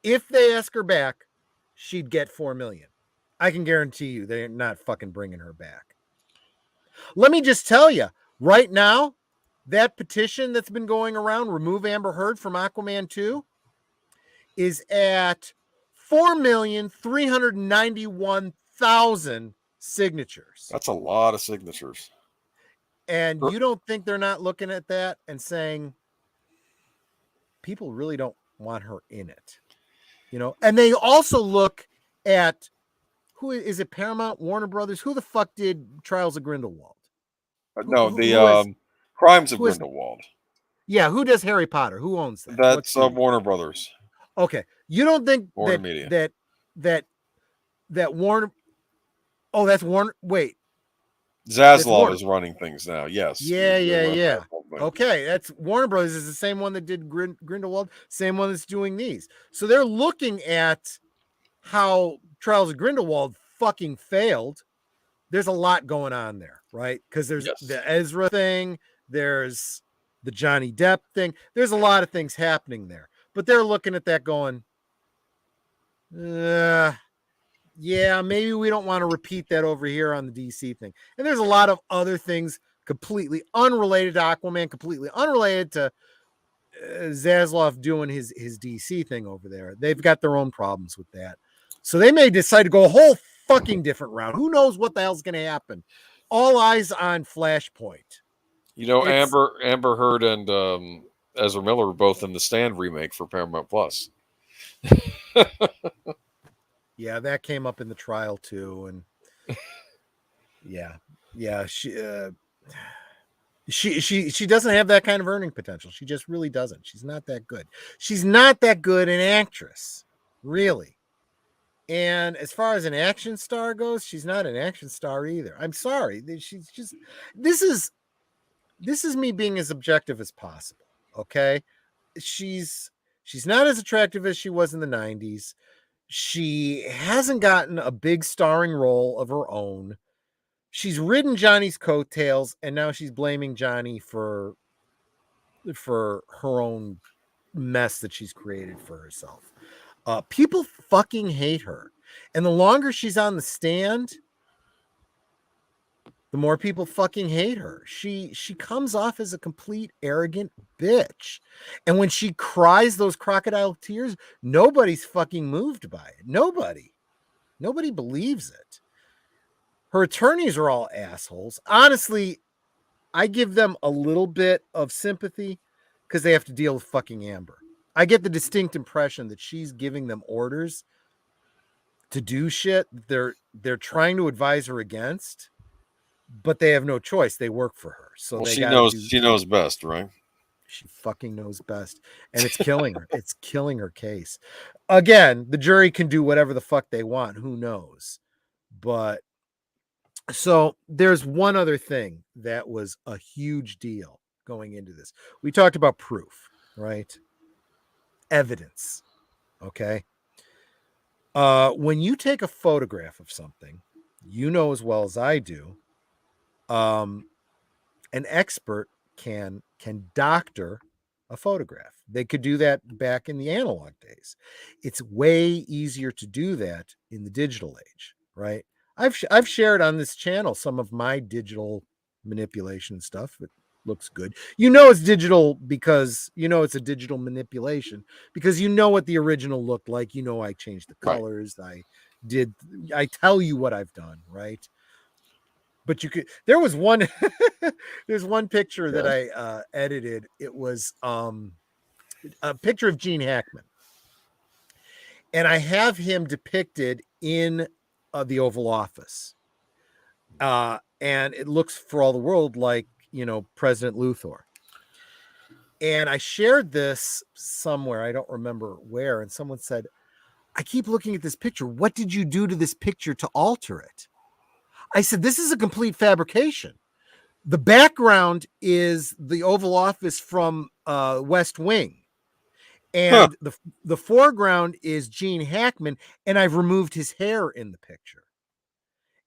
if they ask her back, she'd get $4 million. I can guarantee you they're not fucking bringing her back. Let me just tell you, right now, that petition that's been going around, remove Amber Heard from Aquaman 2, is at 4,391,000 signatures. That's a lot of signatures. And you don't think they're not looking at that and saying, people really don't want her in it, you know? And they also look at, who is it, Paramount, Warner Brothers? Who the fuck did Trials of Grindelwald? Crimes of Grindelwald. Yeah, who does Harry Potter? Who owns that? That's Warner Brothers. Okay, you don't think Warner that Media. that Warner? Oh, that's Warner. Wait, Zaslav is running things now. Yes. Yeah. Okay, that's Warner Brothers is the same one that did Grindelwald, same one that's doing these. So they're looking at how Trials of Grindelwald fucking failed. There's a lot going on there, right? Because there's the Ezra thing, there's the Johnny Depp thing. There's a lot of things happening there. But they're looking at that going, yeah, maybe we don't want to repeat that over here on the DC thing. And there's a lot of other things completely unrelated to Aquaman, completely unrelated to Zaslav doing his DC thing over there. They've got their own problems with that. So they may decide to go a whole fucking different route. Who knows what the hell's going to happen? All eyes on Flashpoint. You know, Amber Heard and Ezra Miller were both in the Stand remake for Paramount Plus. Yeah, that came up in the trial too, and yeah, she doesn't have that kind of earning potential. She just really doesn't. She's not that good. She's not that good an actress, really. And as far as an action star goes, she's not an action star either. I'm sorry. She's just this is me being as objective as possible. Okay. She's not as attractive as she was in the 90s. She hasn't gotten a big starring role of her own. She's ridden Johnny's coattails, and now she's blaming Johnny for her own mess that she's created for herself. People fucking hate her. And the longer she's on the stand, the more people fucking hate her. She comes off as a complete arrogant bitch. And when she cries those crocodile tears, nobody's fucking moved by it. Nobody believes it. Her attorneys are all assholes. Honestly, I give them a little bit of sympathy because they have to deal with fucking Amber. I get the distinct impression that she's giving them orders to do shit they're trying to advise her against, but they have no choice. They work for her. So she knows best, right? She fucking knows best. And it's killing her. It's killing her case. Again, the jury can do whatever the fuck they want. Who knows? But so there's one other thing that was a huge deal going into this. We talked about proof, right? Evidence. Okay. When you take a photograph of something, you know as well as I do, an expert can doctor a photograph. They could do that back in the analog days. It's way easier to do that in the digital age, right? I've shared on this channel some of my digital manipulation stuff. It looks good. It's digital because it's a digital manipulation because what the original looked like. I changed the colors. Right. I tell you what I've done, right? But there's one picture that I edited. It was a picture of Gene Hackman. And I have him depicted in the Oval Office. And it looks for all the world like, President Luthor. And I shared this somewhere. I don't remember where. And someone said, I keep looking at this picture. What did you do to this picture to alter it? I said, this is a complete fabrication. The background is the Oval Office from West Wing. And the foreground is Gene Hackman, and I've removed his hair in the picture.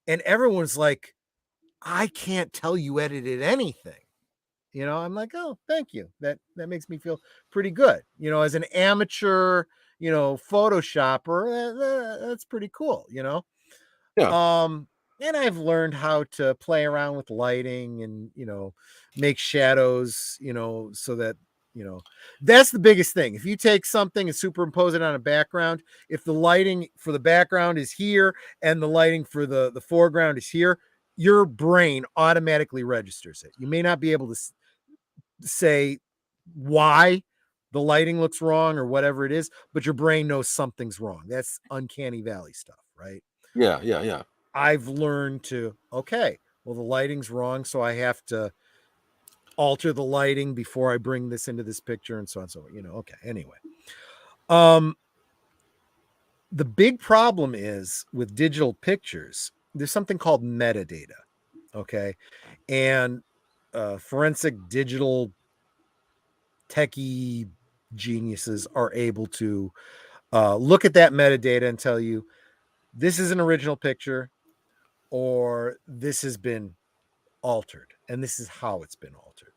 And everyone's like, I can't tell you edited anything. I'm like, oh, thank you. That makes me feel pretty good. As an amateur, Photoshopper, that's pretty cool, Yeah. And I've learned how to play around with lighting and, make shadows, so that, that's the biggest thing. If you take something and superimpose it on a background, if the lighting for the background is here and the lighting for the foreground is here, your brain automatically registers it. You may not be able to say why the lighting looks wrong or whatever it is, but your brain knows something's wrong. That's uncanny valley stuff, right? Yeah. I've learned to, okay, well, the lighting's wrong, so I have to alter the lighting before I bring this into this picture and so on. So, okay. Anyway, the big problem is with digital pictures, there's something called metadata. Okay. And forensic digital techie geniuses are able to look at that metadata and tell you this is an original picture or this has been altered and this is how it's been altered.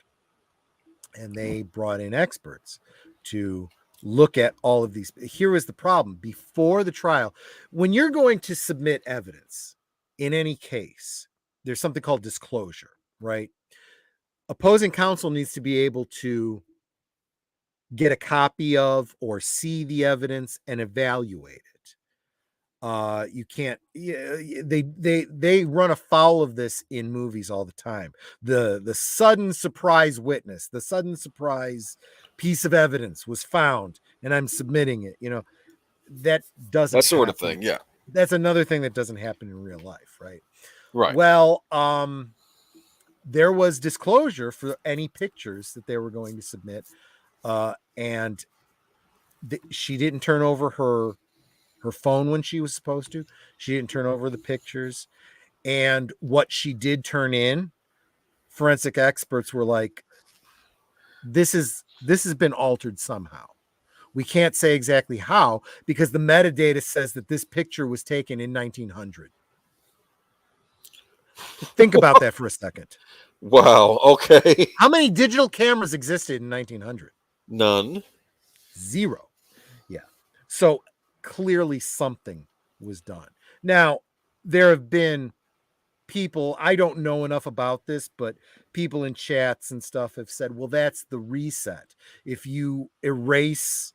And they brought in experts to look at all of these. Here was the problem before the trial. When you're going to submit evidence in any case, there's something called disclosure, right? Opposing counsel needs to be able to get a copy of or see the evidence and evaluate it. You can't, they run afoul of this in movies all the time. The sudden surprise witness, the sudden surprise piece of evidence was found and I'm submitting it, that doesn't that sort happen. of thing. Yeah. That's another thing that doesn't happen in real life. Right. Right. Well, there was disclosure for any pictures that they were going to submit. And she didn't turn over her phone when she was supposed to. She didn't turn over the pictures. And what she did turn in, forensic experts were like, this has been altered somehow. We can't say exactly how because the metadata says that this picture was taken in 1900. Think about that for a second. Wow. Okay. How many digital cameras existed in 1900? None. Zero. Yeah. So clearly something was done. Now, there have been people, I don't know enough about this, but people in chats and stuff have said, well, that's the reset. If you erase,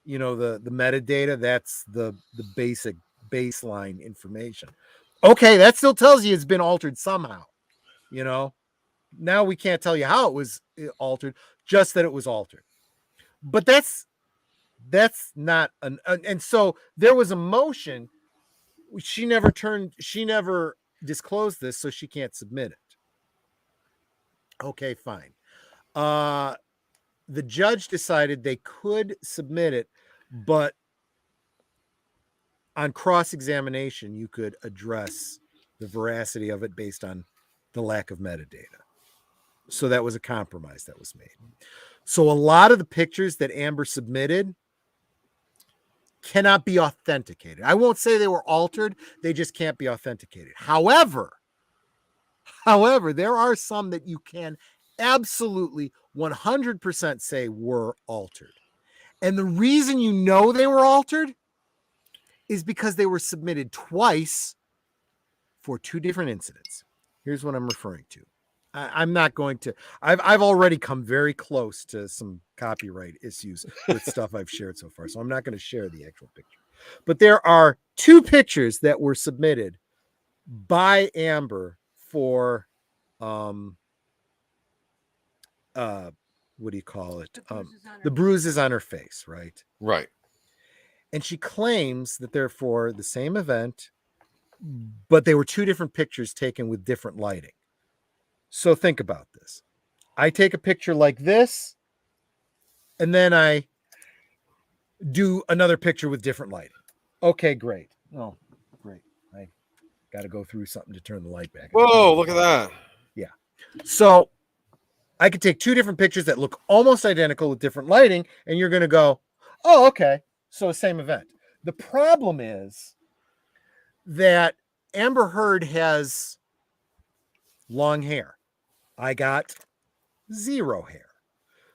the metadata, that's the basic baseline information. Okay, that still tells you it's been altered somehow. Now we can't tell you how it was altered, just that it was altered. But that's not and so there was a motion. She never disclosed this, so she can't submit it. Okay, fine. The judge decided they could submit it, but on cross-examination, you could address the veracity of it based on the lack of metadata. So that was a compromise that was made. So a lot of the pictures that Amber submitted cannot be authenticated. I won't say they were altered. They just can't be authenticated. However, there are some that you can absolutely 100% say were altered. And the reason you know they were altered is because they were submitted twice for two different incidents. Here's what I'm referring to. I'm not going to. I've already come very close to some copyright issues with stuff I've shared so far, so I'm not going to share the actual picture. But there are two pictures that were submitted by Amber for, what do you call it? The bruises on her face, right? Right. And she claims that they're for the same event, but they were two different pictures taken with different lighting. So think about this. I take a picture like this, and then I do another picture with different lighting. Okay, great. Oh, great. I got to go through something to turn the light back. Whoa, look at that. Yeah. So I could take two different pictures that look almost identical with different lighting, and you're going to go, oh, okay. So same event. The problem is that Amber Heard has long hair. I got zero hair.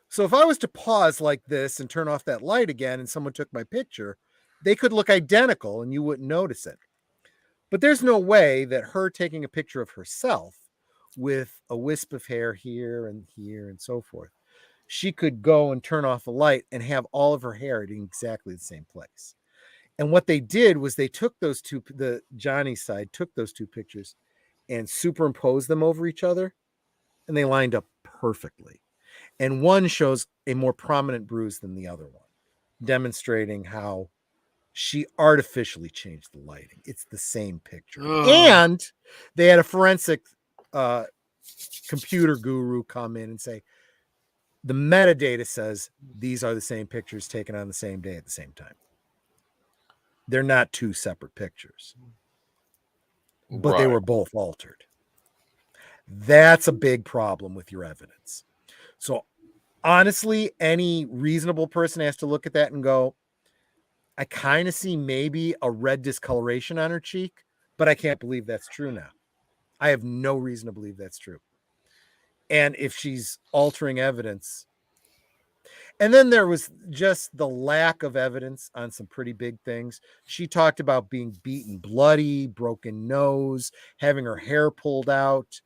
So if I was to pause like this and turn off that light again and someone took my picture, they could look identical and you wouldn't notice it. But there's no way that her taking a picture of herself with a wisp of hair here and so forth, she could go and turn off a light and have all of her hair in exactly the same place. And what they did was they took those two, the Johnny side took those two pictures and superimposed them over each other, and they lined up perfectly. And one shows a more prominent bruise than the other one, demonstrating how she artificially changed the lighting. It's the same picture. And they had a forensic computer guru come in and say, the metadata says these are the same pictures taken on the same day at the same time. They're not two separate pictures, but they were both altered. That's a big problem with your evidence. So honestly, any reasonable person has to look at that and go, I kind of see maybe a red discoloration on her cheek, but I can't believe that's true now. I have no reason to believe that's true. And if she's altering evidence, and then there was just the lack of evidence on some pretty big things. She talked about being beaten bloody, broken nose, having her hair pulled out.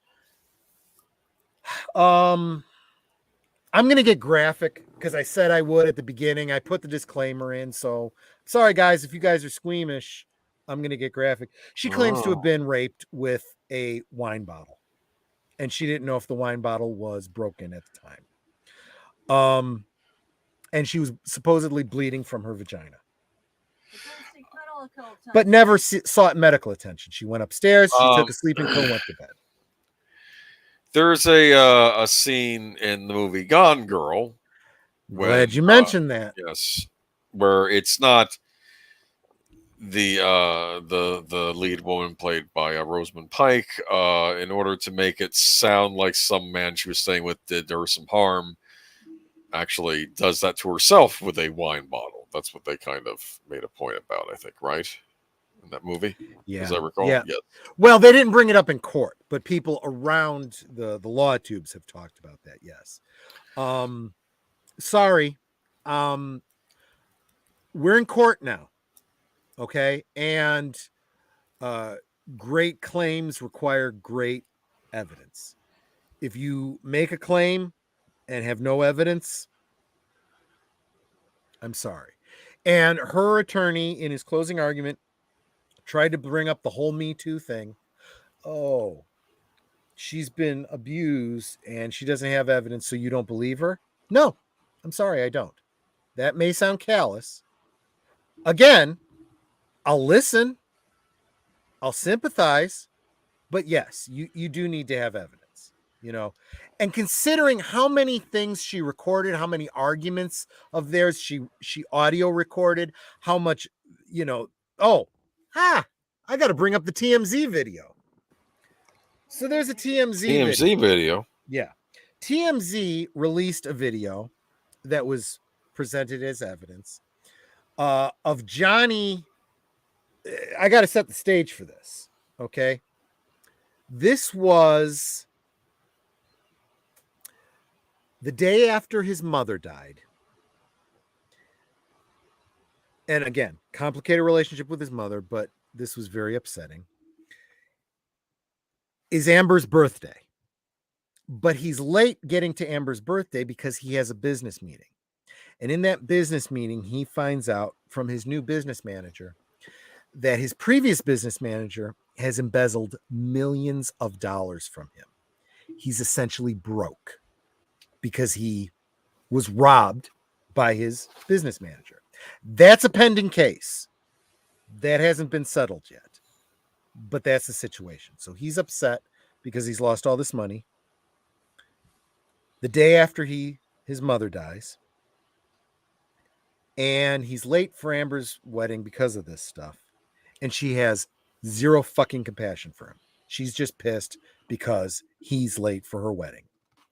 I'm going to get graphic because I said I would at the beginning. I put the disclaimer in. So sorry, guys, if you guys are squeamish, I'm going to get graphic. She claims to have been raped with a wine bottle, and she didn't know if the wine bottle was broken at the time. And she was supposedly bleeding from her vagina, but never sought medical attention. She went upstairs, she took a sleeping pill, went to bed. There's a scene in the movie Gone Girl. Glad you mentioned that. Yes, where it's not the lead woman played by Rosamund Pike. In order to make it sound like some man she was staying with did her some harm, actually does that to herself with a wine bottle. That's what they kind of made a point about, I think, right? In that movie, as I recall. Yeah. Yes. Well, they didn't bring it up in court, but people around the law tubes have talked about that. Yes. Sorry. We're in court now. Okay. And great claims require great evidence. If you make a claim and have no evidence, I'm sorry. And her attorney, in his closing argument, tried to bring up the whole Me Too thing. Oh, she's been abused and she doesn't have evidence, so you don't believe her? No, I'm sorry, I don't. That may sound callous. Again, I'll listen. I'll sympathize. But yes, you do need to have evidence, you know. And considering how many things she recorded, how many arguments of theirs she audio recorded, how much, you know, I got to bring up the TMZ video. So there's a TMZ video. Yeah. TMZ released a video that was presented as evidence of Johnny. I got to set the stage for this. Okay. This was The day after his mother died, and again, complicated relationship with his mother, but this was very upsetting, is Amber's birthday. But he's late getting to Amber's birthday because he has a business meeting. And in that business meeting, he finds out from his new business manager that his previous business manager has embezzled millions of dollars from him. He's essentially broke because he was robbed by his business manager. That's a pending case. That hasn't been settled yet. But that's the situation. So he's upset because he's lost all this money. The day after his mother dies, and he's late for Amber's wedding because of this stuff, and she has zero fucking compassion for him. She's just pissed because he's late for her wedding,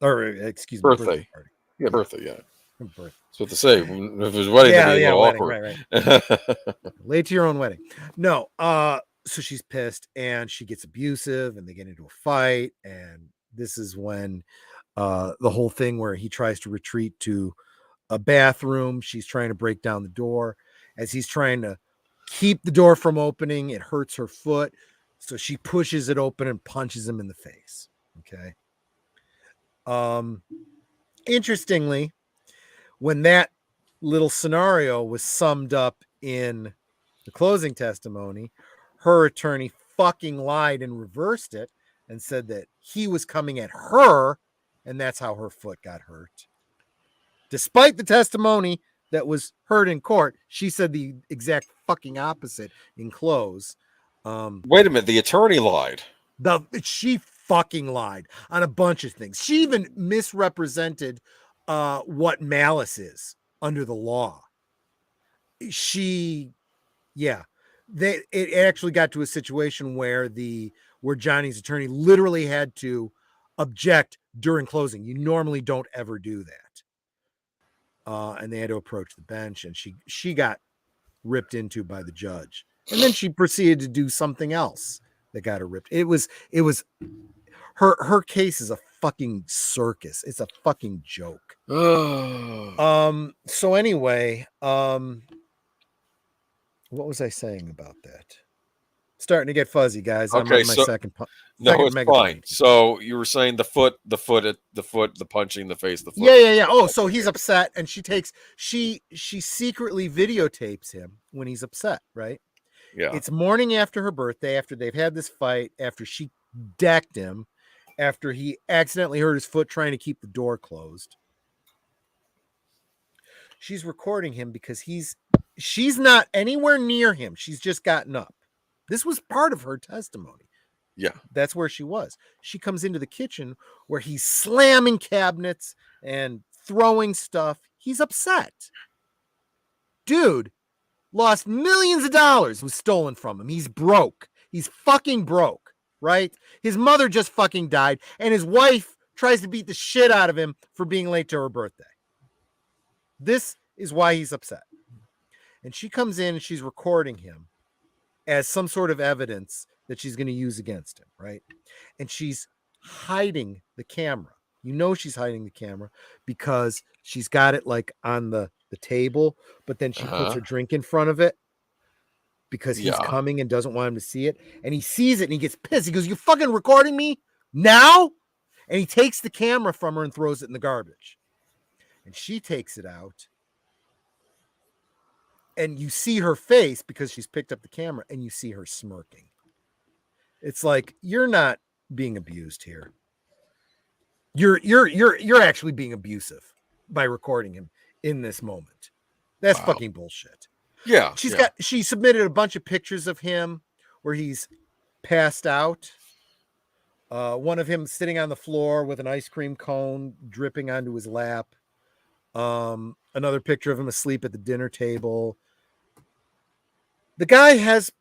or excuse me, birthday party. Yeah, birthday. Yeah, birthday. That's what to say. If it was wedding, it'd be a little wedding, awkward. Right. Late to your own wedding. No. So she's pissed, and she gets abusive, and they get into a fight, and this is when the whole thing where he tries to retreat to a bathroom. She's trying to break down the door. As he's trying to keep the door from opening, it hurts her foot. So she pushes it open and punches him in the face. Okay. Interestingly, when that little scenario was summed up in the closing testimony, her attorney fucking lied and reversed it and said that he was coming at her, and that's how her foot got hurt. Despite the testimony that was heard in court, she said the exact fucking opposite in close. Wait a minute, the attorney lied. She fucking lied on a bunch of things. She even misrepresented what malice is under the law. It actually got to a situation where Johnny's attorney literally had to object during closing. You normally don't ever do that. And they had to approach the bench, and she got ripped into by the judge. And then she proceeded to do something else that got her ripped. It was her case is a fucking circus. It's a fucking joke. So anyway, what was I saying about that? Starting to get fuzzy, guys. I'm on my second. No, it's fine. So you were saying the foot, the punching, the face, the foot. Yeah. Oh, so he's upset, and she secretly videotapes him when he's upset, right? Yeah. It's morning after her birthday, after they've had this fight, after she decked him, after he accidentally hurt his foot trying to keep the door closed. She's recording him because she's not anywhere near him. She's just gotten up. This was part of her testimony. Yeah. That's where she was. She comes into the kitchen where he's slamming cabinets and throwing stuff. He's upset. Dude lost millions of dollars, was stolen from him. He's broke. He's fucking broke, right? His mother just fucking died, and his wife tries to beat the shit out of him for being late to her birthday. This is why he's upset. And she comes in and she's recording him as some sort of evidence that she's going to use against him, right? And she's hiding the camera. You know she's hiding the camera because she's got it like on the table, but then she puts her drink in front of it because he's coming and doesn't want him to see it. And he sees it and he gets pissed. He goes, "You fucking recording me now?" And he takes the camera from her and throws it in the garbage. And she takes it out. And you see her face because she's picked up the camera, and you see her smirking. It's like, you're not being abused here. You're actually being abusive by recording him in this moment. That's fucking bullshit. Yeah. She submitted a bunch of pictures of him where he's passed out. One of him sitting on the floor with an ice cream cone dripping onto his lap. Another picture of him asleep at the dinner table. The guy has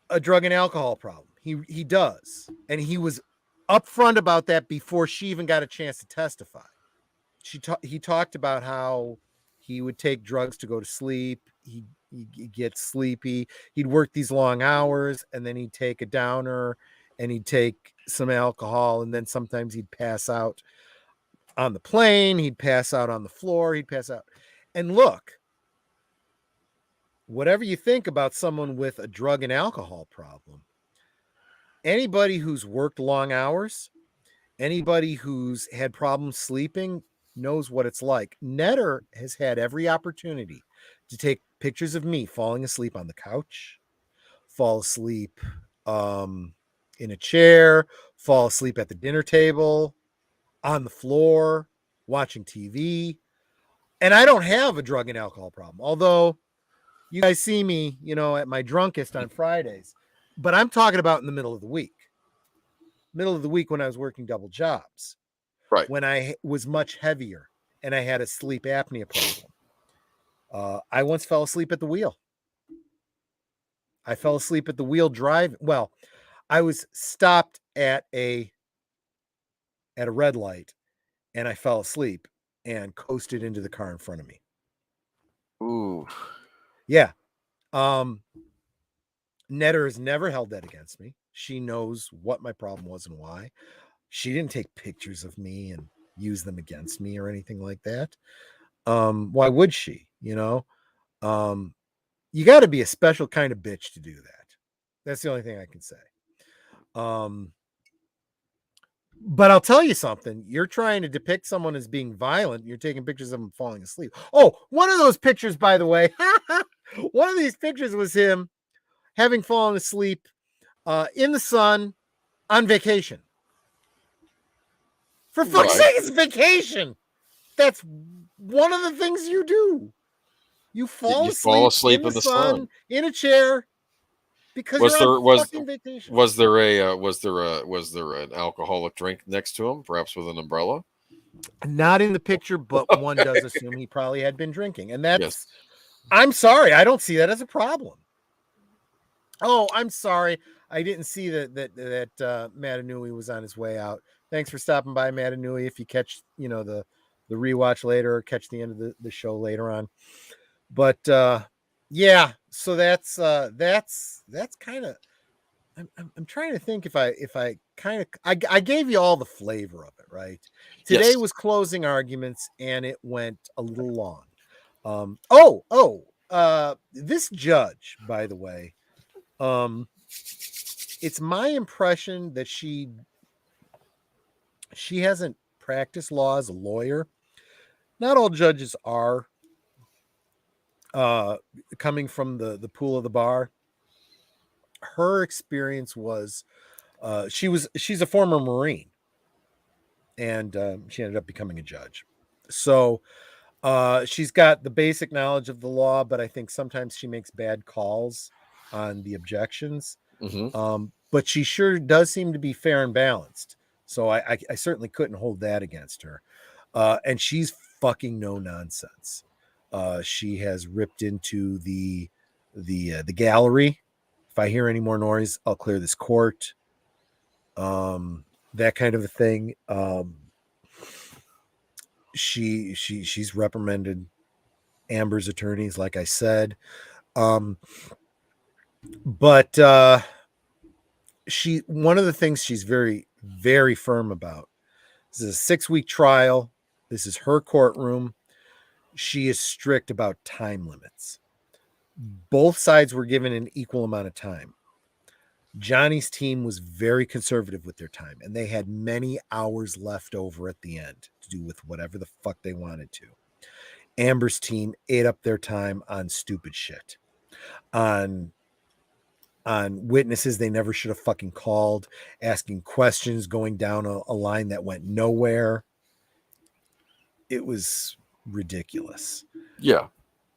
a drug and alcohol problem. He does. And he was upfront about that before she even got a chance to testify. He talked about how he would take drugs to go to sleep. He'd get sleepy. He'd work these long hours, and then he'd take a downer, and he'd take some alcohol, and then sometimes he'd pass out. on the plane. He'd pass out on the floor. He'd pass out. And look, whatever you think about someone with a drug and alcohol problem, anybody who's worked long hours, anybody who's had problems sleeping knows what it's like. Netter has had every opportunity to take pictures of me falling asleep on the couch, fall asleep in a chair, fall asleep at the dinner table, on the floor, watching TV. And I don't have a drug and alcohol problem, although you guys see me, at my drunkest on Fridays. But I'm talking about in the middle of the week. Middle of the week when I was working double jobs. Right. When I was much heavier and I had a sleep apnea problem. I once fell asleep at the wheel. I fell asleep at the wheel driving. Well, I was stopped at a red light and I fell asleep and coasted into the car in front of me. Ooh. Yeah. Netter has never held that against me. She knows what my problem was and why. She didn't take pictures of me and use them against me or anything like that. Why would she? You got to be a special kind of bitch to do that. That's the only thing I can say. But I'll tell you something. You're trying to depict someone as being violent. You're taking pictures of them falling asleep. Oh, one of those pictures, by the way, one of these pictures was him having fallen asleep in the sun on vacation. For fuck's sake, it's vacation. That's one of the things you do. You fall asleep in the sun in a chair because you're on fucking vacation. Was there an alcoholic drink next to him, perhaps with an umbrella? Not in the picture, but one does assume he probably had been drinking, and that's. Yes. I'm sorry, I don't see that as a problem. Oh, I'm sorry, I didn't see that Matanui was on his way out. Thanks for stopping by, Matanui. If you catch, the rewatch later or catch the end of the show later on. But yeah, so that's kind of. I'm trying to think if I kind of I gave you all the flavor of it, right? Today was closing arguments and it went a little long. This judge, by the way, it's my impression that she hasn't practiced law as a lawyer. Not all judges are coming from the pool of the bar. Her experience was she's a former Marine and she ended up becoming a judge. So she's got the basic knowledge of the law, but I think sometimes she makes bad calls on the objections. Mm-hmm. But she sure does seem to be fair and balanced. So I certainly couldn't hold that against her. And she's fucking no nonsense. She has ripped into the gallery. If I hear any more noise, I'll clear this court. That kind of a thing. She's reprimanded Amber's attorneys, like I said. But one of the things she's very, very firm about. This is a 6-week trial. This is her courtroom. She is strict about time limits. Both sides were given an equal amount of time. Johnny's team was very conservative with their time, and they had many hours left over at the end to do with whatever the fuck they wanted to. Amber's team ate up their time on stupid shit. On witnesses they never should have fucking called, asking questions, going down a line that went nowhere. It was ridiculous. Yeah.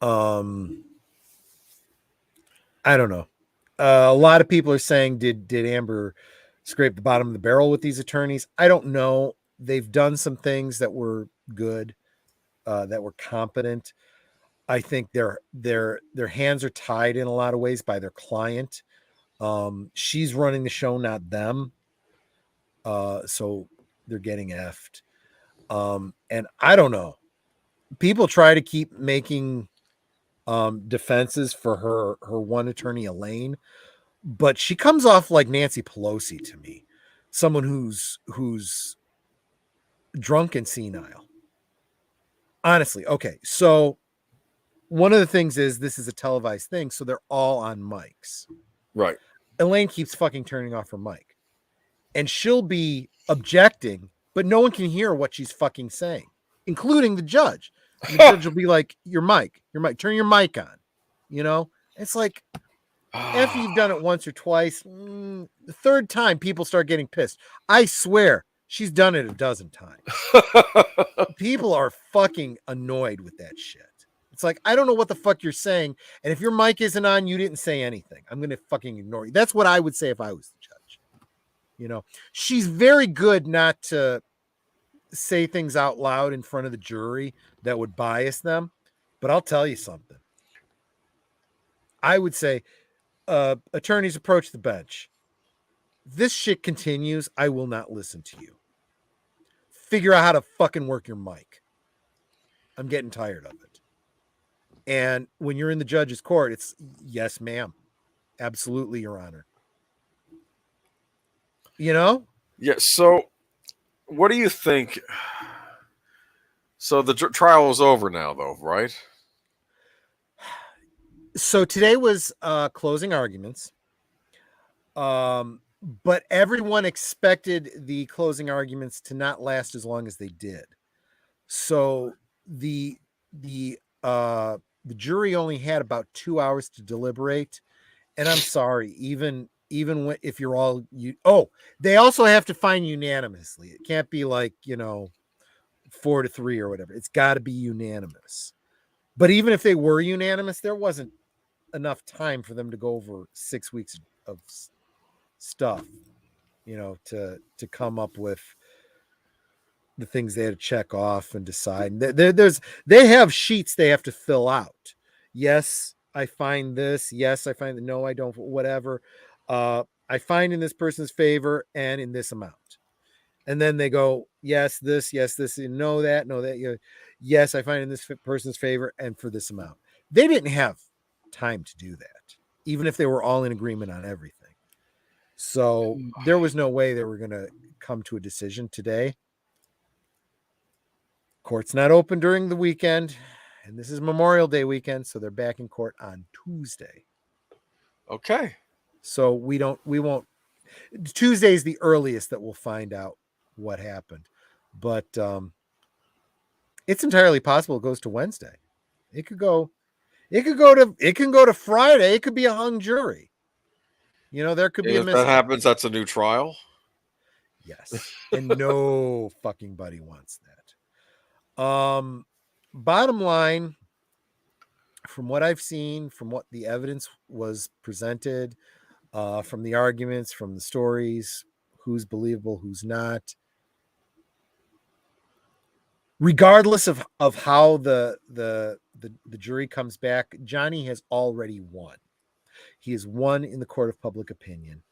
I don't know. A lot of people are saying, did Amber scrape the bottom of the barrel with these attorneys? I don't know. They've done some things that were good, that were competent. I think their hands are tied in a lot of ways by their client. She's running the show, not them. So they're getting effed. And I don't know. People try to keep making defenses for her one attorney, Elaine, but she comes off like Nancy Pelosi to me. Someone who's drunk and senile. Honestly, okay. So one of the things is this is a televised thing, so they're all on mics. Right. Elaine keeps fucking turning off her mic. And she'll be objecting, but no one can hear what she's fucking saying, including the judge. And the judge will be like, your mic, turn your mic on. You know? It's like, after you've done it once or twice, the third time people start getting pissed. I swear, she's done it a dozen times. People are fucking annoyed with that shit. It's like, I don't know what the fuck you're saying. And if your mic isn't on, you didn't say anything. I'm going to fucking ignore you. That's what I would say if I was the judge. You know, she's very good not to say things out loud in front of the jury that would bias them. But I'll tell you something. I would say, attorneys approach the bench. This shit continues. I will not listen to you. Figure out how to fucking work your mic. I'm getting tired of it. And when you're in the judge's court, it's yes, ma'am. Absolutely, Your Honor. You know? Yeah. So, what do you think? So the trial is over now, though, right? So today was closing arguments. But everyone expected the closing arguments to not last as long as they did. So the jury only had about 2 hours to deliberate. And I'm sorry, even when, if you're all they also have to find unanimously. It can't be like, 4-3 or whatever. It's got to be unanimous. But even if they were unanimous, there wasn't enough time for them to go over 6 weeks of stuff, to come up with the things they had to check off and decide. They have sheets they have to fill out. Yes, I find this. Yes, I find that. No, I don't. Whatever. I find in this person's favor and in this amount. And then they go, yes, this, no, that. Yes, I find in this person's favor and for this amount. They didn't have time to do that, even if they were all in agreement on everything. So there was no way they were going to come to a decision today. Court's not open during the weekend, and this is Memorial Day weekend, so they're back in court on Tuesday. Okay. So we won't. Tuesday's the earliest that we'll find out what happened, but it's entirely possible it goes to Wednesday. It can go to Friday. It could be a hung jury. There could be if that happens, that's a new trial. Yes, and no fucking buddy wants that. Bottom line, from what I've seen, from what the evidence was presented, from the arguments, from the stories, who's believable, who's not, regardless of how the jury comes back, Johnny has already won. He has won in the court of public opinion.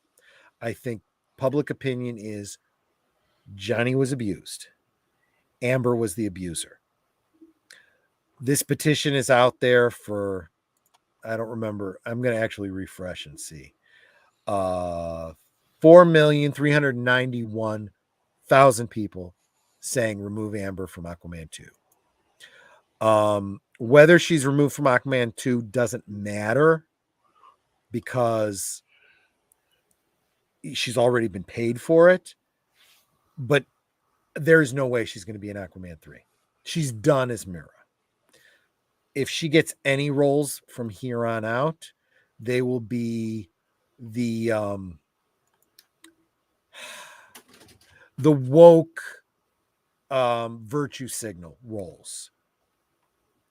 I think public opinion is Johnny was abused. Amber was the abuser. This petition is out there for, I don't remember. I'm going to actually refresh and see. 4,391,000 people saying remove Amber from Aquaman 2. Whether she's removed from Aquaman 2 doesn't matter because she's already been paid for it. But there's no way she's going to be in Aquaman 3. She's done as Mira. If she gets any roles from here on out, they will be the woke virtue signal roles.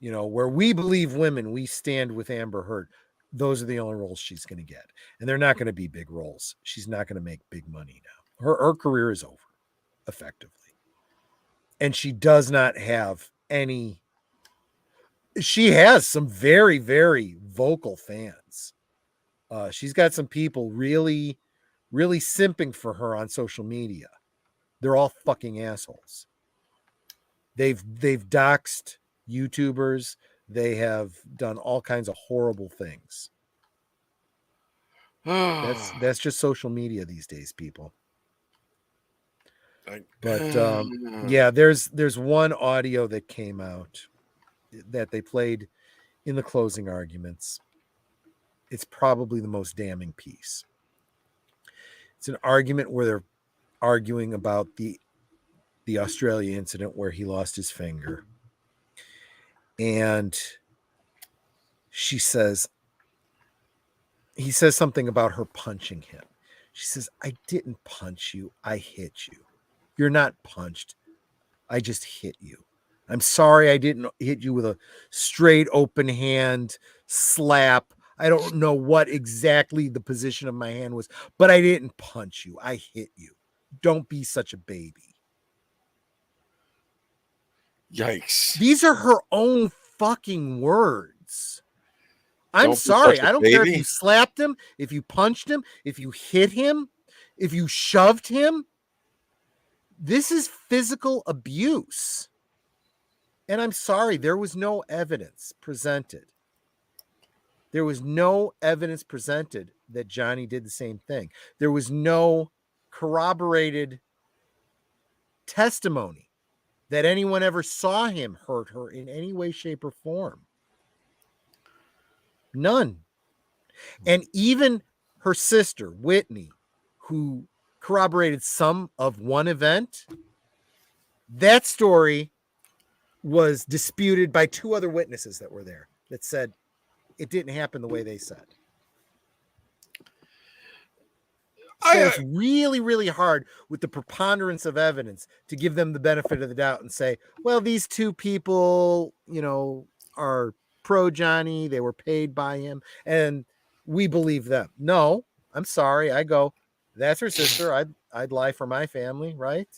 Where we believe women, we stand with Amber Heard. Those are the only roles she's going to get. And they're not going to be big roles. She's not going to make big money now. Her career is over, effectively. And she does not have any. She has some very, very vocal fans. She's got some people really, really simping for her on social media. They're all fucking assholes. They've doxed YouTubers. They have done all kinds of horrible things. That's just social media these days, people. But yeah, there's one audio that came out that they played in the closing arguments. It's probably the most damning piece. It's an argument where they're arguing about the Australia incident where he lost his finger. And he says something about her punching him. She says, "I didn't punch you. I hit you. You're not punched. I just hit you. I'm sorry I didn't hit you with a straight open hand slap. I don't know what exactly the position of my hand was, but I didn't punch you. I hit you. Don't be such a baby." Yikes. These are her own fucking words. I'm sorry. I don't care if you slapped him, if you punched him, if you hit him, if you shoved him. This is physical abuse. And I'm sorry, there was no evidence presented. There was no evidence presented that Johnny did the same thing. There was no corroborated testimony that anyone ever saw him hurt her in any way, shape, or form. None. And even her sister, Whitney, who corroborated some of one event, that story was disputed by two other witnesses that were there that said it didn't happen the way they said. So it's really, really hard with the preponderance of evidence to give them the benefit of the doubt and say, well, these two people, are pro Johnny. They were paid by him and we believe them. No, I'm sorry. I go, that's her sister. I'd lie for my family. Right.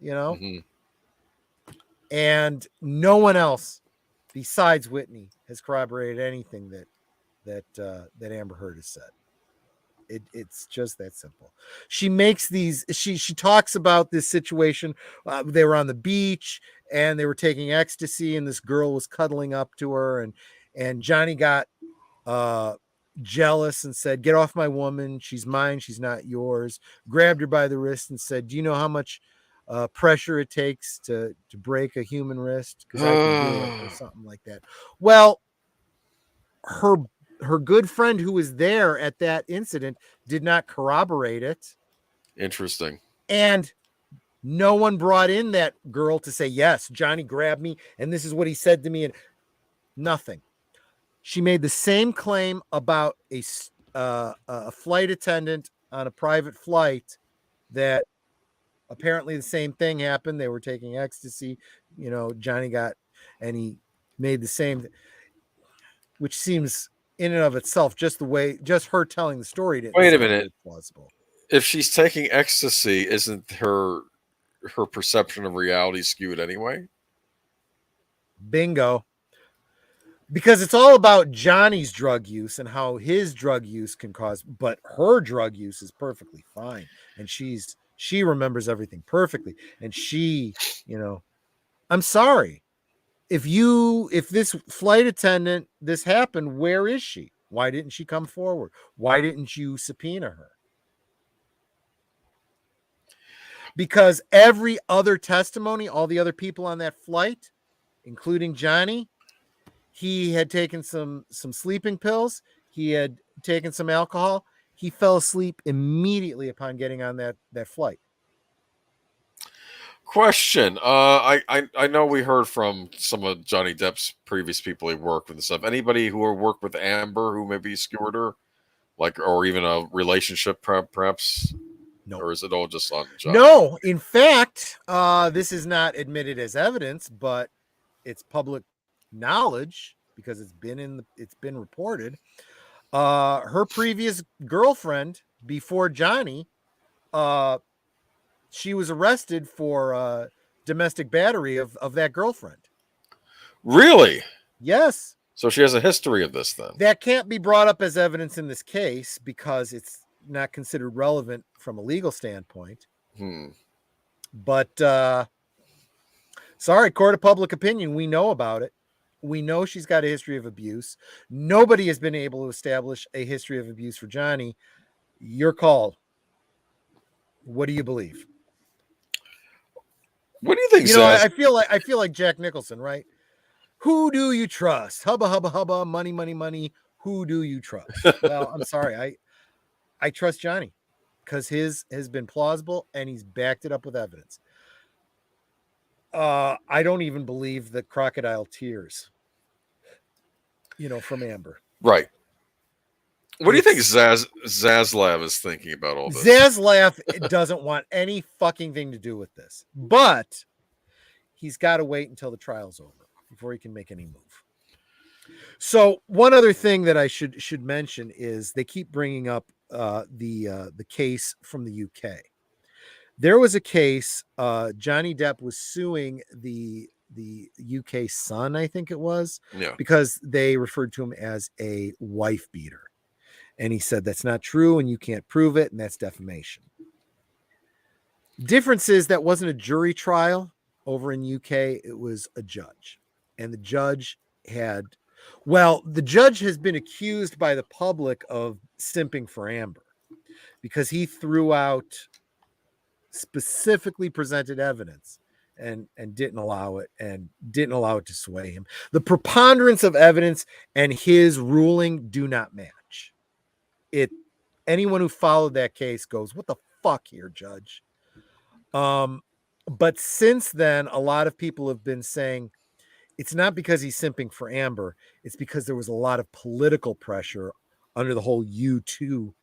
Mm-hmm. And no one else besides Whitney has corroborated anything that Amber Heard has said. It's just that simple. She makes these. She talks about this situation. They were on the beach and they were taking ecstasy, and this girl was cuddling up to her, and Johnny got jealous and said, "Get off my woman. She's mine. She's not yours." Grabbed her by the wrist and said, "Do you know how much pressure it takes to break a human wrist? Because I can do it," or something like that. Well, her good friend who was there at that incident did not corroborate it. Interesting. And no one brought in that girl to say, yes, Johnny grabbed me and this is what he said to me, and nothing. She made the same claim about a flight attendant on a private flight that apparently the same thing happened. They were taking ecstasy. Johnny got, and he made the same, which seems in and of itself, just her telling the story didn't. Wait a minute. Plausible. If she's taking ecstasy, isn't her perception of reality skewed anyway? Bingo. Because it's all about Johnny's drug use and how his drug use can cause, but her drug use is perfectly fine. And she remembers everything perfectly. And she, I'm sorry. If this flight attendant, this happened, where is she? Why didn't she come forward? Why didn't you subpoena her? Because every other testimony, all the other people on that flight, including Johnny, he had taken some sleeping pills. He had taken some alcohol. He fell asleep immediately upon getting on that flight. Question. I know we heard from some of Johnny Depp's previous people he worked with and stuff. Anybody who worked with Amber who maybe skewered her, or even a relationship, perhaps? No. Or is it all just on Johnny? No. In fact, this is not admitted as evidence, but it's public knowledge because it's been reported. Her previous girlfriend before Johnny, she was arrested for domestic battery of that girlfriend. Really? Yes. So she has a history of this then. That can't be brought up as evidence in this case because it's not considered relevant from a legal standpoint. But sorry, court of public opinion, we know about it. We know she's got a history of abuse. Nobody has been able to establish a history of abuse for Johnny. Your call. What do you believe? What do you think, You know, Zaz? I feel like Jack Nicholson, right? Who do you trust? Hubba, hubba, hubba, money, money, money. Who do you trust? Well, I'm sorry. I trust Johnny because his has been plausible and he's backed it up with evidence. I don't even believe the crocodile tears, from Amber. Right. What do you think Zaslav is thinking about all this? Zaslav doesn't want any fucking thing to do with this, but he's got to wait until the trial's over before he can make any move. So one other thing that I should mention is they keep bringing up the case from the UK. There was a case. Johnny Depp was suing the UK Sun, I think it was, because they referred to him as a wife beater. And he said that's not true and you can't prove it, and that's defamation. Difference is that wasn't a jury trial over in UK. It was a judge. And the judge the judge has been accused by the public of simping for Amber because he threw out specifically presented evidence and didn't allow it to sway him. The preponderance of evidence and his ruling do not match. Anyone who followed that case goes, what the fuck here, judge? But since then, a lot of people have been saying it's not because he's simping for Amber. It's because there was a lot of political pressure under the whole U2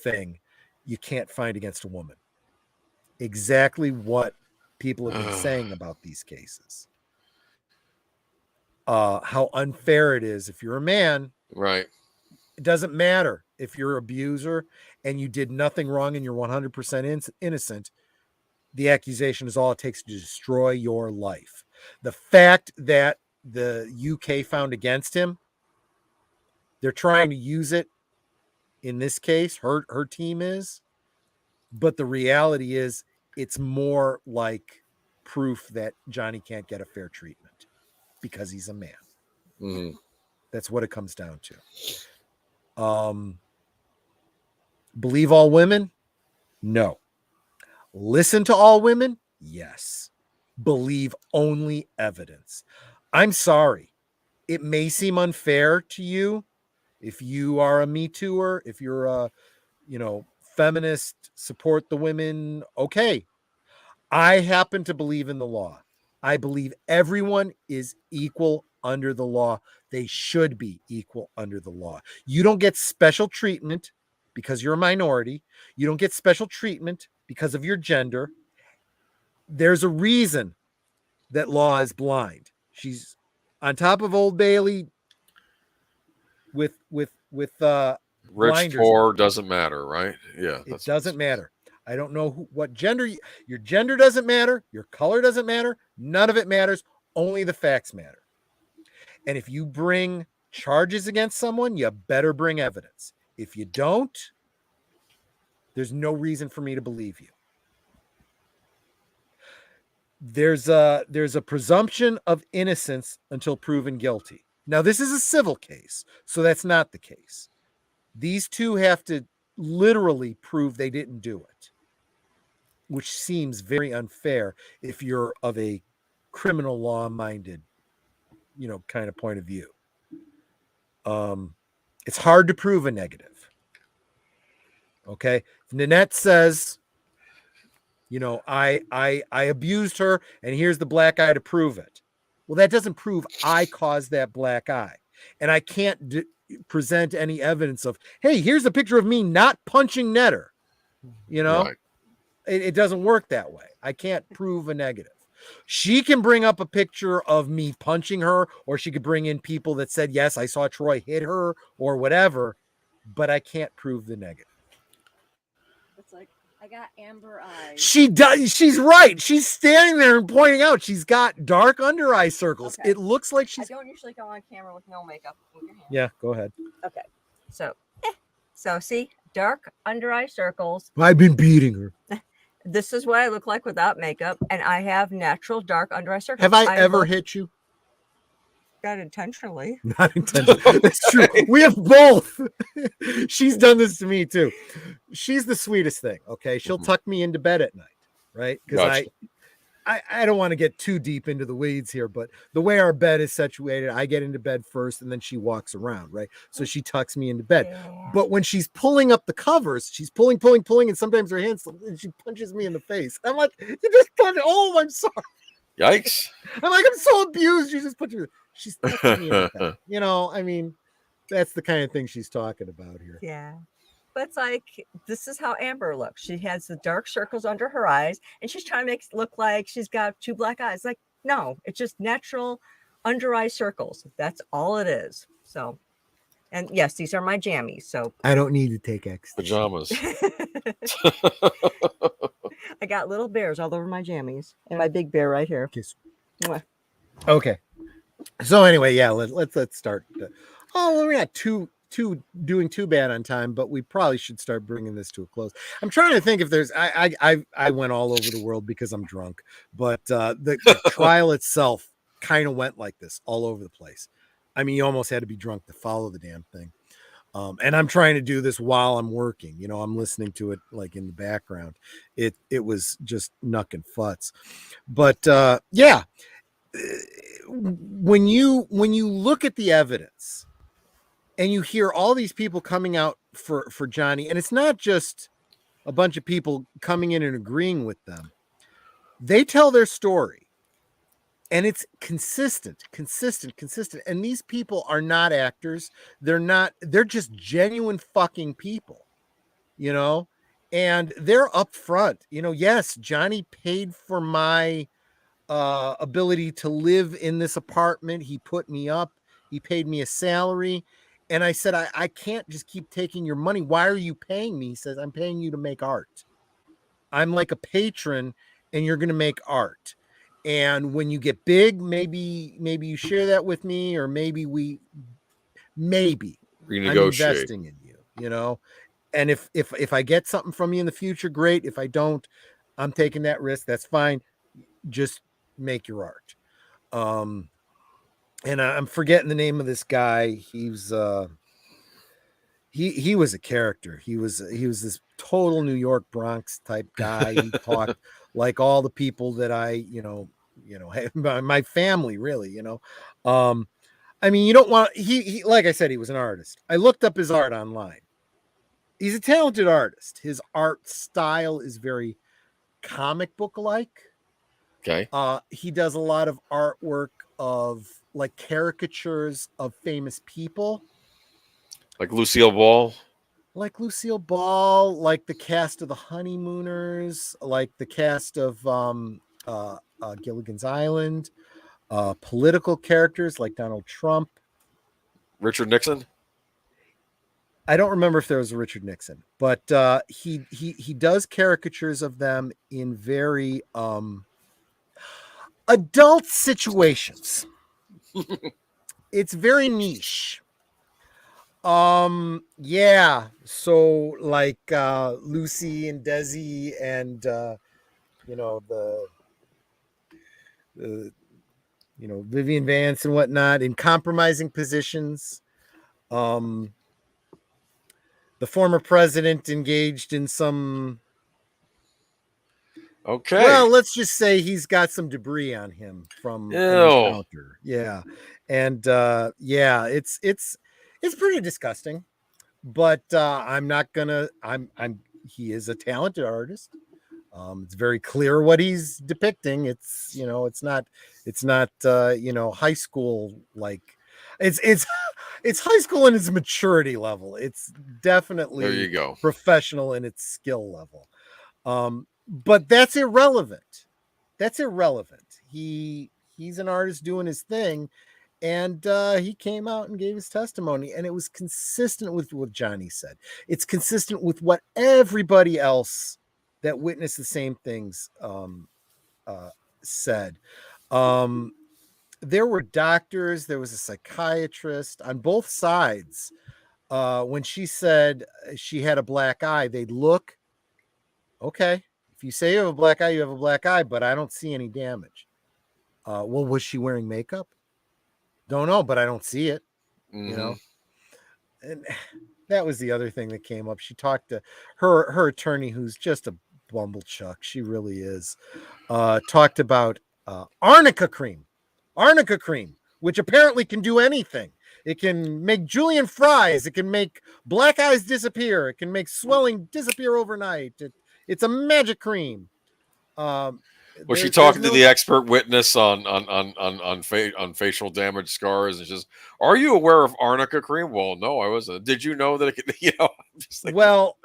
thing. You can't find against a woman. Exactly what people have been saying about these cases. How unfair it is if you're a man. Right. It doesn't matter if you're an abuser and you did nothing wrong and you're 100% innocent. The accusation is all it takes to destroy your life. The fact that the UK found against him, they're trying to use it in this case. Her team is, but the reality is it's more like proof that Johnny can't get a fair treatment because he's a man. Mm-hmm. That's what it comes down to. Believe all women? No. Listen to all women? Yes. Believe only evidence. I'm sorry. It may seem unfair to you if you are a Me Tooer, if you're a, feminist, support the women. Okay. I happen to believe in the law. I believe everyone is equal under the law. They should be equal under the law. You don't get special treatment because you're a minority. You don't get special treatment because of your gender. There's a reason that law is blind. She's on top of Old Bailey with rich, poor, doesn't matter, right? Yeah. It doesn't matter. I don't know what gender, your gender doesn't matter. Your color doesn't matter. None of it matters. Only the facts matter. And if you bring charges against someone, you better bring evidence. If you don't, there's no reason for me to believe you. There's a presumption of innocence until proven guilty. Now, this is a civil case, so that's not the case. These two have to literally prove they didn't do it, which seems very unfair if you're of a criminal law-minded, kind of point of view. It's hard to prove a negative. Okay. Nanette says, I abused her and here's the black eye to prove it. Well, that doesn't prove I caused that black eye. And I can't present any evidence of, hey, here's a picture of me not punching Netter. Right. It doesn't work that way. I can't prove a negative. She can bring up a picture of me punching her, or she could bring in people that said, yes, I saw Troy hit her or whatever, but I can't prove the negative. It's like, I got amber eyes. She does. She's right. She's standing there and pointing out she's got dark under eye circles. Okay. It looks like she's. I don't usually go on camera with no makeup. Yeah, go ahead. Okay. So see, dark under eye circles. I've been beating her. This is what I look like without makeup, and I have natural dark under eye circles. Have I ever hit you? Not intentionally. Not intentionally. That's true. We have both. She's done this to me too. She's the sweetest thing. Okay. She'll tuck me into bed at night. Right. Because I don't want to get too deep into the weeds here, but the way our bed is situated, I get into bed first and then she walks around, right? So she tucks me into bed. Yeah. But when she's pulling up the covers, she's pulling, and sometimes her hands slip and she punches me in the face. I'm like, you just punched. Oh, I'm sorry. Yikes. I'm like, I'm so abused. She just punches me. She's touching me in the bed. You know, I mean, that's the kind of thing she's talking about here. Yeah. But it's like, this is how Amber looks. She has the dark circles under her eyes, and she's trying to make it look like she's got 2 black eyes. Like, no, it's just natural under eye circles. That's all it is. So, and yes, these are my jammies. So I don't need to take ecstasy. Pajamas. I got little bears all over my jammies, and my big bear right here. Kiss. Mwah. Okay. So anyway, yeah, let's start. We're not doing too bad on time, but we probably should start bringing this to a close. I'm trying to think if there's I went all over the world because I'm drunk, but the trial itself kind of went like this all over the place. I mean, you almost had to be drunk to follow the damn thing. And I'm trying to do this while I'm working. You know, I'm listening to it like in the background. It was just nuck and futz. But yeah, when you look at the evidence and you hear all these people coming out for Johnny, and it's not just a bunch of people coming in and agreeing with them. They tell their story and it's consistent. And these people are not actors. They're just genuine fucking people, you know, and they're upfront. You know, yes, Johnny paid for my ability to live in this apartment. He put me up. He paid me a salary. And I said, I can't just keep taking your money. Why are you paying me? He says, I'm paying you to make art. I'm like a patron and you're going to make art. And when you get big, maybe you share that with me, or maybe I'm investing in you, you know? And if I get something from you in the future, great. If I don't, I'm taking that risk. That's fine. Just make your art. And I'm forgetting the name of this guy. He was he was a character. He was this total New York Bronx type guy. He talked like all the people that I, my family really, you know. I mean, you don't want he like I said, he was an artist. I looked up his art online. He's a talented artist. His art style is very comic book like. Okay. He does a lot of artwork of like caricatures of famous people. Like Lucille Ball? Like the cast of The Honeymooners, like the cast of Gilligan's Island, political characters like Donald Trump. Richard Nixon? I don't remember if there was a Richard Nixon, but he does caricatures of them in very adult situations. It's very niche. Yeah, so like Lucy and Desi and Vivian Vance and whatnot in compromising positions. The former president engaged in some. Okay. Well, let's just say he's got some debris on him from an encounter. Yeah. And yeah, it's pretty disgusting. But I'm not gonna he is a talented artist. It's very clear what he's depicting. It's not high school like it's high school in its maturity level. It's definitely there you go. Professional in its skill level. But that's irrelevant. He's an artist doing his thing, and he came out and gave his testimony, and it was consistent with what Johnny said. It's consistent with what everybody else that witnessed the same things said. There were doctors, there was a psychiatrist on both sides. When she said she had a black eye, they'd look, okay, if you say you have a black eye, you have a black eye, but I don't see any damage. Well, was she wearing makeup? Don't know, but I don't see it. Mm-hmm. You know, and that was the other thing that came up. She talked to her attorney, who's just a Bumblechuck. She really is. Talked about arnica cream, which apparently can do anything. It can make julienne fries. It can make black eyes disappear. It can make swelling disappear overnight. It's a magic cream. Was she talking to the expert witness on facial damage scars? And just, are you aware of arnica cream? Well, no, I wasn't. Did you know that it could, well,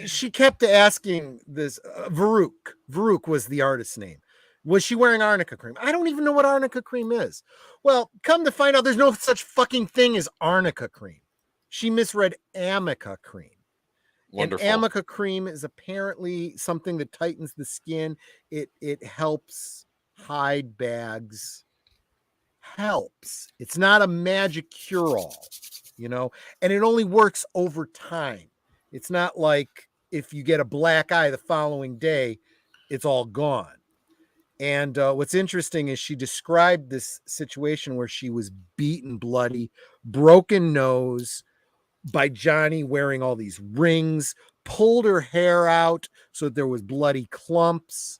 she kept asking this. Varuk was the artist's name. Was she wearing arnica cream? I don't even know what arnica cream is. Well, come to find out, there's no such fucking thing as arnica cream. She misread amica cream. Wonderful. And amica cream is apparently something that tightens the skin. It helps hide bags. Helps. It's not a magic cure-all, and it only works over time. It's not like if you get a black eye the following day, it's all gone. And what's interesting is she described this situation where she was beaten bloody, broken nose, by Johnny wearing all these rings, pulled her hair out so that there was bloody clumps.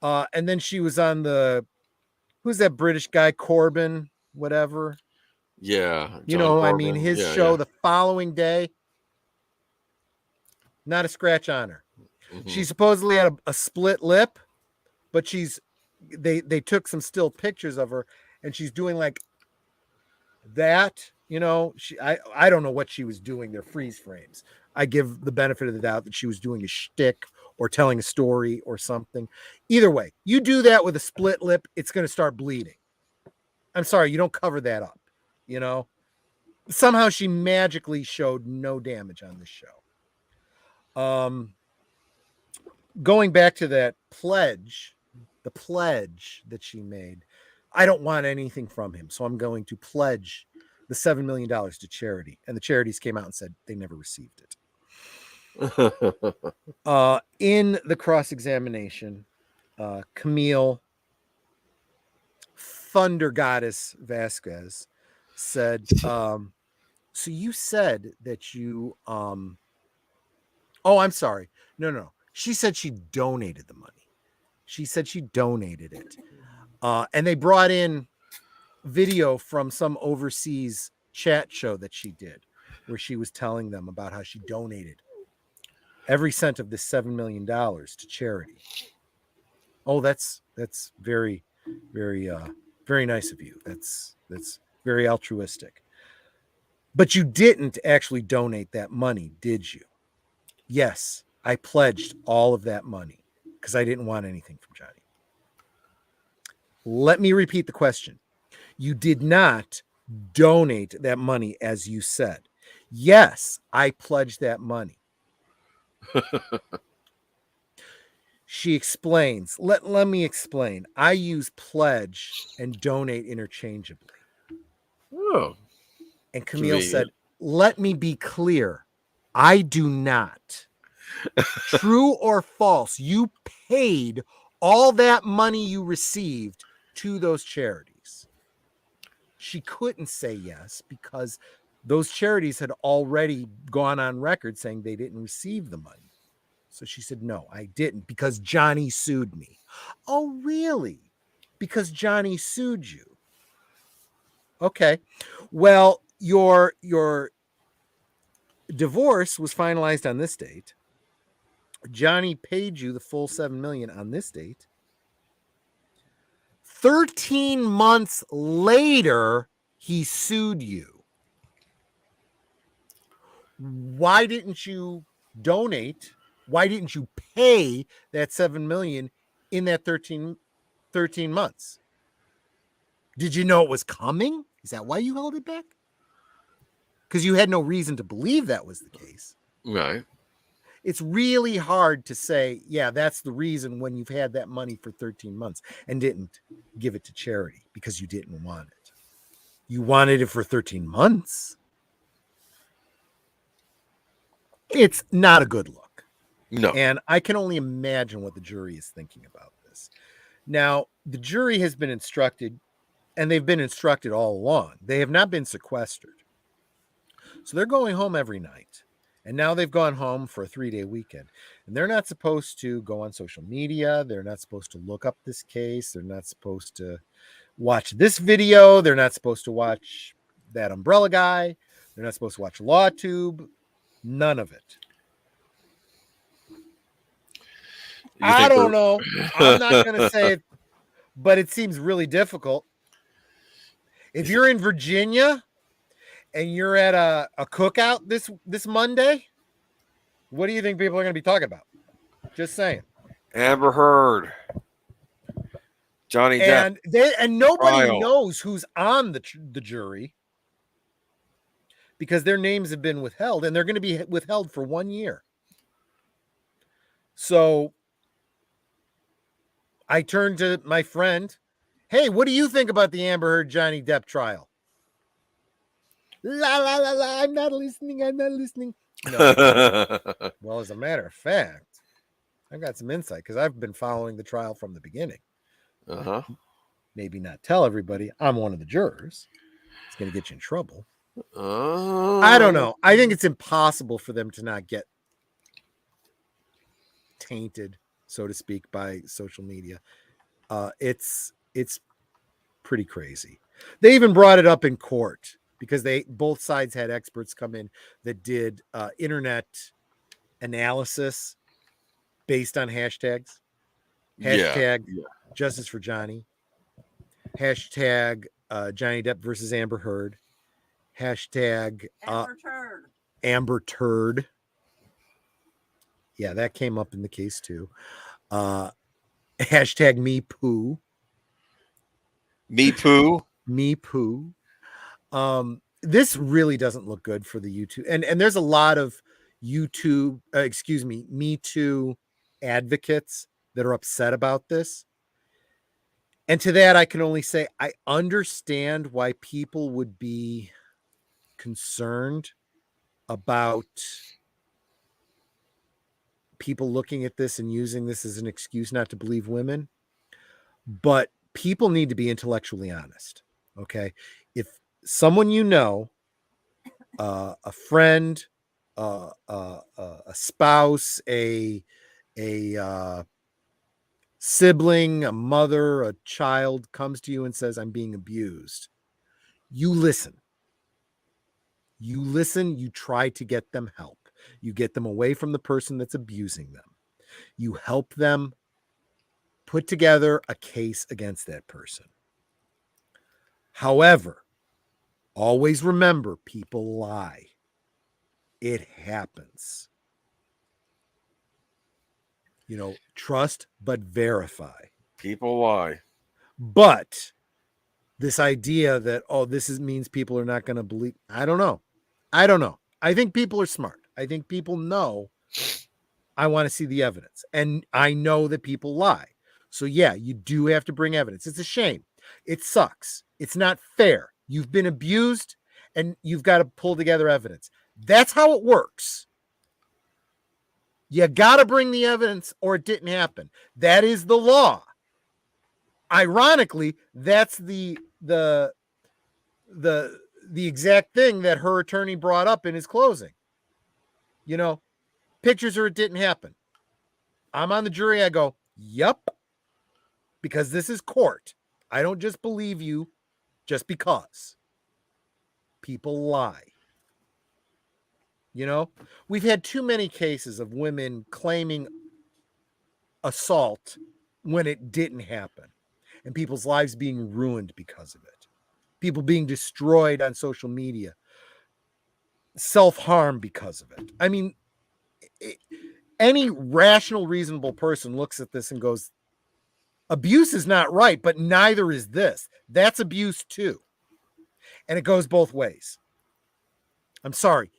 And then she was on who's that British guy, Corbin, whatever. Yeah. Corbin. His show the following day, not a scratch on her. Mm-hmm. She supposedly had a split lip, but they took some still pictures of her and she's doing like that. I don't know what she was doing. They're freeze frames. I give the benefit of the doubt that she was doing a shtick or telling a story or something. Either way, you do that with a split lip, it's going to start bleeding. I'm sorry, you don't cover that up. Somehow she magically showed no damage on this show. Going back to that pledge, the pledge that she made, I don't want anything from him, so I'm going to pledge the $7 million to charity. And the charities came out and said they never received it. In the cross-examination, Camille Thunder Goddess Vasquez said, so you said that you, oh, I'm sorry. No. She said she donated the money. She said she donated it. And they brought in video from some overseas chat show that she did where she was telling them about how she donated every cent of this $7 million to charity. Oh, that's very, very, very nice of you. That's very altruistic. But you didn't actually donate that money, did you? Yes, I pledged all of that money because I didn't want anything from Johnny. Let me repeat the question. You did not donate that money as you said. Yes, I pledged that money. She explains. Let me explain. I use pledge and donate interchangeably. Oh. And Camille said, let me be clear. I do not. True or false, you paid all that money you received to those charities. She couldn't say yes because those charities had already gone on record saying they didn't receive the money. So she said, no, I didn't because Johnny sued me. Oh, really? Because Johnny sued you. Okay. Well, your divorce was finalized on this date. Johnny paid you the full $7 million on this date. 13 months later, he sued you. Why didn't you donate? Why didn't you pay that $7 million in that 13 months? Did you know it was coming? Is that why you held it back? Because you had no reason to believe that was the case. Right. It's really hard to say, yeah, that's the reason when you've had that money for 13 months and didn't give it to charity because you didn't want it. You wanted it for 13 months. It's not a good look. No. And I can only imagine what the jury is thinking about this. Now, the jury has been instructed, and they've been instructed all along. They have not been sequestered. So they're going home every night. And now they've gone home for a 3-day weekend. And they're not supposed to go on social media. They're not supposed to look up this case. They're not supposed to watch this video. They're not supposed to watch that Umbrella Guy. They're not supposed to watch LawTube. None of it. I don't know. I'm not going to say it, but it seems really difficult. If you're in Virginia and you're at a cookout this Monday, what do you think people are going to be talking about? Just saying. Amber Heard, Johnny Depp, and nobody knows who's on the jury because their names have been withheld, and they're going to be withheld for 1 year. So I turned to my friend, hey, what do you think about the Amber Heard Johnny Depp trial? La la la la, I'm not listening. No. Well, as a matter of fact, I've got some insight because I've been following the trial from the beginning. Maybe not tell everybody I'm one of the jurors. It's going to get you in trouble. I don't know. I think it's impossible for them to not get tainted, so to speak, by social media. It's pretty crazy. They even brought it up in court because both sides had experts come in that did internet analysis based on hashtags. Hashtag Justice for Johnny. Hashtag Johnny Depp versus Amber Heard. Hashtag Amber Turd. Yeah, that came up in the case too. Hashtag Me Poo. Me Poo. Me Poo. This really doesn't look good for the YouTube. And there's a lot of YouTube, Me Too advocates that are upset about this. And to that, I can only say I understand why people would be concerned about people looking at this and using this as an excuse not to believe women. But people need to be intellectually honest. Okay. If someone a friend, a spouse, a sibling, a mother, a child comes to you and says, I'm being abused, you listen. You try to get them help. You get them away from the person that's abusing them. You help them put together a case against that person. However, always remember, people lie. It happens. Trust but verify. People lie. But this idea that, this means people are not going to believe, I don't know. I think people are smart. I think people know I want to see the evidence. And I know that people lie. So yeah, you do have to bring evidence. It's a shame. It sucks. It's not fair. You've been abused and you've got to pull together evidence. That's how it works. You got to bring the evidence or it didn't happen. That is the law. Ironically, that's the exact thing that her attorney brought up in his closing. Pictures or it didn't happen. I'm on the jury. I go, yep, because this is court. I don't just believe you just because. People lie. We've had too many cases of women claiming assault when it didn't happen and people's lives being ruined because of it. People being destroyed on social media, self-harm because of it. I mean, any rational, reasonable person looks at this and goes, abuse is not right, but neither is this. That's abuse too. And it goes both ways. I'm sorry.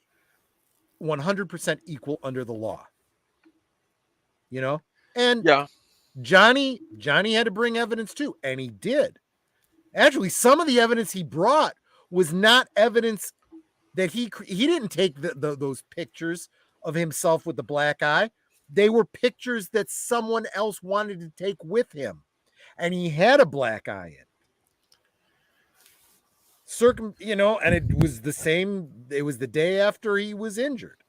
100% equal under the law. And yeah, Johnny had to bring evidence too, and he did. Actually, some of the evidence he brought was not evidence that he didn't take those pictures of himself with the black eye. They were pictures that someone else wanted to take with him, and he had a black eye in. And it was the same. It was the day after he was injured.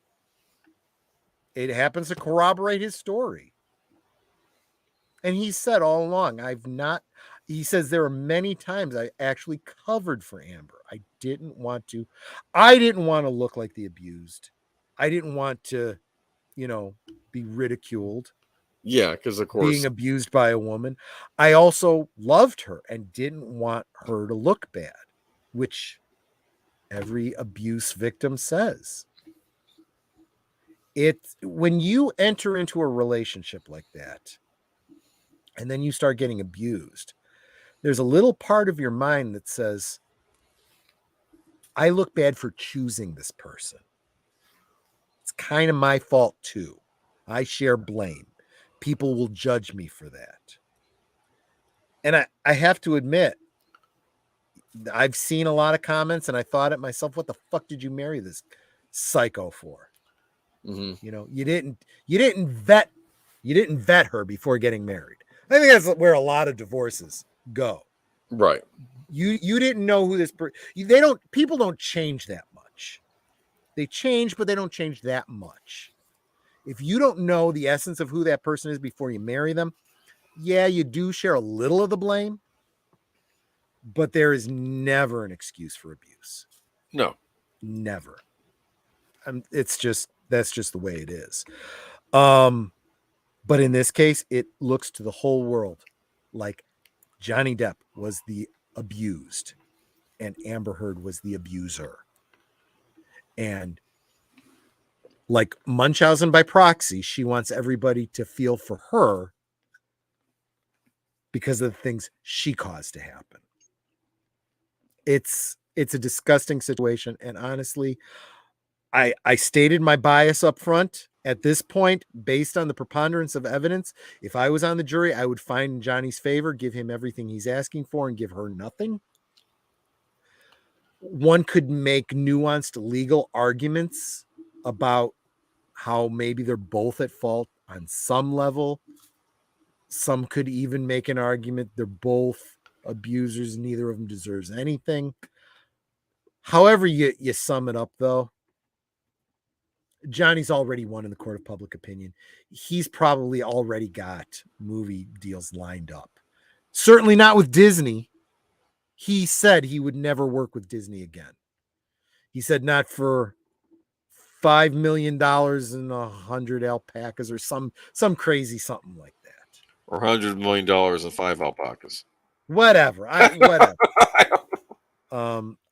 it happens to corroborate his story. And he said all along, he says there are many times I actually covered for Amber. I didn't want to look like the abused. I didn't want to, be ridiculed. Yeah, because of course being abused by a woman. I also loved her and didn't want her to look bad, which every abuse victim says. When you enter into a relationship like that and then you start getting abused, there's a little part of your mind that says, I look bad for choosing this person. It's kind of my fault too. I share blame. People will judge me for that. And I have to admit, I've seen a lot of comments and I thought at myself, what the fuck did you marry this psycho for? Mm-hmm. You didn't vet her before getting married. I think that's where a lot of divorces go. Right. You didn't know who this people don't change that much. They change, but they don't change that much. If you don't know the essence of who that person is before you marry them, yeah, you do share a little of the blame, but there is never an excuse for abuse. No. Never. That's just the way it is. But in this case, it looks to the whole world like Johnny Depp was the abused and Amber Heard was the abuser. And like Munchausen by proxy, she wants everybody to feel for her because of the things she caused to happen. It's a disgusting situation. And honestly, I stated my bias up front. At this point, based on the preponderance of evidence, if I was on the jury, I would find in Johnny's favor, give him everything he's asking for and give her nothing. One could make nuanced legal arguments about how maybe they're both at fault on some level. Some could even make an argument they're both abusers, neither of them deserves anything. However you sum it up, though, Johnny's already won in the court of public opinion. He's probably already got movie deals lined up. Certainly not with Disney. He said he would never work with Disney again. He said not for $5 million and 100 alpacas or some crazy something like that. Or $100 million and 5 alpacas. Whatever.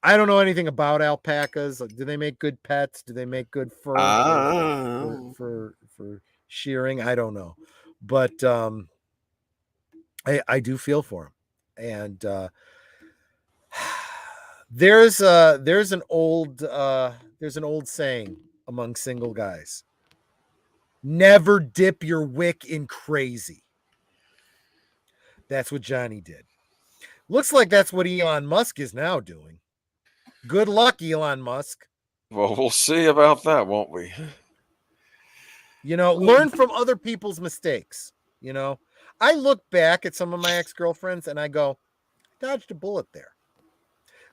I don't know anything about alpacas. Do they make good pets? Do they make good fur for shearing? I don't know, but I do feel for him. And there's an old saying among single guys: never dip your wick in crazy. That's what Johnny did. Looks like that's what Elon Musk is now doing. Good luck, Elon Musk. Well, we'll see about that, won't we? Learn from other people's mistakes. I look back at some of my ex-girlfriends and I go, dodged a bullet there.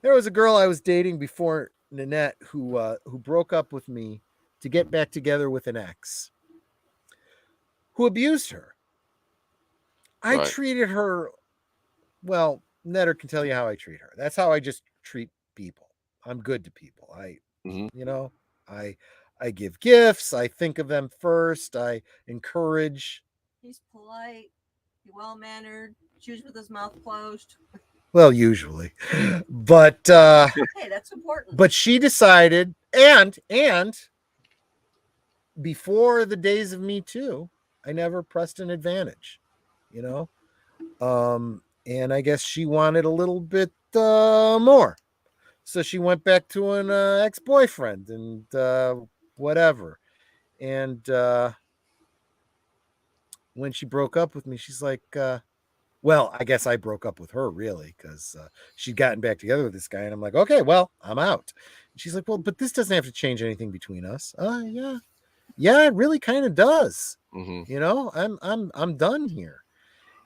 There was a girl I was dating before Nanette who broke up with me to get back together with an ex who abused her. I treated her, well, Netter can tell you how I treat her. That's how I just treat people. I'm good to people. I give gifts. I think of them first. I encourage. He's polite, well-mannered, chews with his mouth closed. Well, usually, but hey, that's important. But she decided, and before the days of Me Too, I never pressed an advantage, and I guess she wanted a little bit more. So she went back to an ex-boyfriend and whatever. And when she broke up with me, she's like, well, I guess I broke up with her, really, because she'd gotten back together with this guy. And I'm like, okay, well, I'm out. And she's like, well, but this doesn't have to change anything between us. Yeah, it really kind of does. Mm-hmm. I'm done here.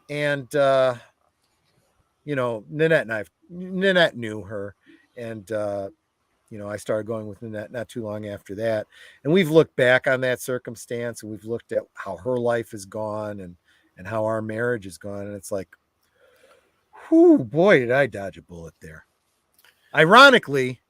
And Nanette knew her, and I started going with Nanette not too long after that. And we've looked back on that circumstance and we've looked at how her life has gone and how our marriage has gone. And it's like, whew, boy, did I dodge a bullet there. Ironically,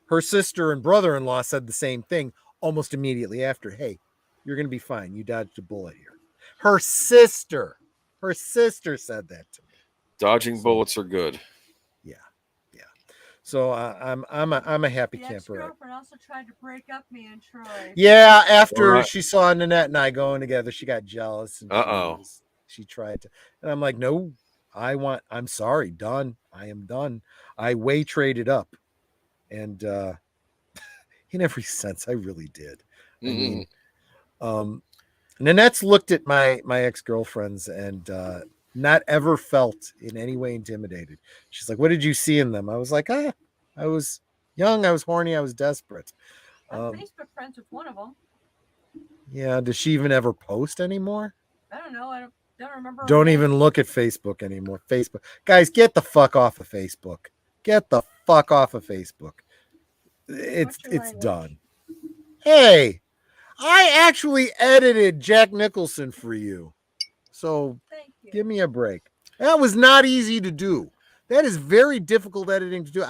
her sister and brother-in-law said the same thing almost immediately after. Hey, you're going to be fine. You dodged a bullet here. Her sister said that to me. Dodging bullets are good. Yeah. So I'm a happy camper. Ex-girlfriend also tried to break up me and Troy. Yeah, after she saw Nanette and I going together, she got jealous and she tried to, and I'm like, no, I'm sorry, done. I am done. I way traded up, and in every sense, I really did. I mean, Nanette's looked at my ex-girlfriends and not ever felt in any way intimidated. She's like, what did you see in them? I was like, I was young, I was horny, I was desperate. I'm Facebook friends with one of them. Yeah, does she even ever post anymore? I don't know. I don't remember. Don't even look at Facebook anymore. Facebook. Guys, get the fuck off of Facebook. Get the fuck off of Facebook. It's done. Hey, I actually edited Jack Nicholson for you. So give me a break. That was not easy to do. That is very difficult editing to do.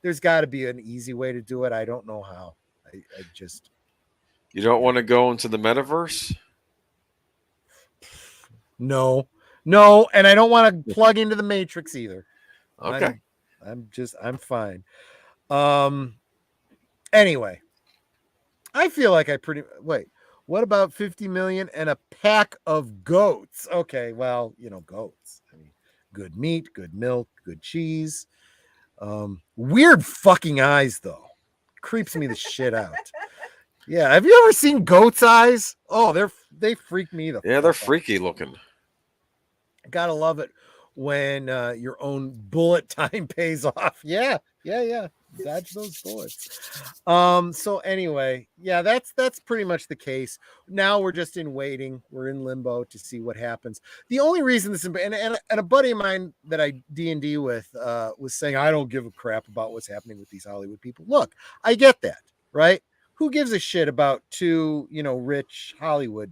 There's got to be an easy way to do it. I don't know how. I just. You don't want to go into the metaverse? No. And I don't want to plug into the Matrix either. Okay. I'm fine. Anyway, I feel like what about 50 million and a pack of goats? Okay, well, goats. I mean, good meat, good milk, good cheese. Weird fucking eyes, though. Creeps me the shit out. Yeah, have you ever seen goats' eyes? Oh, they freak me the they're freaky looking. Gotta love it when your own bullet time pays off. Yeah. Dodge those bullets. So anyway, yeah, that's pretty much the case. Now we're just in waiting. We're in limbo to see what happens. The only reason this and a buddy of mine that I D&D with was saying, I don't give a crap about what's happening with these Hollywood people. Look, I get that, right? Who gives a shit about two, rich Hollywood,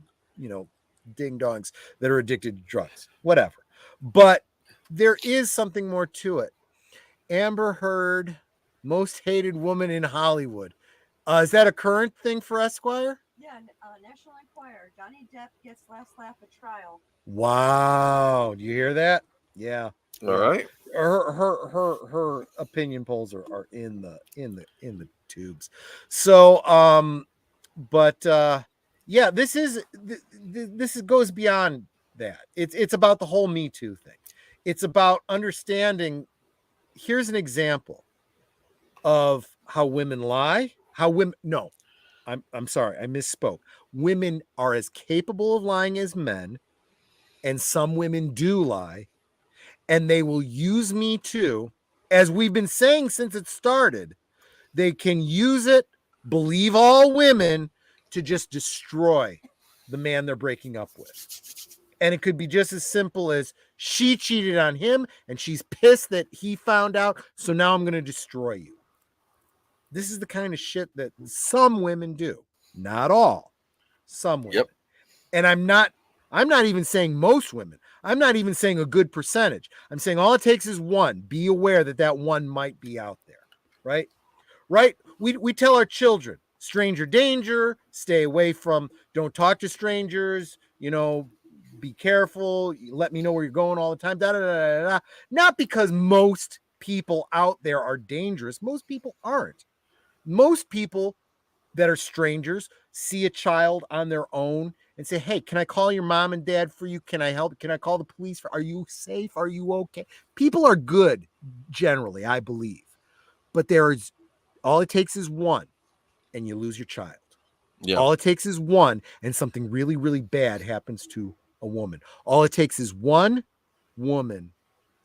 ding-dongs that are addicted to drugs? Whatever. But there is something more to it. Amber Heard, most hated woman in Hollywood. Is that a current thing for Esquire? Yeah, National Enquirer. Johnny Depp gets last laugh at trial. Wow, do you hear that? Yeah. All right. Her opinion polls are in the tubes. So yeah, this goes beyond that. It's about the whole Me Too thing. It's about understanding. Here's an example of how women lie. I'm sorry, I misspoke. Women are as capable of lying as men, and some women do lie, and they will use Me Too, as we've been saying since it started. They can use it, believe all women, to just destroy the man they're breaking up with. And it could be just as simple as she cheated on him and she's pissed that he found out, so now I'm going to destroy you. This is the kind of shit that some women do. Not all. Some women. Yep. And I'm not even saying most women. I'm not even saying a good percentage. I'm saying all it takes is one. Be aware that one might be out there. Right? We tell our children, stranger danger, stay away from, don't talk to strangers, be careful, let me know where you're going all the time, Not because most people out there are dangerous. Most people aren't. Most people that are strangers see a child on their own and say, hey, can I call your mom and dad for you? Can I help? Can I call the police? Are you safe? Are you okay? People are good, generally, I believe. But all it takes is one, and you lose your child. Yeah. All it takes is one, and something really, really bad happens to a woman. All it takes is one woman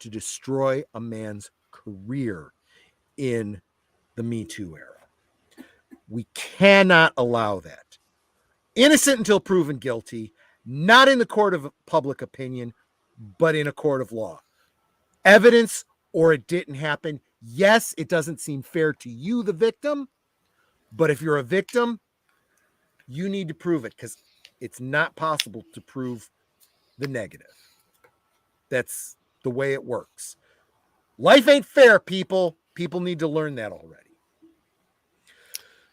to destroy a man's career in the Me Too era. We cannot allow that. Innocent until proven guilty, not in the court of public opinion, but in a court of law. Evidence or it didn't happen. Yes, it doesn't seem fair to you, the victim, But if you're a victim, you need to prove it because it's not possible to prove the negative. That's the way it works. Life ain't fair, people. People need to learn that already.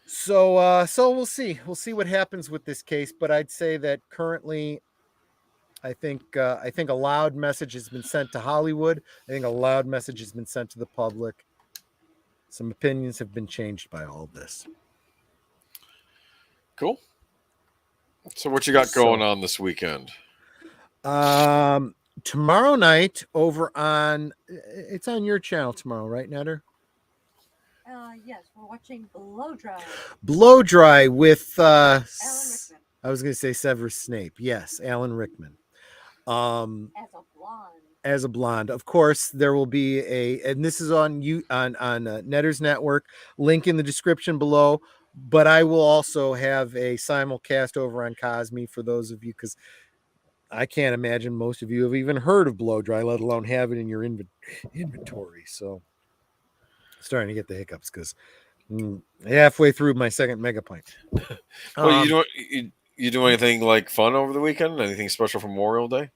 So we'll see. We'll see what happens with this case. But I'd say that currently, I think a loud message has been sent to Hollywood. I think a loud message has been sent to the public. Some opinions have been changed by all of this. Cool. So what you got going on this weekend? Tomorrow night over on, it's on your channel tomorrow, right, Netter? Yes, we're watching Blow Dry. Blow Dry with Alan Rickman. I was going to say Severus Snape. Yes, Alan Rickman. As a blonde. Of course, there will be and this is on Netter's Network. Link in the description below. But I will also have a simulcast over on Cosme for those of you, because I can't imagine most of you have even heard of Blow Dry, let alone have it in your inventory. So starting to get the hiccups because halfway through my second mega pint. Well, you do anything like fun over the weekend? Anything special for Memorial Day?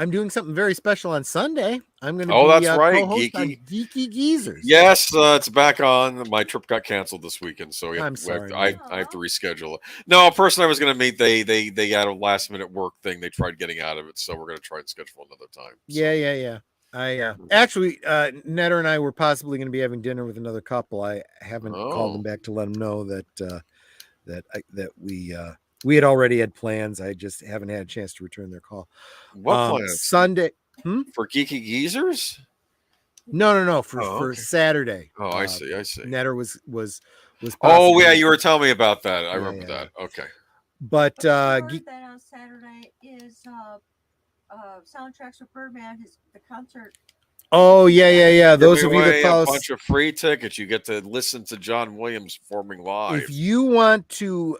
I'm doing something very special on Sunday. I'm going to be that's right, co-host on Geeky Geezers. Yes, it's back on. My trip got canceled this weekend, so I'm sorry. I have to reschedule it. No, a person I was going to meet, they had a last minute work thing. They tried getting out of it, so we're going to try and schedule another time. So. Yeah. I actually, Netter and I were possibly going to be having dinner with another couple. I haven't called them back to let them know that we had already had plans. I just haven't had a chance to return their call. What plans? Sunday for Geeky Geezers? No. For Saturday. Oh, I see. Netter was. Oh yeah, you were telling me about that. I remember that. Okay. But that on Saturday is soundtracks for Birdman. The concert. Oh yeah. Those of you that follow a bunch of free tickets, you get to listen to John Williams performing live. If you want to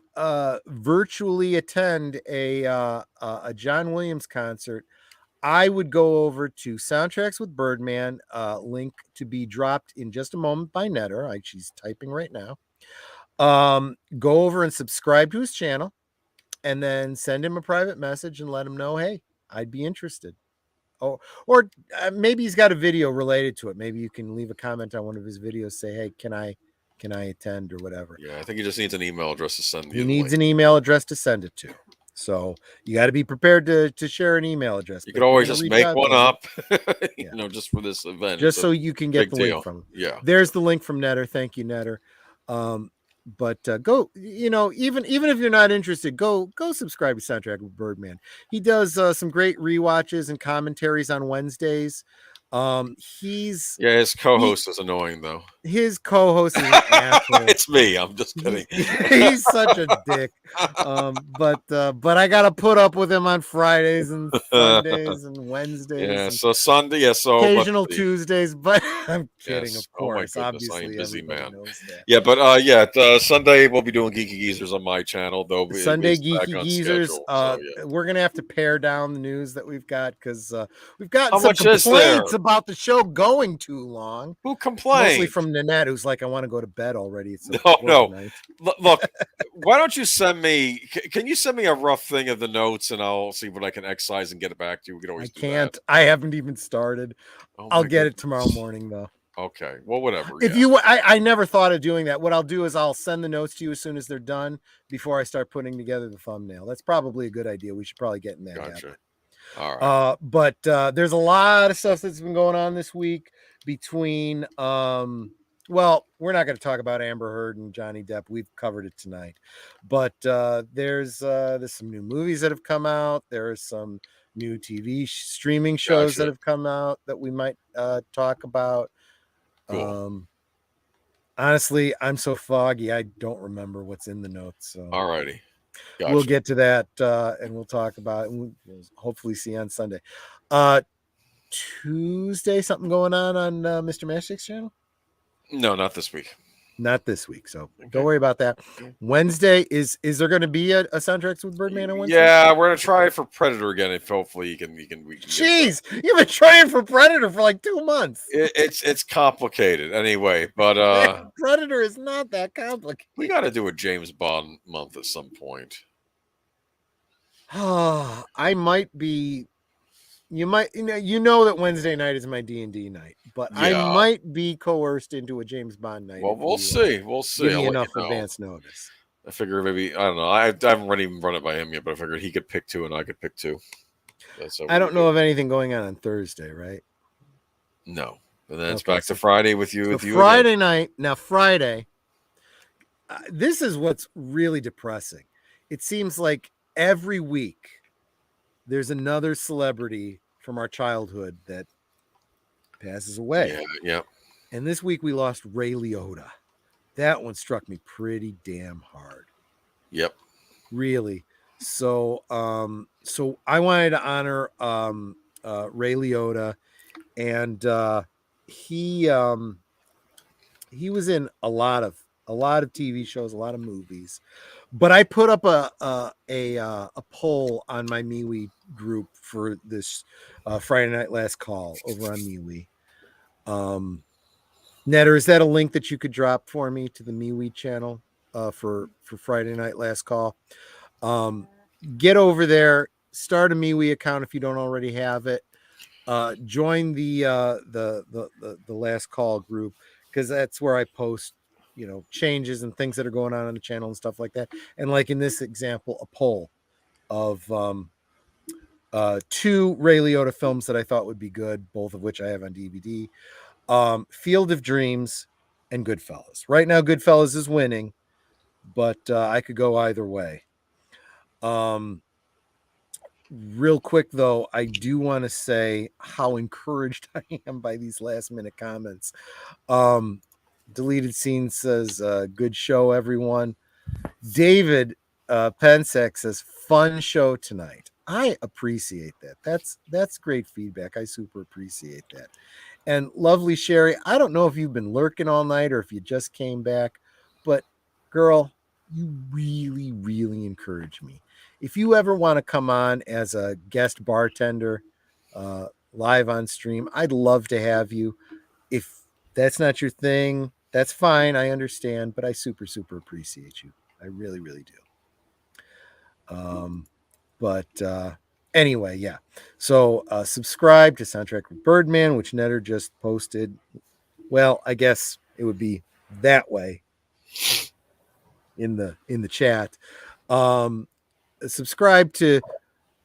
virtually attend a John Williams concert, I would go over to Soundtracks with Birdman. Link to be dropped in just a moment by Netter. She's typing right now. Go over and subscribe to his channel, and then send him a private message and let him know, hey, I'd be interested. Oh, or maybe he's got a video related to it. Maybe you can leave a comment on one of his videos. Say, hey, can I attend or whatever? Yeah, I think he just needs an email address to send. He needs an email address to send it to. So you got to be prepared to share an email address. You could always just make one up, just for this event. Just so you can get the link from him. Yeah. There's the link from Netter. Thank you, Netter. But go, even if you're not interested, go subscribe to Soundtrack with Birdman. He does some great rewatches and commentaries on Wednesdays. His co-host is annoying though. His co-host is an asshole. It's me. I'm just kidding. He's such a dick. But I gotta put up with him on Fridays and Sundays and Wednesdays. Yeah. So Sunday. Yeah. So occasional Tuesdays. But I'm kidding, of course. Oh my goodness, obviously, I'm a busy man. Knows that. Yeah, but Sunday we'll be doing Geeky Geezers on my channel though. Sunday Geeky Geezers. We're gonna have to pare down the news that we've got because we've got some complaints about the show going too long. Who complained? Mostly from Nanette, who's like, I want to go to bed already. It's no. Look, why don't you send me? Can you send me a rough thing of the notes, and I'll see what I can excise and get it back to you. We can always. I can't. I haven't even started. I'll get it tomorrow morning, though. Okay. Well, whatever. If I never thought of doing that. What I'll do is I'll send the notes to you as soon as they're done before I start putting together the thumbnail. That's probably a good idea. We should probably get in that. Gotcha. All right. But there's a lot of stuff that's been going on this week between well, we're not going to talk about Amber Heard and Johnny Depp. We've covered it tonight. But there's some new movies that have come out. There are some new TV streaming shows that have come out that we might talk about. Cool. Honestly, I'm so foggy. I don't remember what's in the notes. So. All righty. Gotcha. We'll get to that and we'll talk about it. We'll hopefully see you on Sunday. Tuesday, something going on Mr. Mashtick's channel? No, not this week. Not this week, so don't worry about that. Wednesday is there going to be a soundtracks with Birdman on Wednesday? Yeah, we're gonna try for Predator again. If hopefully we can. Jeez, you've been trying for Predator for like 2 months. It's complicated anyway, but Predator is not that complicated. We got to do a James Bond month at some point. I might be. You might, you know that Wednesday night is my D&D night, but I might be coerced into a James Bond night. Well, we'll see. We'll see. Give me enough advance notice. I figure maybe, I don't know. I haven't even run it by him yet, but I figured he could pick 2 and I could pick 2. I don't know of anything going on Thursday, right? No. And then it's back to Friday with you. Friday night. Now, Friday, this is what's really depressing. It seems like every week there's another celebrity from our childhood that passes away. Yeah. And this week we lost Ray Liotta. That one struck me pretty damn hard. Yep. Really. So I wanted to honor Ray Liotta, and he was in a lot of TV shows, a lot of movies. But I put up a poll on my MeWe group for this Friday Night Last Call over on MeWe. Netter, is that a link that you could drop for me to the MeWe channel for Friday Night Last Call? Get over there, start a MeWe account if you don't already have it. Join the Last Call group, because that's where I post changes and things that are going on the channel and stuff like that. And like in this example, a poll of 2 Ray Liotta films that I thought would be good, both of which I have on DVD. Field of Dreams and Goodfellas. Right now, Goodfellas is winning, but I could go either way. Real quick, though, I do want to say how encouraged I am by these last minute comments. Deleted Scene says, good show, everyone. David Pensek says, fun show tonight. I appreciate that. That's great feedback. I super appreciate that. And lovely Sherry, I don't know if you've been lurking all night or if you just came back, but girl, you really, really encourage me. If you ever want to come on as a guest bartender live on stream, I'd love to have you. If that's not your thing, that's fine. I understand, but I super, super appreciate you. I really, really do. But anyway, yeah. So subscribe to Soundtrack with Birdman, which Netter just posted. Well, I guess it would be that way in the chat. Subscribe to,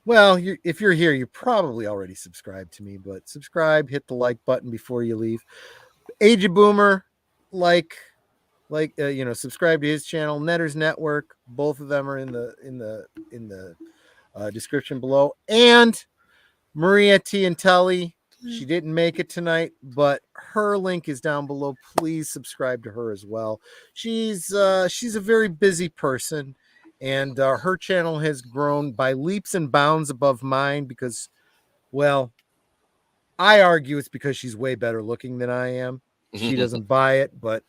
well, if you're here, you're probably already subscribed to me, but subscribe, hit the like button before you leave. Age of Boomer, subscribe to his channel, Netter's Network. Both of them are in the description below. And Maria T and Telly, she didn't make it tonight, but her link is down below. Please subscribe to her as well. She's a very busy person, and her channel has grown by leaps and bounds above mine because, well, I argue it's because she's way better looking than I am. She doesn't buy it, but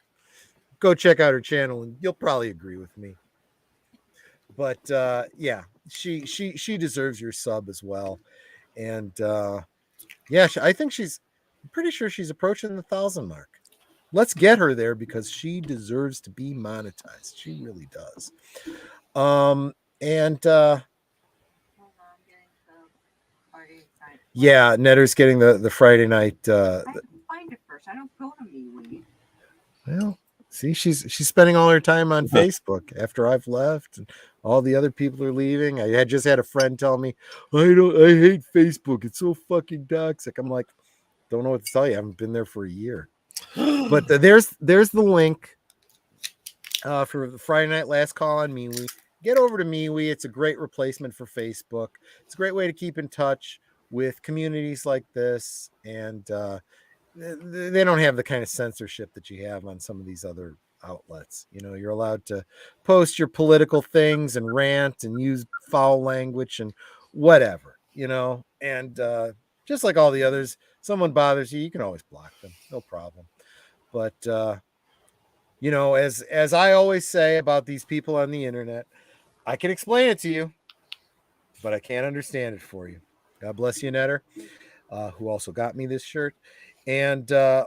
go check out her channel and you'll probably agree with me. But yeah, she deserves your sub as well. And yeah, I think I'm pretty sure she's approaching the 1,000 mark. Let's get her there because she deserves to be monetized. She really does. Yeah, Netter's getting the Friday night. I have to find it first. I don't go to MeWe. Well, see, she's spending all her time on Facebook after I've left and all the other people are leaving. I just had a friend tell me, I hate Facebook. It's so fucking toxic. I'm like, don't know what to tell you. I haven't been there for a year. But there's the link for the Friday Night Last Call on MeWe. Get over to MeWe. It's a great replacement for Facebook. It's a great way to keep in touch with communities like this, and they don't have the kind of censorship that you have on some of these other outlets. You're allowed to post your political things and rant and use foul language and whatever, and just like all the others, someone bothers you, you can always block them, no problem. But You know, as I always say about these people on the internet, I can explain it to you, but I can't understand it for you. God bless you, Netter, who also got me this shirt. And I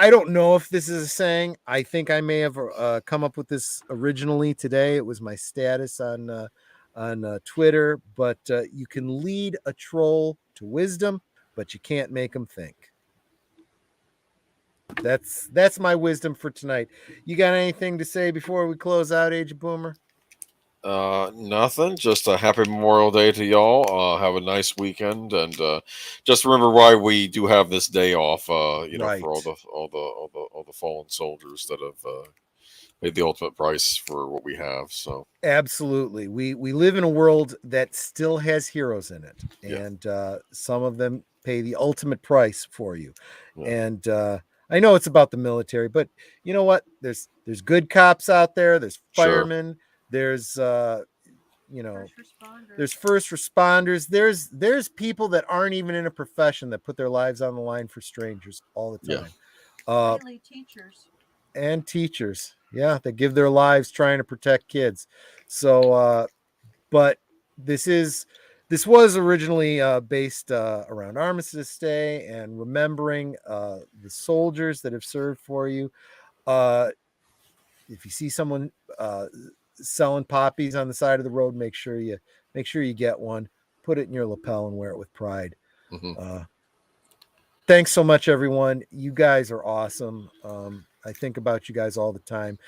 don't know if this is a saying. I think I may have come up with this originally today. It was my status on Twitter. But you can lead a troll to wisdom, but you can't make them think. That's my wisdom for tonight. You got anything to say before we close out, Age of Boomer? Nothing. Just a happy Memorial Day to y'all. Have a nice weekend, and just remember why we do have this day off. Right. For all the fallen soldiers that have paid the ultimate price for what we have. So Absolutely. We live in a world that still has heroes in it, Yeah. and some of them pay the ultimate price for you. Yeah. And I know it's about the military, but you know what? There's good cops out there. There's Sure. firemen. There's there's first responders. There's people that aren't even in a profession that put their lives on the line for strangers all the Yeah. time. Mainly teachers. And teachers, yeah, that give their lives trying to protect kids. So but this was originally based around Armistice Day and remembering the soldiers that have served for you. If you see someone selling poppies on the side of the road, make sure you get one, put it in your lapel, and wear it with pride. Mm-hmm. Thanks so much, everyone. You guys are awesome. I think about you guys all the time.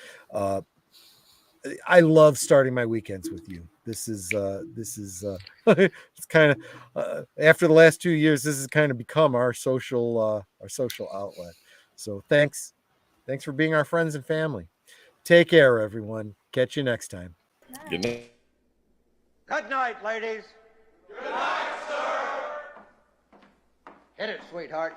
I love starting my weekends with you. This is it's kind of after the last 2 years, this has kind of become our social outlet. So thanks for being our friends and family. Take care, everyone. Catch you next time. Good night. Good night, ladies. Good night, sir. Hit it, sweetheart.